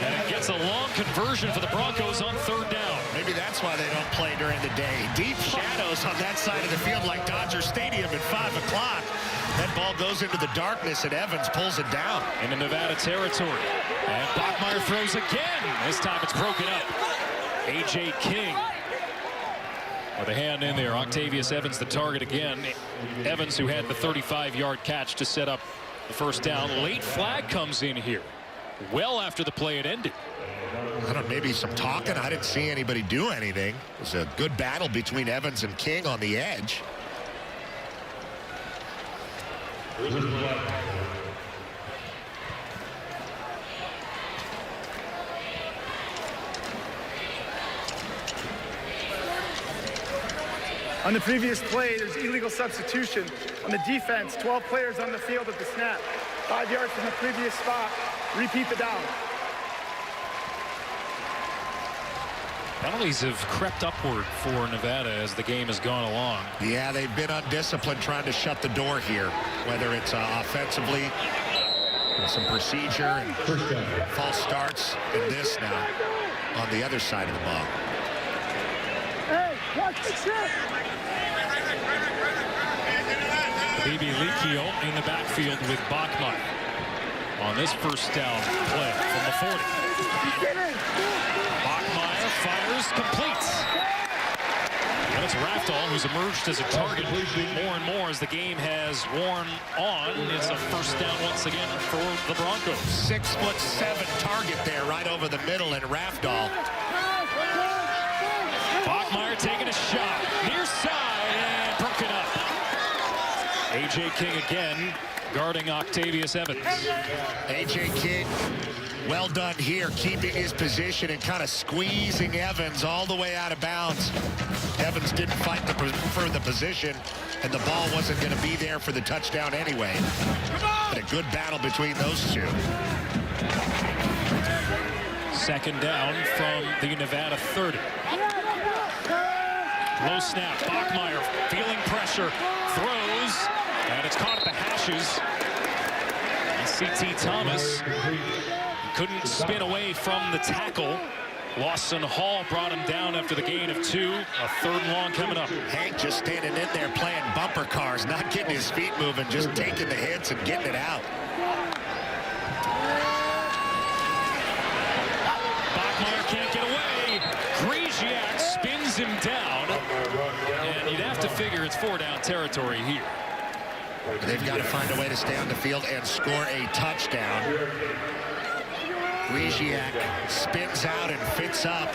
And it gets a long conversion for the Broncos on 3rd down. Maybe that's why they don't play during the day. Deep shadows on that side of the field like Dodger Stadium at 5 o'clock. That ball goes into the darkness and Evans pulls it down. Into Nevada territory. And Bachmeier throws again. This time it's broken up. A.J. King with a hand in there. Octavius Evans the target again. Evans, who had the 35-yard catch to set up the 1st down. Late flag comes in here. Well after the play had ended. I don't know, maybe some talking. I didn't see anybody do anything. It was a good battle between Evans and King on the edge. On the previous play, there's illegal substitution. On the defense, 12 players on the field at the snap. 5 yards from the previous spot. Repeat the down. Penalties have crept upward for Nevada as the game has gone along. Yeah, they've been undisciplined trying to shut the door here, whether it's offensively, some procedure, and false starts, and this now on the other side of the ball. Hey, watch the shit! Bibi Likio in the backfield with Bachmeier on this first down play from the 40. Bachmeier fires, completes. And it's Raftal who's emerged as a target more and more as the game has worn on. It's a first down once again for the Broncos. 6'7" target there right over the middle, and Raftal. Bachmeier taking a shot near side and broken up. A.J. King again guarding Octavius Evans. A.J. King, well done here, keeping his position and kind of squeezing Evans all the way out of bounds. Evans didn't fight for the position, and the ball wasn't going to be there for the touchdown anyway. But a good battle between those two. Second down from the Nevada 30. Low snap, Bachmeier feeling pressure, throws, and it's caught at the hashes. And C.T. Thomas couldn't spin away from the tackle. Lawson Hall brought him down after the gain of 2. A third and long coming up. Hank just standing in there playing bumper cars, not getting his feet moving, just taking the hits and getting it out. Bachmeier can't get away. Grisiak spins him down. And you'd have to figure it's 4-down territory here. They've got to find a way to stay on the field and score a touchdown. Grisiak spins out and fits up.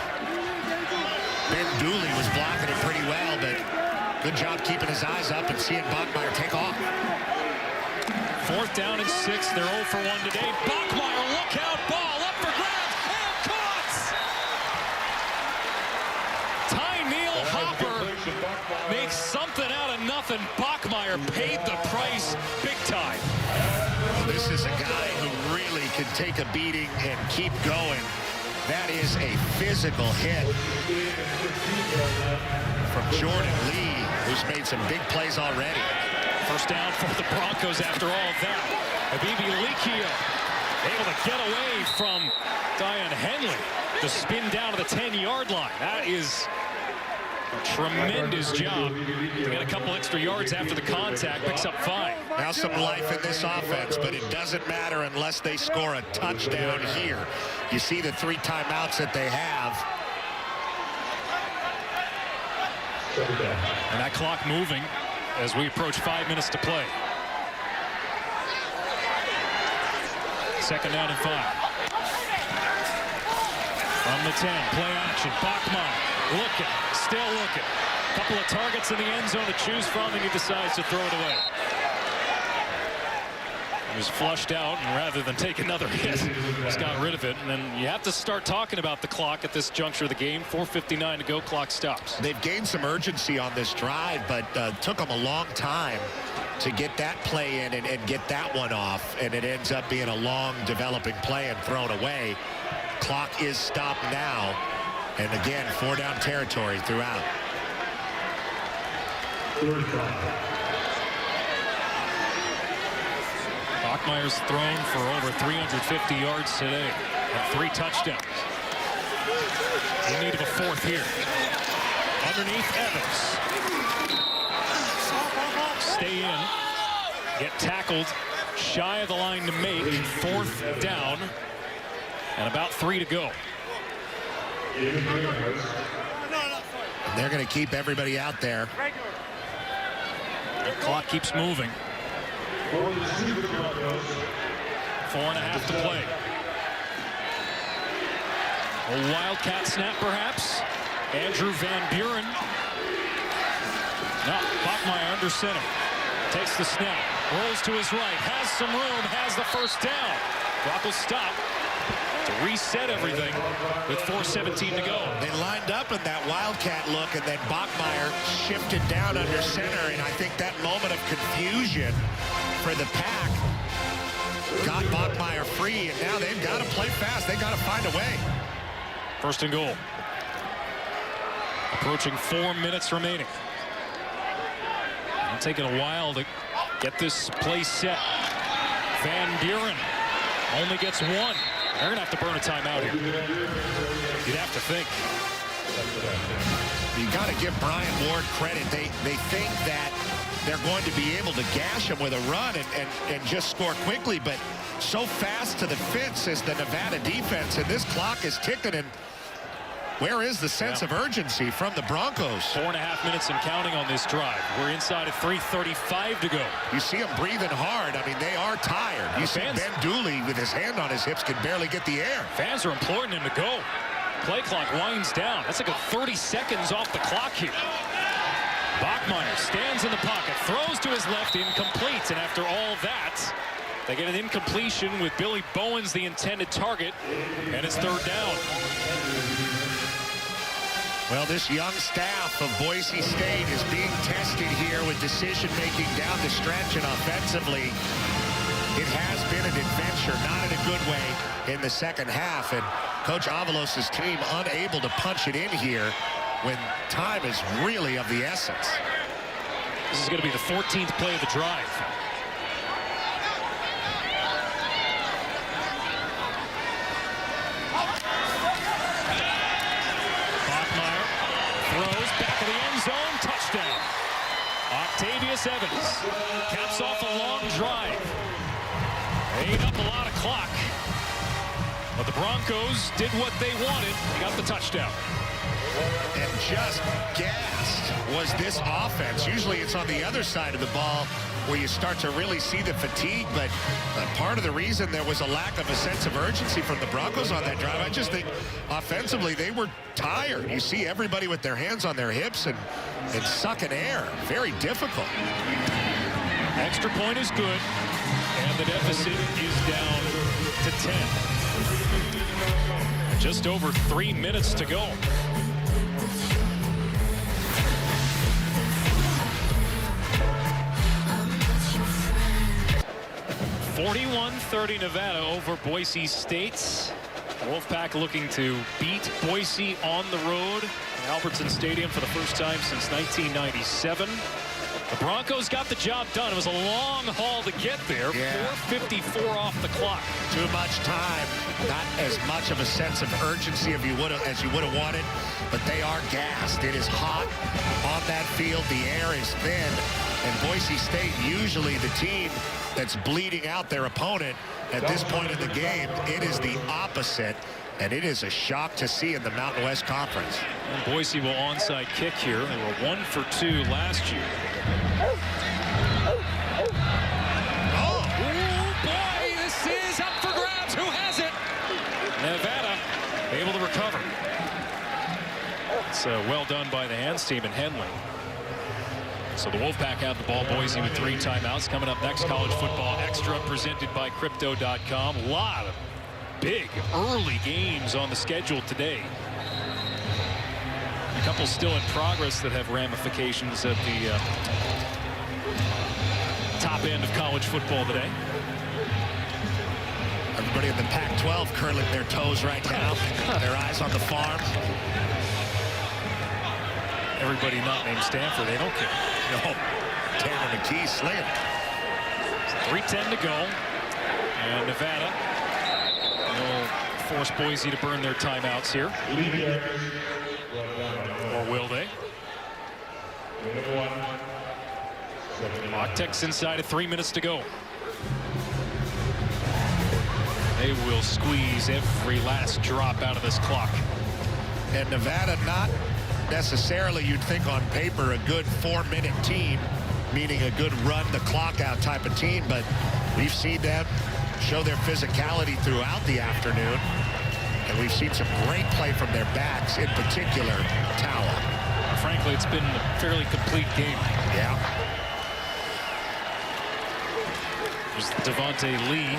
Ben Dooley was blocking it pretty well, but good job keeping his eyes up and seeing Bachmeier take off. 4th down and 6. They're 0 for 1 today. Bachmeier, look out, ball up for grabs and caught! Tyneal Hopper makes something out of nothing. Bachmeier paid the price big time. This is a guy who really can take a beating and keep going. That is a physical hit from Jordan Lee, who's made some big plays already. First down for the Broncos after all of that. Bibi Likio able to get away from Diane Henley to spin down to the 10-yard line. That is a tremendous job to get a couple extra yards after the contact. Picks up 5. Now some life in this offense, but it doesn't matter unless they score a touchdown here. You see the 3 timeouts that they have. And that clock moving as we approach 5 minutes to play. Second down and 5. From the 10, play action. Bachmeier looking, still looking. Couple of targets in the end zone to choose from, and he decides to throw it away. He was flushed out, and rather than take another hit, just got rid of it. And then you have to start talking about the clock at this juncture of the game. 4:59 to go, clock stops. They've gained some urgency on this drive, but took them a long time to get that play in and get that one off, and it ends up being a long developing play and thrown away. Clock is stopped now, and again 4-down territory throughout. Bachmeier's thrown for over 350 yards today and 3 touchdowns. In need of a 4th here. Underneath Evans. Stay in. Get tackled shy of the line to make. 4th down. And about 3 to go. They're going to keep everybody out there. The clock keeps moving. 4.5 to play. A wildcat snap, perhaps. Andrew Van Buren. No, Bachmeier under center. Takes the snap. Rolls to his right. Has some room. Has the first down. Clock will stop. to reset everything with 4:17 to go. They lined up in that wildcat look, and then Bachmeier shifted down under center, and I think that moment of confusion for the Pack got Bachmeier free, and now they've got to play fast. They've got to find a way. First and goal. Approaching 4 minutes remaining. It's taking a while to get this play set. Van Buren only gets one. They're going to have to burn a timeout here. You'd have to think. You got to give Brian Ward credit. They think that they're going to be able to gash him with a run and just score quickly, but so fast to the fence is the Nevada defense, and this clock is ticking. And where is the sense of urgency from the Broncos? 4.5 minutes and counting on this drive. We're inside at 3:35 to go. You see them breathing hard. I mean, they are tired. You see Ben Dooley with his hand on his hips can barely get the air. Fans are imploring him to go. Play clock winds down. That's like a 30 seconds off the clock here. Bachmeier stands in the pocket, throws to his left, incomplete. And after all that, they get an incompletion with Billy Bowens the intended target, and it's third down. Well, this young staff of Boise State is being tested here with decision-making down the stretch, and offensively, it has been an adventure, not in a good way in the second half. And Coach Avalos' team unable to punch it in here when time is really of the essence. This is going to be the 14th play of the drive. Back of the end zone, touchdown. Octavius Evans caps off a long drive. Ate up a lot of clock. But the Broncos did what they wanted. They got the touchdown. And just gassed was this offense. Usually it's on the other side of the ball where you start to really see the fatigue, but part of the reason there was a lack of a sense of urgency from the Broncos on that drive, I just think offensively they were tired. You see everybody with their hands on their hips and sucking air. Very difficult. Extra point is good, and the deficit is down to 10. Just over 3 minutes to go. 41-30 Nevada over Boise State. Wolfpack looking to beat Boise on the road at Albertsons Stadium for the first time since 1997. The Broncos got the job done. It was a long haul to get there. 4:54 off the clock. Too much time. Not as much of a sense of urgency as you would have wanted, but they are gassed. It is hot on that field. The air is thin. And Boise State, usually the team that's bleeding out their opponent at this point in the game, it is the opposite. And it is a shock to see in the Mountain West Conference. And Boise will onside kick here. They were 1 for 2 last year. Oh boy, this is up for grabs. Who has it? Nevada able to recover. It's well done by the hands team in Henley. So the Wolfpack have the ball. Boise with 3 timeouts. Coming up next, College Football Extra presented by Crypto.com. A lot of big early games on the schedule today. A couple still in progress that have ramifications at the top end of college football today. Everybody in the Pac-12 curling their toes right now. Their eyes on the farm. Everybody not named Stanford, they don't care. No. Tanner McKee slaying. 3:10 to go. And Nevada will force Boise to burn their timeouts here. Or will they? Clock ticks inside of 3 minutes to go. They will squeeze every last drop out of this clock. And Nevada, not necessarily, you'd think on paper, a good 4-minute team, meaning a good run the clock out type of team, but we've seen them show their physicality throughout the afternoon, and we've seen some great play from their backs, in particular Tower. Frankly, it's been a fairly complete game. Yeah. There's Devontae Lee.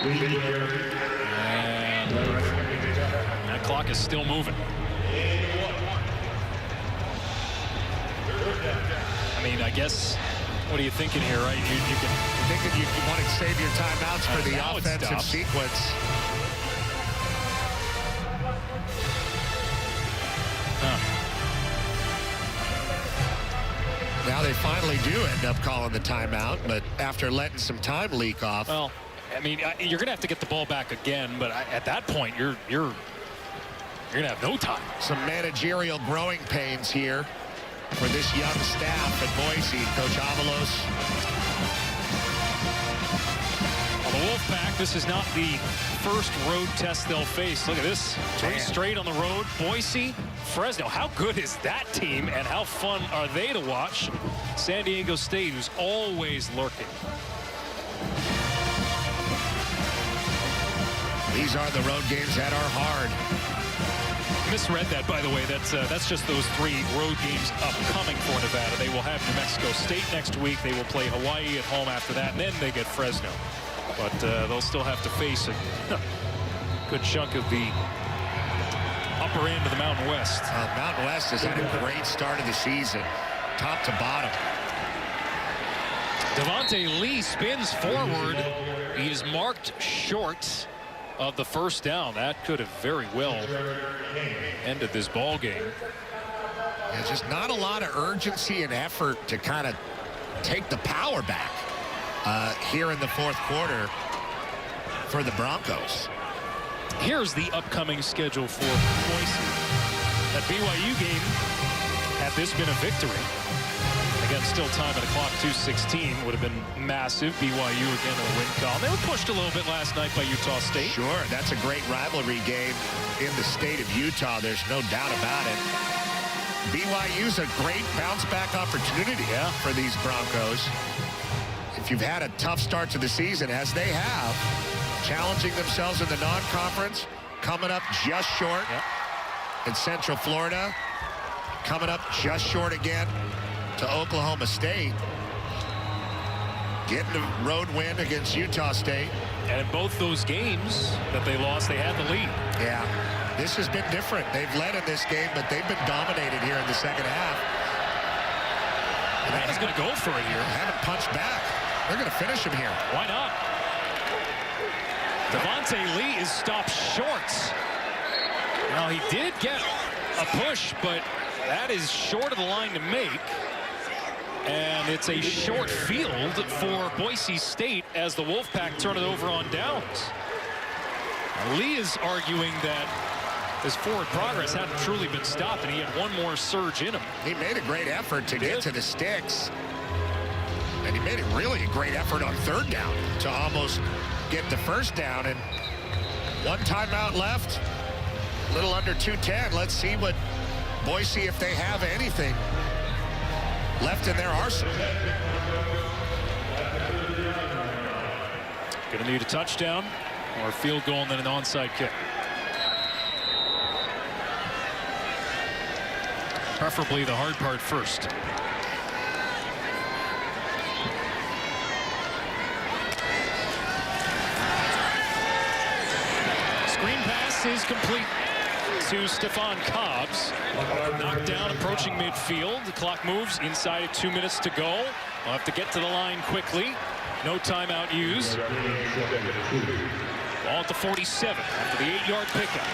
And that clock is still moving. I mean, I guess, what are you thinking here, right? You can think that you want to save your timeouts for the now it offensive stops. sequence. Now they finally do end up calling the timeout, but after letting some time leak off. Well, I mean, you're going to have to get the ball back again, but at that point, you're going to have no time. Some managerial growing pains here for this young staff at Boise. Coach Avalos. Well, the Wolfpack, this is not the first road test they'll face. Look at this. 3 straight on the road. Boise, Fresno. How good is that team, and how fun are they to watch? San Diego State, who's always lurking. These are the road games that are hard. Misread that, by the way. That's just those 3 road games upcoming for Nevada. They will have New Mexico State next week. They will play Hawaii at home after that, and then they get Fresno. But they'll still have to face a good chunk of the upper end of the Mountain West. Mountain West has had a great start of the season, top to bottom. Devontae Lee spins forward. He is marked short of the first down. That could have very well ended this ball game. Yeah, just not a lot of urgency and effort to kind of take the power back here in the fourth quarter for the Broncos. Here's the upcoming schedule for Boise. That BYU game, had this been a victory, again, still time at the clock, 2:16, would have been massive. BYU again in the win column. They were pushed a little bit last night by Utah State. Sure, that's a great rivalry game in the state of Utah. There's no doubt about it. BYU's a great bounce-back opportunity for these Broncos. If you've had a tough start to the season, as they have, challenging themselves in the non-conference, coming up just short in Central Florida, coming up just short again to Oklahoma State, getting a road win against Utah State. And in both those games that they lost, they had the lead. Yeah, this has been different. They've led in this game, but they've been dominated here in the second half. Nevada's going to go for it here. Haven't punched back. They're going to finish him here. Why not? Devontae Lee is stopped short. Now, he did get a push, but that is short of the line to make. And it's a short field for Boise State as the Wolfpack turn it over on downs. Lee is arguing that his forward progress hadn't truly been stopped, and he had one more surge in him. He made a great effort to get to the sticks. And he made a really great effort on third down to almost get the first down. And one timeout left, a little under 2:10. Let's see what Boise, if they have anything left in their arsenal. Going to need a touchdown or a field goal and then an onside kick. Preferably the hard part first. Screen pass is complete to Stephon Cobbs. Knocked down, approaching midfield. The clock moves inside of 2 minutes to go. We'll have to get to the line quickly. No timeout used. Ball at the 47 after the 8-yard pickup.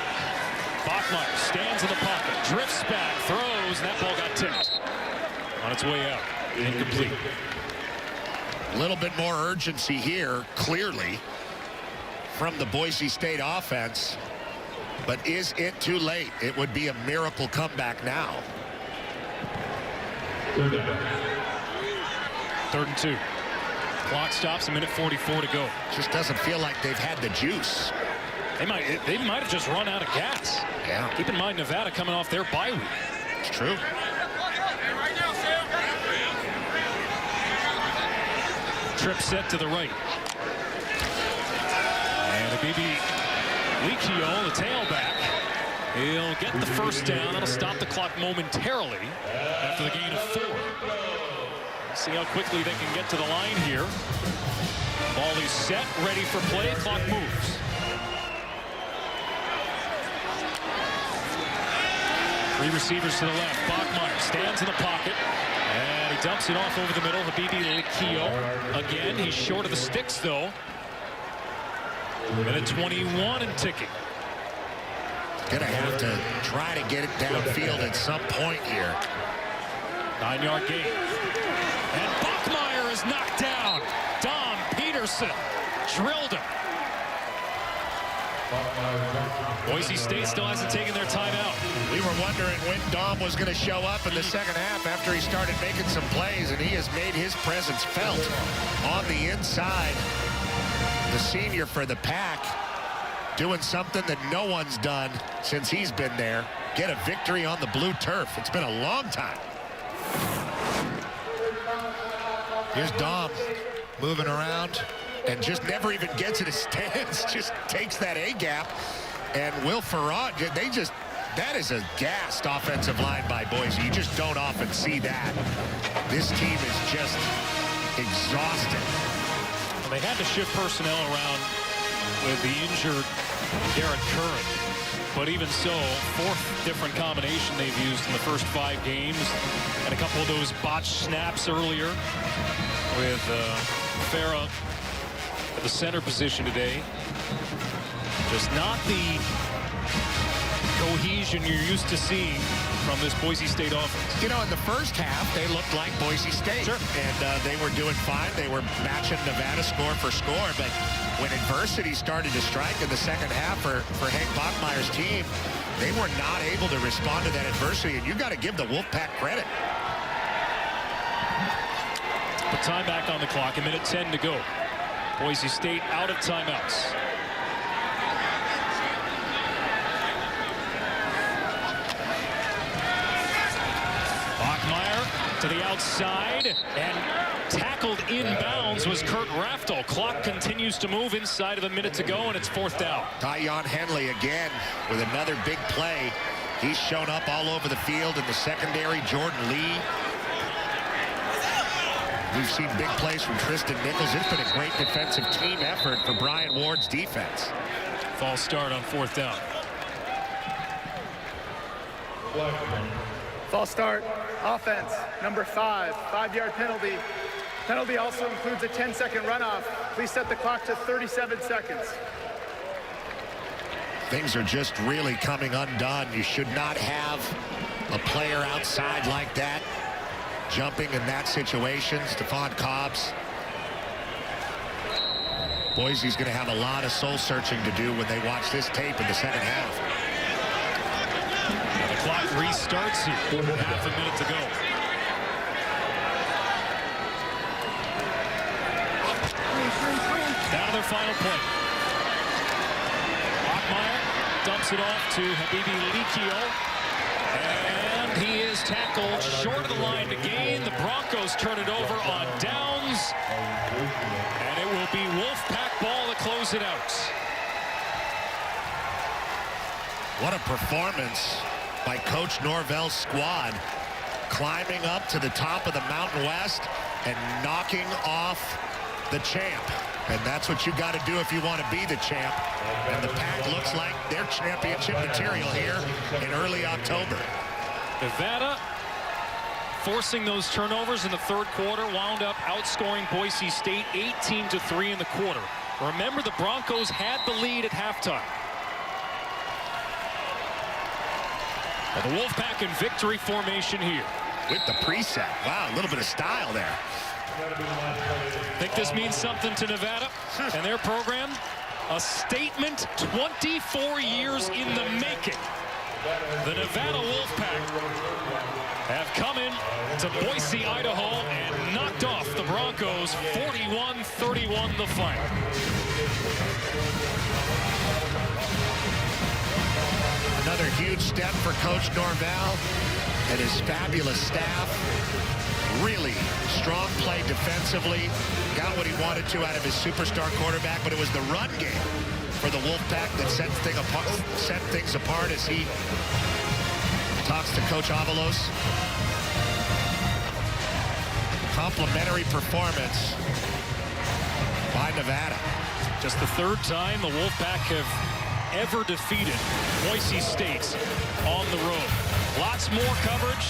Bachmeier stands in the pocket, drifts back, throws, and that ball got tipped. On its way out, incomplete. A little bit more urgency here, clearly, from the Boise State offense. But is it too late? It would be a miracle comeback now. 3rd and 2. Clock stops, 1:44 to go. Just doesn't feel like they've had the juice. They might have just run out of gas. Yeah. Keep in mind, Nevada coming off their bye week. It's true. Trip set to the right. And a BB Licchio, the tailback. He'll get the first down. That'll stop the clock momentarily after the gain of 4. See how quickly they can get to the line here. Ball is set, ready for play. Clock moves. Three receivers to the left. Bachmeier stands in the pocket. And he dumps it off over the middle. Habibi Likio. Again, he's short of the sticks, though. Minute 21 and ticking. Gonna have to try to get it downfield at some point here. 9-yard gain. And Bachmeier is knocked down. Dom Peterson drilled him. Boise State still hasn't taken their timeout. We were wondering when Dom was going to show up in the second half after he started making some plays, and he has made his presence felt on the inside. The senior for the Pack doing something that no one's done since he's been there. Get a victory on the blue turf. It's been a long time. Here's Dom moving around and just never even gets in his stance. Just takes that A-gap. And Will Farad, that is a gassed offensive line by Boise. You just don't often see that. This team is just exhausted. Well, they had to shift personnel around with the injured Garrett Curran. But even so, fourth different combination they've used in the first 5 games. And a couple of those botched snaps earlier with Farah at the center position today. Just not the cohesion you're used to seeing from this Boise State offense. You know, in the first half, they looked like Boise State. Sure. And they were doing fine. They were matching Nevada score for score. But when adversity started to strike in the second half for Hank Bachmeier's team, they were not able to respond to that adversity. And you got to give the Wolfpack credit. Put time back on the clock. A minute 10 to go. Boise State out of timeouts. Bachmeier to the outside and tackled inbounds was Kurt Raftel. Clock continues to move inside of a minute to go, and it's 4th down. Tyon Henley again with another big play. He's shown up all over the field in the secondary. Jordan Lee. We've seen big plays from Tristan Nichols. It's been a great defensive team effort for Brian Ward's defense. False start on 4th down. False start. Offense, number 5, 5-yard penalty. Penalty also includes a 10-second runoff. Please set the clock to 37 seconds. Things are just really coming undone. You should not have a player outside like that jumping in that situation. Stephon Cobbs. Boise's going to have a lot of soul searching to do when they watch this tape in the second half. The clock restarts here. Half a minute to go. Now their final play. Bachmeier dumps it off to Habibi Likio. And he is tackled short of the line to gain. The Broncos turn it over on downs. And it will be Wolfpack ball to close it out. What a performance by Coach Norvell's squad, climbing up to the top of the Mountain West and knocking off the champ. And that's what you got to do if you want to be the champ. And the Pack looks like they're championship material here in early October. Nevada forcing those turnovers in the third quarter, wound up outscoring Boise State 18-3 in the quarter. Remember, the Broncos had the lead at halftime. Well, the Wolfpack in victory formation here. With the preset. Wow, a little bit of style there. Think this means something to Nevada and their program? A statement 24 years in the making. The Nevada Wolfpack have come in to Boise, Idaho, and knocked off the Broncos 41-31 the final. Another huge step for Coach Norvell and his fabulous staff. Really strong play defensively. Got what he wanted to out of his superstar quarterback, but it was the run game for the Wolfpack that set things apart as he talks to Coach Avalos. Complimentary performance by Nevada. Just the third time the Wolfpack have ever defeated Boise State on the road. Lots more coverage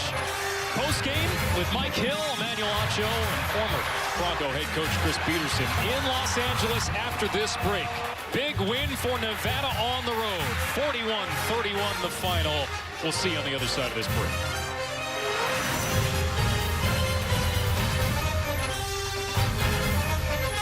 post-game with Mike Hill, Emmanuel Acho, and former Bronco head coach Chris Peterson in Los Angeles after this break. Big win for Nevada on the road. 41-31 the final. We'll see you on the other side of this break.